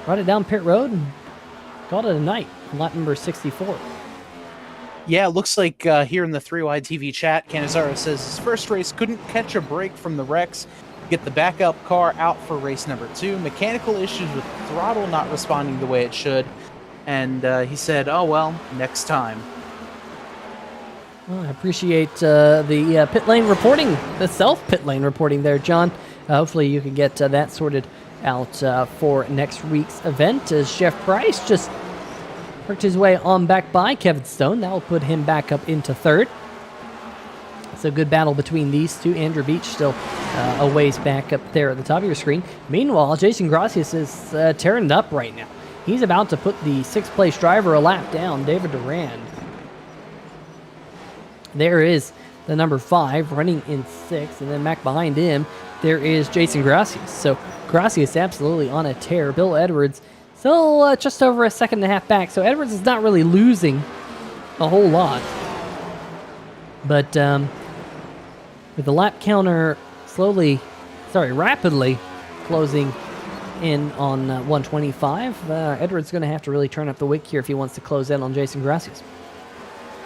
S1: brought it down pit road and called it a night on lap number 64.
S2: Yeah, it looks like here in the 3WideTV chat, Canizaro says his first race couldn't catch a break from the wrecks, get the backup car out for race number 2, mechanical issues with the throttle not responding the way it should, and he said, oh well, next time.
S1: Well, I appreciate the pit lane reporting, the self-pit lane reporting there, John. Hopefully you can get that sorted out for next week's event, as Jeff Price just worked his way on back by Kevin Stone. That will put him back up into third. It's a good battle between these two. Andrew Beach still a ways back up there at the top of your screen. Meanwhile, Jason Gracias is tearing it up right now. He's about to put the 6th place driver a lap down, David Duran. There is the number 5 running in 6th, and then back behind him, there is Jason Gracias. So Gracias absolutely on a tear. Bill Edwards still just over a second and a half back, so Edwards is not really losing a whole lot. But with the lap counter rapidly closing in on 125, Edwards is going to have to really turn up the wick here if he wants to close in on Jason Gracias.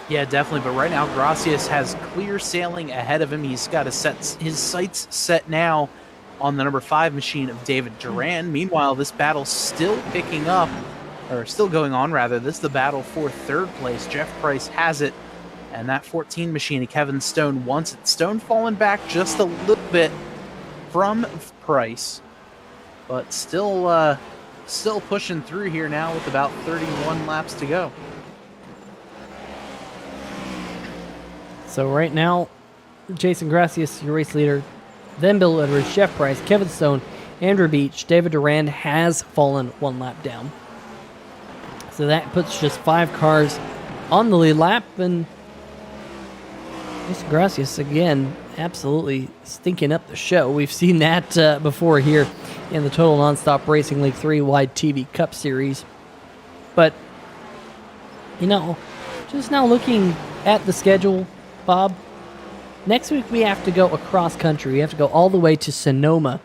S2: Yeah, definitely, but right now Gracias has clear sailing ahead of him. He's got his sights set now on the number 5 machine of David Duran. Meanwhile, this battle's still picking up, or still going on, rather. This is the battle for 3rd place. Jeff Price has it, and that 14 machine of Kevin Stone wants it. Stone falling back just a little bit from Price, but still pushing through here now with about 31 laps to go.
S1: So right now, Jason Gracias, your race leader, then Bill Edwards, Jeff Price, Kevin Stone, Andrew Beach, David Duran has fallen 1 lap down. So that puts just 5 cars on the lead lap, and Jason Gracias again absolutely stinking up the show. We've seen that before here in the Total Nonstop Racing League 3WideTV Cup Series. But, just now looking at the schedule, Bob, Next week we have to go across country. We have to go all the way to Sonoma.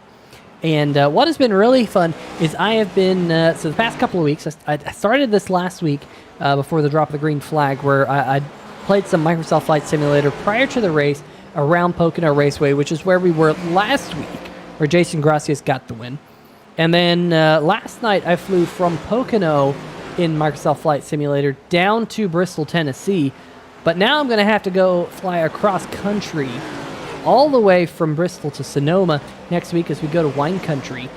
S1: And what has been really fun is I have been, so the past couple of weeks, I started this last week before the drop of the green flag, where I played some Microsoft Flight Simulator prior to the race around Pocono Raceway, which is where we were last week, where Jason Gracias got the win. And then last night I flew from Pocono in Microsoft Flight Simulator down to Bristol, Tennessee. But now I'm going to have to go fly across country all the way from Bristol to Sonoma next week as we go to wine country.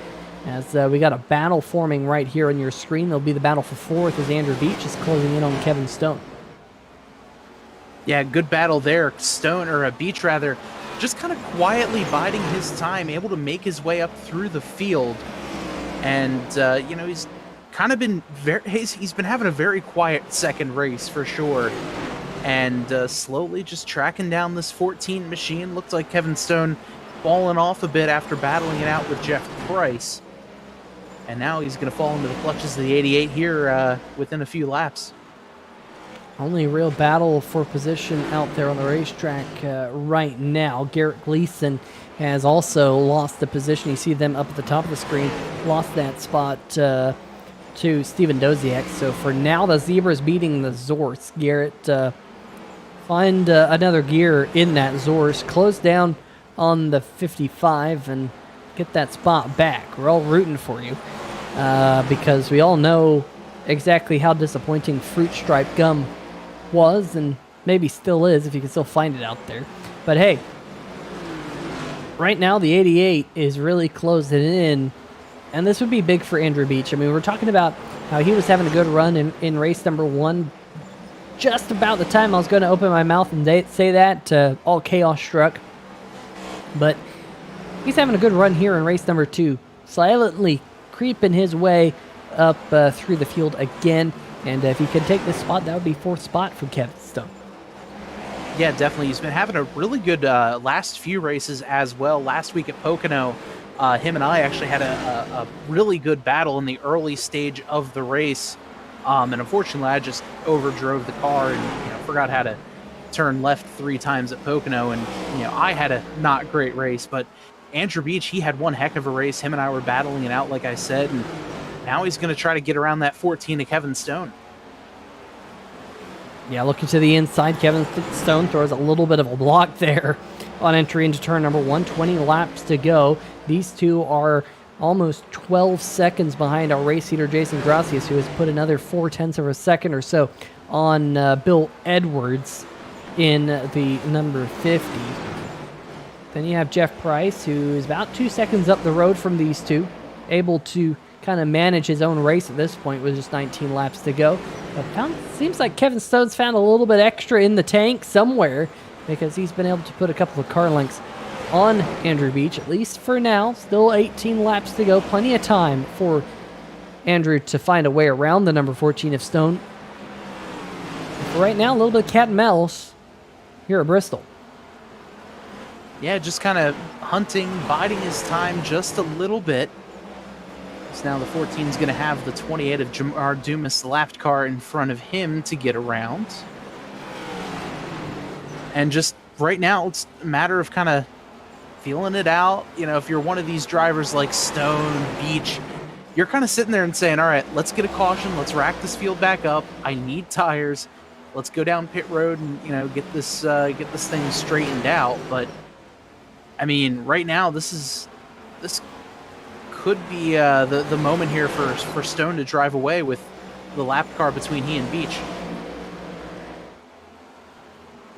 S1: As we got a battle forming right here on your screen. There'll be the battle for fourth as Andrew Beach is closing in on Kevin Stone.
S2: Yeah, good battle there. Stone, or Beach rather, just kind of quietly biding his time, able to make his way up through the field. And, you know, he's kind of been he's been having a very quiet second race for sure. And slowly just tracking down this 14 machine. Looked like Kevin Stone falling off a bit after battling it out with Jeff Price. And now he's going to fall into the clutches of the 88 here within a few laps.
S1: Only real battle for position out there on the racetrack right now. Garrett Gleason has also lost the position. You see them up at the top of the screen. Lost that spot to Steven Doziak. So for now, the Zebra's beating the Zorse. Garrett find another gear in that Zorse. Close down on the 55 and get that spot back. We're all rooting for you because we all know exactly how disappointing Fruit Stripe Gum was and maybe still is if you can still find it out there. But hey, right now the 88 is really closing in, and this would be big for Andrew Beach. I mean, we're talking about how he was having a good run in race number 1. Just about the time I was going to open my mouth and say that, all chaos struck. But he's having a good run here in race number 2, silently creeping his way up through the field again. And if he could take this spot, that would be 4th spot for Kevin Stone.
S2: Yeah, definitely. He's been having a really good last few races as well. Last week at Pocono, him and I actually had a really good battle in the early stage of the race. And unfortunately, I just overdrove the car and forgot how to turn left 3 times at Pocono. And I had a not great race. But Andrew Beach, he had one heck of a race. Him and I were battling it out, like I said. And now he's going to try to get around that 14 to Kevin Stone.
S1: Yeah, looking to the inside, Kevin Stone throws a little bit of a block there on entry into turn number 1. 20 laps to go. These two are almost 12 seconds behind our race leader, Jason Gracias, who has put another 0.4 of a second or so on Bill Edwards in the number 50. Then you have Jeff Price, who is about 2 seconds up the road from these two, able to kind of manage his own race at this point with just 19 laps to go. But seems like Kevin Stone's found a little bit extra in the tank somewhere because he's been able to put a couple of car lengths on Andrew Beach, at least for now. Still 18 laps to go. Plenty of time for Andrew to find a way around the number 14 of Stone. But right now, a little bit of cat and mouse here at Bristol.
S2: Yeah, just kind of hunting, biding his time just a little bit. So now the 14 is going to have the 28 of Jamar Dumas lapped car in front of him to get around. And just right now, it's a matter of kind of feeling it out. If you're one of these drivers like Stone, Beach, you're kind of sitting there and saying, all right, let's get a caution. Let's rack this field back up. I need tires. Let's go down pit road and, get this thing straightened out. But, I mean, right now, this could be the moment here for Stone to drive away with the lap car between he and Beach.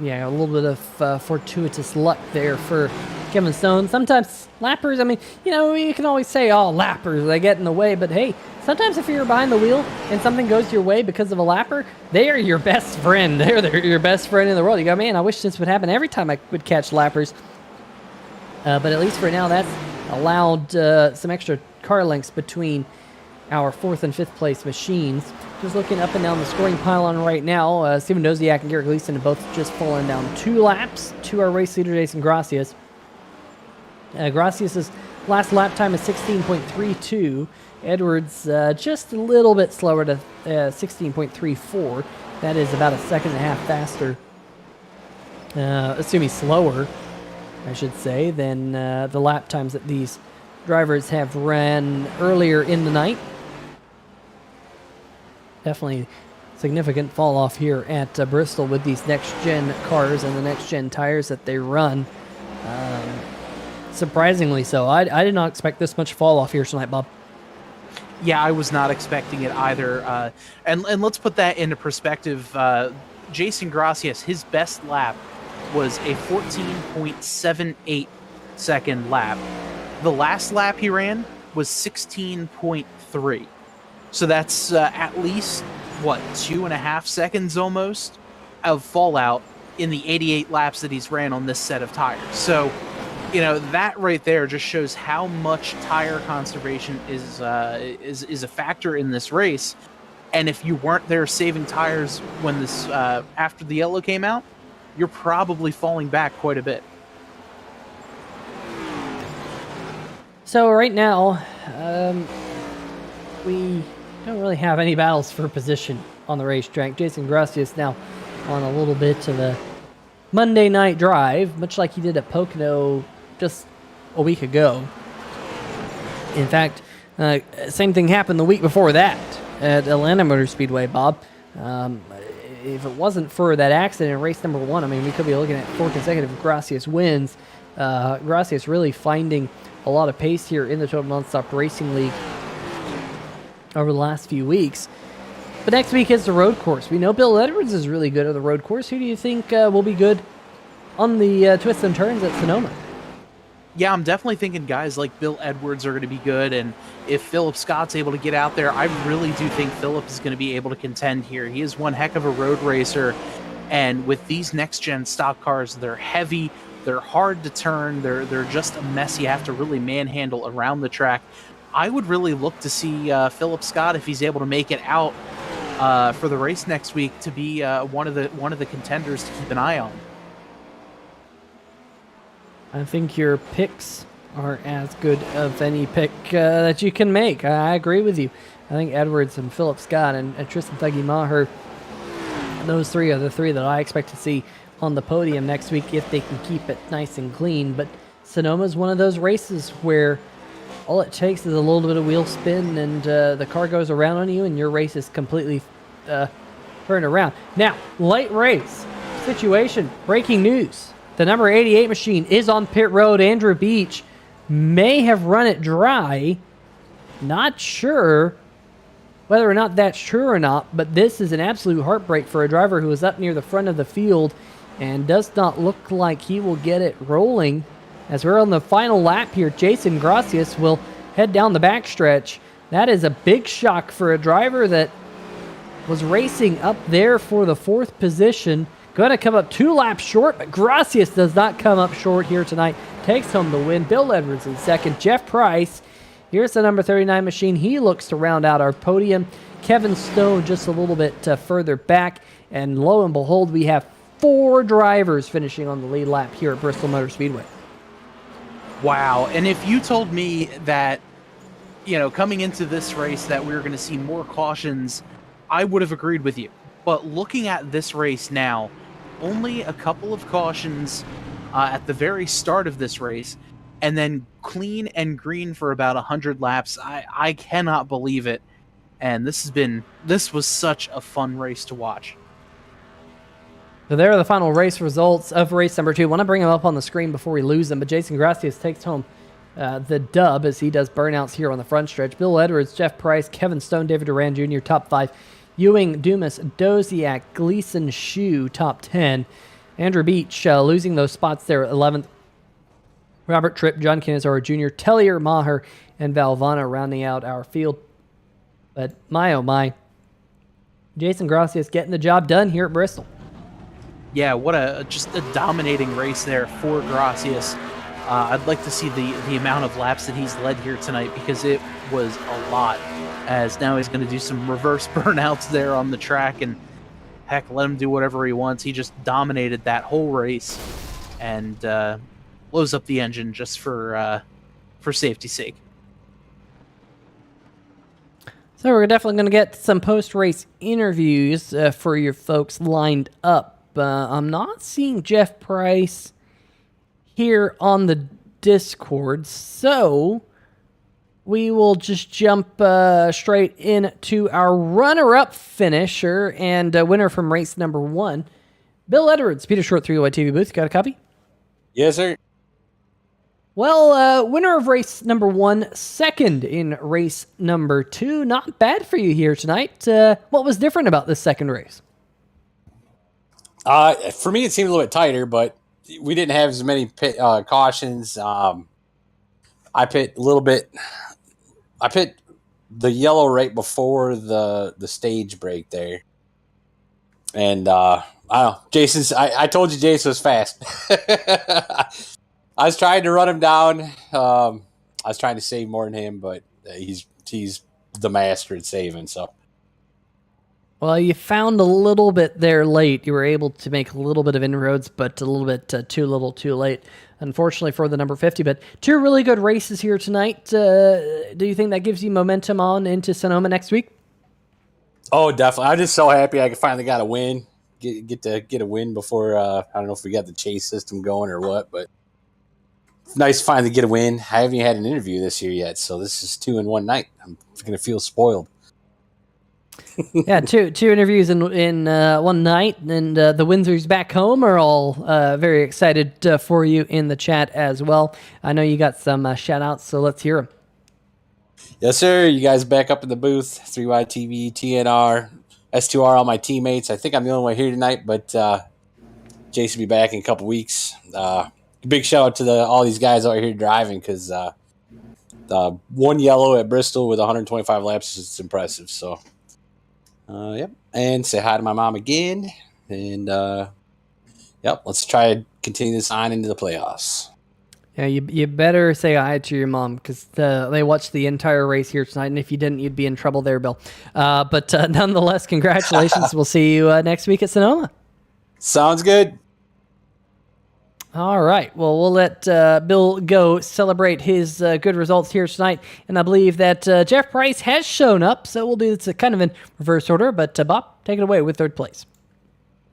S1: Yeah, a little bit of fortuitous luck there for Kevin Stone. Sometimes lappers, I mean, you can always say, oh, lappers, they get in the way. But hey, sometimes if you're behind the wheel and something goes your way because of a lapper, they are your best friend. They're your best friend in the world. You go, man, I wish this would happen every time I would catch lappers. But at least for now, that's allowed some extra car lengths between our 4th and 5th place machines. Just looking up and down the scoring pylon right now, Steven Doziak and Garrett Gleason have both just fallen down 2 laps to our race leader, Jason Gracias. Gracias' last lap time is 16.32. Edwards just a little bit slower to 16.34. That is about a second and a half faster assuming slower, I should say, than the lap times that these drivers have ran earlier in the night. Definitely significant fall off here at Bristol with these next-gen cars and the next-gen tires that they run. Surprisingly so. I did not expect this much fall off here tonight, Bob.
S2: Yeah, I was not expecting it either. And let's put that into perspective. Jason Gracias, his best lap was a 14.78 second lap. The last lap he ran was 16.3. So that's at least, 2.5 seconds almost of fallout in the 88 laps that he's ran on this set of tires. So, that right there just shows how much tire conservation is a factor in this race. And if you weren't there saving tires when this after the yellow came out, you're probably falling back quite a bit.
S1: So right now, we don't really have any battles for position on the racetrack. Jason Gracias now on a little bit of a Monday night drive, much like he did at Pocono just a week ago. In fact, same thing happened the week before that at Atlanta Motor Speedway, Bob. If it wasn't for that accident in race number 1, I mean, we could be looking at 4 consecutive Gracias wins. Gracias really finding a lot of pace here in the Total Nonstop Racing League over the last few weeks. But next week is the road course. We know Bill Edwards is really good at the road course. Who do you think will be good on the twists and turns at Sonoma?
S2: Yeah, I'm definitely thinking guys like Bill Edwards are going to be good, and if Philip Scott's able to get out there, I really do think Philip is going to be able to contend here. He is one heck of a road racer, and with these next-gen stock cars, they're heavy, they're hard to turn, they're just a mess you have to really manhandle around the track. I would really look to see Philip Scott, if he's able to make it out for the race next week, to be one of the contenders to keep an eye on.
S1: I think your picks are as good of any pick that you can make. I agree with you. I think Edwards and Philip Scott and Tristan Thuggy Maher, those three are the three that I expect to see on the podium next week if they can keep it nice and clean. But Sonoma is one of those races where all it takes is a little bit of wheel spin and the car goes around on you and your race is completely turned around. Now, late race situation, breaking news. The number 88 machine is on pit road. Andrew Beach may have run it dry. Not sure whether or not that's true or not, but this is an absolute heartbreak for a driver who is up near the front of the field and does not look like he will get it rolling. As we're on the final lap here, Jason Gracias will head down the backstretch. That is a big shock for a driver that was racing up there for the 4th position. Going to come up 2 laps short, but Gracias does not come up short here tonight. Takes home the win. Bill Edwards in second. Jeff Price, here's the number 39 machine. He looks to round out our podium. Kevin Stone just a little bit further back. And lo and behold, we have 4 drivers finishing on the lead lap here at Bristol Motor Speedway.
S2: Wow. And if you told me that, coming into this race that we were going to see more cautions, I would have agreed with you. But looking at this race now, only a couple of cautions at the very start of this race, and then clean and green for about 100 laps. I cannot believe it. And this was such a fun race to watch.
S1: So there are the final race results of race number 2. I want to bring them up on the screen before we lose them, but Jason Gracias takes home the dub as he does burnouts here on the front stretch. Bill Edwards, Jeff Price, Kevin Stone, David Duran Jr., top 5. Ewing, Dumas, Doziak, Gleason, Schue, top 10. Andrew Beach losing those spots there at 11th. Robert Tripp, John Canizaro Jr., Tellier, Maher, and Valvano rounding out our field. But my oh my, Jason Gracias getting the job done here at Bristol.
S2: Yeah, what just a dominating race there for Gracias. I'd like to see the amount of laps that he's led here tonight, because it was a lot. As now he's going to do some reverse burnouts there on the track, and heck, let him do whatever he wants. He just dominated that whole race and blows up the engine just for safety's sake.
S1: So we're definitely going to get some post-race interviews for your folks lined up I'm not seeing Jeff Price here on the Discord, so we will just jump straight into our runner-up finisher and winner from race number 1. Bill Edwards, Peter Short, 3WideTV booth. Got a copy?
S5: Yes, sir.
S1: Well, winner of race number 1, second in race number 2. Not bad for you here tonight. What was different about this second race?
S5: For me, it seemed a little bit tighter, but we didn't have as many cautions. I pit a little bit. I pit the yellow right before the stage break there, and I don't know. Jason's. I told you Jason was fast. I was trying to run him down. I was trying to save more than him, but he's the master at saving. So.
S1: Well, you found a little bit there late. You were able to make a little bit of inroads, but a little bit too little, too late, unfortunately, for the number 50. But 2 really good races here tonight. Do you think that gives you momentum on into Sonoma next week?
S5: Oh, definitely. I'm just so happy I finally got a win. Get a win before, I don't know if we got the chase system going or what, but it's nice to finally get a win. I haven't even had an interview this year yet, so this is 2 in one night. I'm going to feel spoiled.
S1: Yeah, two interviews in one night, and the Windsors back home are all very excited for you in the chat as well. I know you got some shout-outs, so let's hear them.
S5: Yes, sir. You guys back up in the booth. 3WideTV, TNR, S2R, all my teammates. I think I'm the only one here tonight, but Jason will be back in a couple weeks. Big shout-out to all these guys out here driving, because the 1 yellow at Bristol with 125 laps is impressive, so... Yep. And say hi to my mom again. And, yep, let's try to continue this on into the playoffs.
S1: Yeah, you better say hi to your mom, because they watched the entire race here tonight, and if you didn't, you'd be in trouble there, Bill. But nonetheless, congratulations. We'll see you next week at Sonoma.
S5: Sounds good.
S1: All right. Well, we'll let Bill go celebrate his good results here tonight. And I believe that Jeff Price has shown up, so we'll do this kind of in reverse order. But Bob, take it away with third place.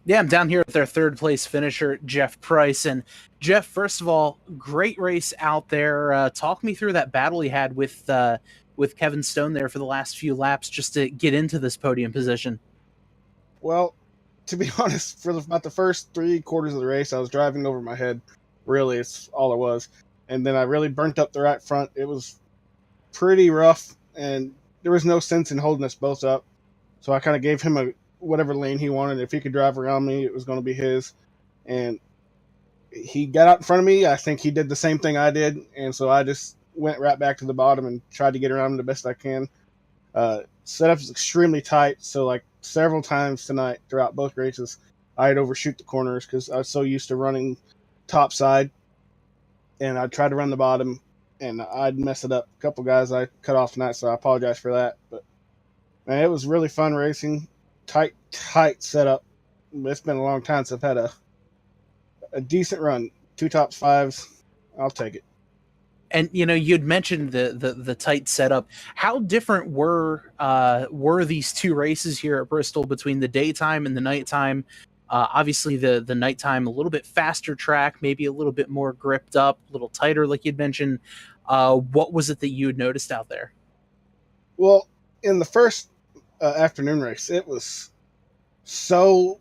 S2: Yeah, I'm down here with their third place finisher, Jeff Price. And Jeff, first of all, great race out there. Talk me through that battle he had with Kevin Stone there for the last few laps just to get into this podium position.
S7: Well, to be honest, for about the first 3 quarters of the race, I was driving over my head. Really, it's all it was. And then I really burnt up the right front. It was pretty rough, and there was no sense in holding us both up. So I kind of gave him whatever lane he wanted. If he could drive around me, it was going to be his. And he got out in front of me. I think he did the same thing I did. And so I just went right back to the bottom and tried to get around him the best I can. Setup is extremely tight, so like several times tonight throughout both races, I'd overshoot the corners because I was so used to running top side, and I'd try to run the bottom, and I'd mess it up. A couple guys I cut off tonight, so I apologize for that. But man, it was really fun racing. Tight setup. It's been a long time since I've had a decent run. 2 top 5s. I'll take it.
S2: And you'd mentioned the tight setup. How different were these 2 races here at Bristol between the daytime and the nighttime? Obviously, the nighttime a little bit faster track, maybe a little bit more gripped up, a little tighter, like you'd mentioned. What was it that you had noticed out there?
S7: Well, in the first afternoon race, it was so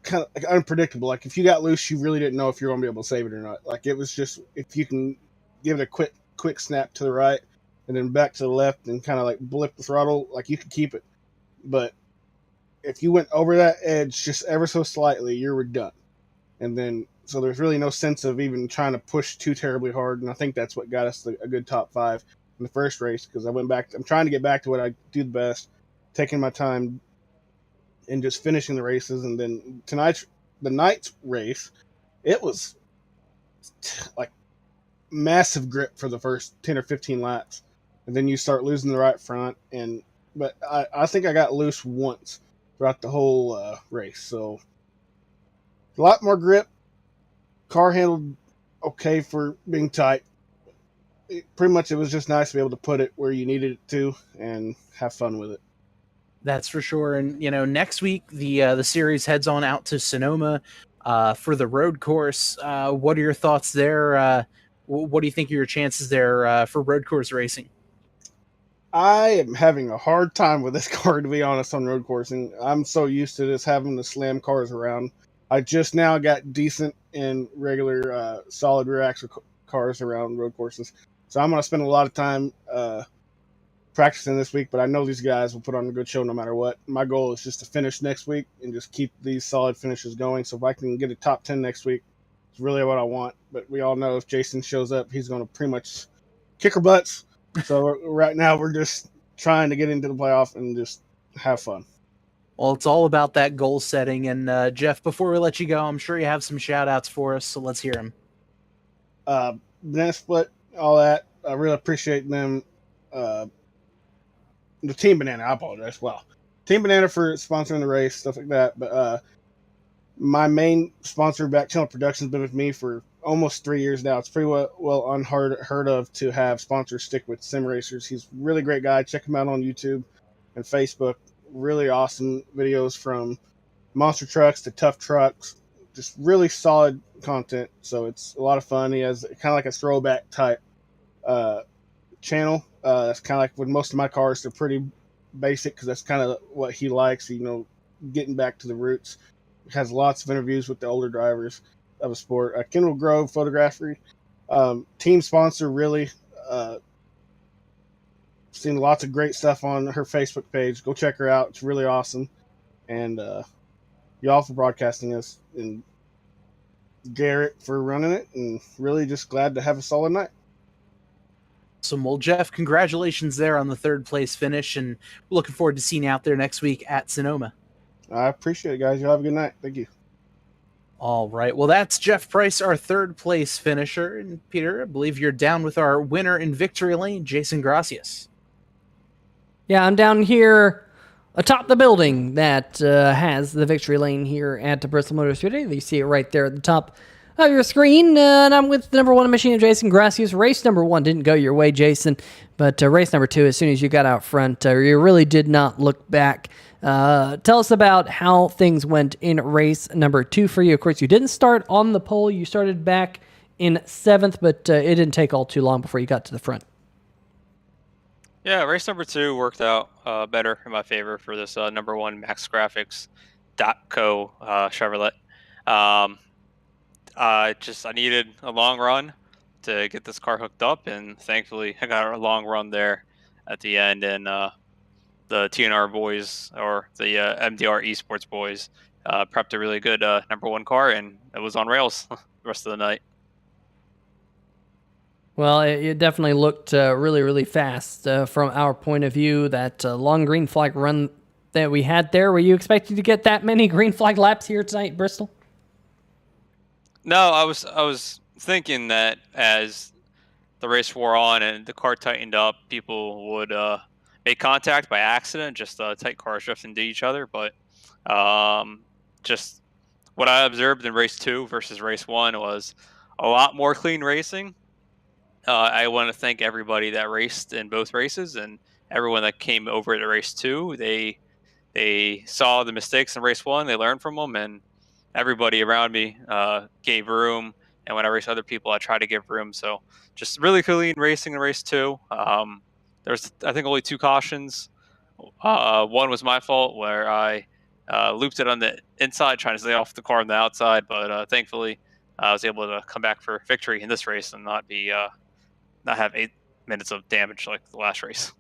S7: kind of like unpredictable. Like if you got loose, you really didn't know if you were going to be able to save it or not. Like it was just if you can give it a quick snap to the right and then back to the left and kind of like blip the throttle, like you could keep it. But if you went over that edge just ever so slightly, you were done. And then so there's really no sense of even trying to push too terribly hard. And I think that's what got us a good top 5 in the first race, because I went back. I'm trying to get back to what I do the best, taking my time and just finishing the races. And then the night's race, it was like massive grip for the first 10 or 15 laps, and then you start losing the right front. But I think I got loose once throughout the whole race, so a lot more grip. Car handled okay for being tight. Pretty much it was just nice to be able to put it where you needed it to and have fun with it.
S2: That's for sure. And next week the series heads on out to Sonoma for the road course. What are your thoughts there? What do you think are your chances there for road course racing?
S7: I am having a hard time with this car, to be honest, on road coursing. I'm so used to just having to slam cars around. I just now got decent in regular solid rear axle cars around road courses. So I'm going to spend a lot of time practicing this week, but I know these guys will put on a good show no matter what. My goal is just to finish next week and just keep these solid finishes going. So if I can get a top 10 next week, it's really what I want. But we all know if Jason shows up, he's going to pretty much kick our butts. So right now we're just trying to get into the playoff and just have fun.
S2: Well, it's all about that goal setting. And Jeff, before we let you go, I'm sure you have some shout outs for us, so let's hear them.
S7: Banana Split, all that. I really appreciate them. The Team Banana, I apologize. Well, Team Banana for sponsoring the race, stuff like that. But my main sponsor, Back Channel Productions, been with me for almost 3 years now. It's pretty well unheard of to have sponsors stick with sim racers. He's a really great guy. Check him out on YouTube and Facebook. Really awesome videos from monster trucks to tough trucks. Just really solid content. So it's a lot of fun. He has kind of like a throwback type channel. That's kind of like with most of my cars. They're pretty basic because that's kind of what he likes. Getting back to the roots. Has lots of interviews with the older drivers of a sport. Kendall Grove Photography, team sponsor, really. Seen lots of great stuff on her Facebook page. Go check her out. It's really awesome. And y'all for broadcasting us, and Garrett for running it, and really just glad to have a solid night.
S2: So, well, Jeff, congratulations there on the 3rd place finish, and we're looking forward to seeing you out there next week at Sonoma.
S7: I appreciate it, guys. Y'all have a good night. Thank you.
S2: All right. Well, that's Jeff Price, our 3rd place finisher. And Peter, I believe you're down with our winner in victory lane, Jason Gracias.
S1: Yeah, I'm down here atop the building that has the victory lane here at the Bristol Motor Speedway. You see it right there at the top of your screen. And I'm with the number 1 machine of Jason Gracias. Race number 1 didn't go your way, Jason. But race number 2, as soon as you got out front, you really did not look back. Tell us about how things went in race number 2 for you. Of course, you didn't start on the pole. You started back in 7th, but it didn't take all too long before you got to the front.
S8: Yeah, race number 2 worked out better in my favor for this number 1 Max Graphics .co Chevrolet. I needed a long run to get this car hooked up, and thankfully I got a long run there at the end, and the TNR boys, or the MDR Esports boys, prepped a really good number 1 car, and it was on rails the rest of the night.
S1: Well, it definitely looked really, really fast from our point of view. That long green flag run that we had there. Were you expecting to get that many green flag laps here tonight, Bristol?
S8: No, I was thinking that as the race wore on and the car tightened up, people would make contact by accident, just tight cars drifting into each other. But just what I observed in race 2 versus race 1 was a lot more clean racing. I want to thank everybody that raced in both races, and everyone that came over to race 2. They saw the mistakes in race 1, they learned from them, and everybody around me gave room. And when I race other people, I try to give room. So just really clean racing in race 2. There's, I think, only 2 cautions. One was my fault, where I looped it on the inside, trying to stay off the car on the outside. But thankfully, I was able to come back for victory in this race and not have 8 minutes of damage like the last race.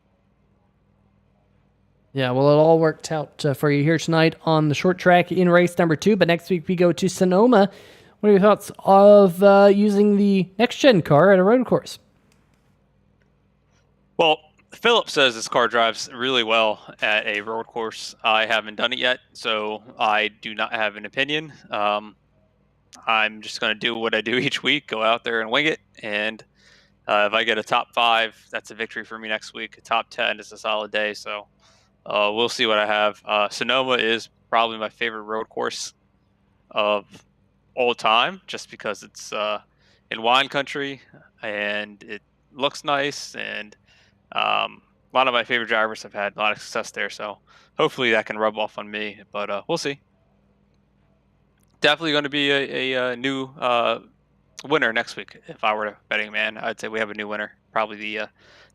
S1: Yeah, well, it all worked out for you here tonight on the short track in race number 2. But next week we go to Sonoma. What are your thoughts of using the next-gen car at a road course?
S8: Well, Philip says this car drives really well at a road course. I haven't done it yet, so I do not have an opinion. I'm just going to do what I do each week, go out there and wing it. And if I get a top 5, that's a victory for me next week. A top 10 is a solid day, so we'll see what I have. Sonoma is probably my favorite road course of all time, just because it's in wine country and it looks nice, and lot of my favorite drivers have had a lot of success there. So hopefully that can rub off on me, but we'll see. Definitely going to be a new winner next week. If I were a betting man, I'd say we have a new winner, probably the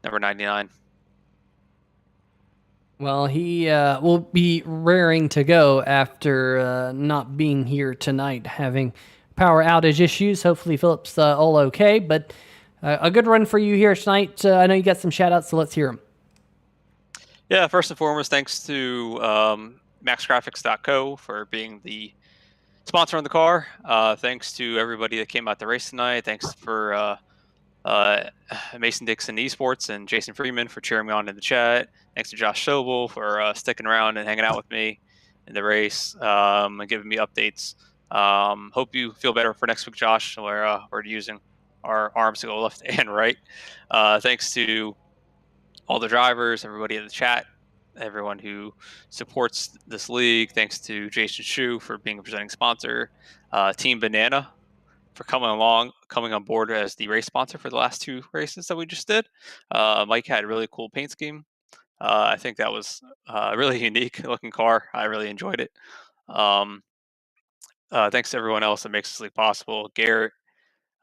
S8: number 99.
S1: Well, he will be raring to go after not being here tonight, having power outage issues. Hopefully Philip's all okay, but a good run for you here tonight. I know you got some shout-outs, so let's hear them.
S8: Yeah, first and foremost, thanks to maxgraphics.co for being the sponsor on the car. Thanks to everybody that came out to race tonight. Thanks for Mason Dixon Esports and Jason Freeman for cheering me on in the chat. Thanks to Josh Sobel for sticking around and hanging out with me in the race and giving me updates. Hope you feel better for next week, Josh, where we're using our arms to go left and right. Thanks to all the drivers, everybody in the chat, everyone who supports this league. Thanks to Jason Schue for being a presenting sponsor. Team Banana for coming on board as the race sponsor for the last 2 races that we just did. Mike had a really cool paint scheme. I think that was a really unique looking car. I really enjoyed it. Thanks to everyone else that makes this league possible. Garrett,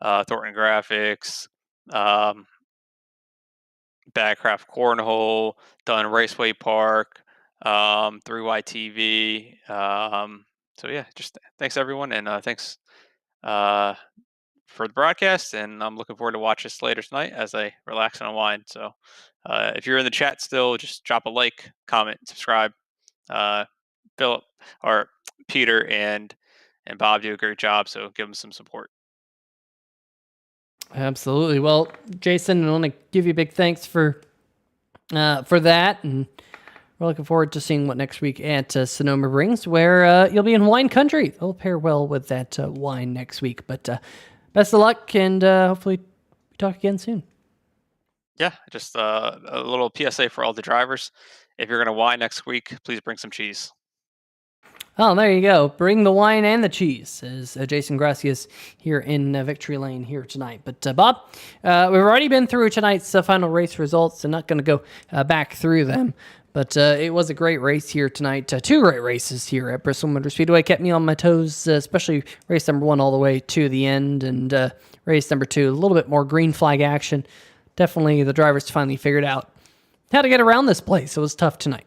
S8: Thornton Graphix, Bagcraft Cornhole, Dunn Raceway Park, 3WideTV. So yeah, just thanks everyone, and thanks for the broadcast, and I'm looking forward to watch this later tonight as I relax and unwind. So if you're in the chat still, just drop a like, comment, subscribe. Philip or Peter and Bob do a great job, so give them some support.
S1: Absolutely. Well, Jason, I want to give you a big thanks for that, and we're looking forward to seeing what next week at Sonoma brings, where you'll be in wine country. It'll pair well with that wine next week. But best of luck, and hopefully we talk again soon.
S8: Yeah, just a little PSA for all the drivers. If you're going to wine next week, please bring some cheese.
S1: Oh, there you go. Bring the wine and the cheese, as Jason Gracias here in Victory Lane here tonight. But Bob, we've already been through tonight's final race results. I'm not going to go back through them. But it was a great race here tonight. 2 great races here at Bristol Motor Speedway. Kept me on my toes, especially race number 1 all the way to the end. And race number 2, a little bit more green flag action. Definitely the drivers finally figured out how to get around this place. It was tough tonight.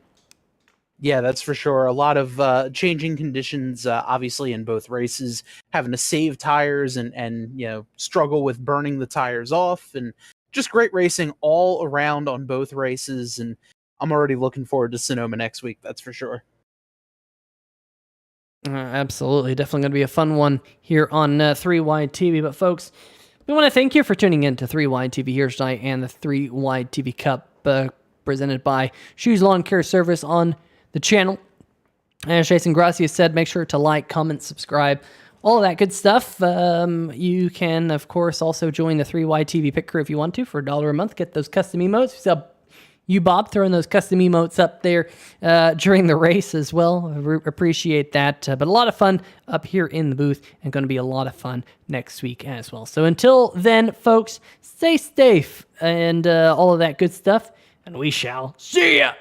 S2: Yeah, that's for sure. A lot of changing conditions, obviously, in both races, having to save tires and struggle with burning the tires off, and just great racing all around on both races. And I'm already looking forward to Sonoma next week. That's for sure.
S1: Absolutely. Definitely going to be a fun one here on 3WideTV. But folks, we want to thank you for tuning in to 3WideTV here tonight and the 3WideTV Cup presented by Schue's Lawn Care Service on the channel. As Jason Gracia said, make sure to like, comment, subscribe, all of that good stuff. You can, of course, also join the 3WideTV Pit Crew if you want to for $1 a month. Get those custom emotes. We saw you, Bob, throwing those custom emotes up there during the race as well. Appreciate that. But a lot of fun up here in the booth, and going to be a lot of fun next week as well. So until then, folks, stay safe and all of that good stuff, and we shall see ya.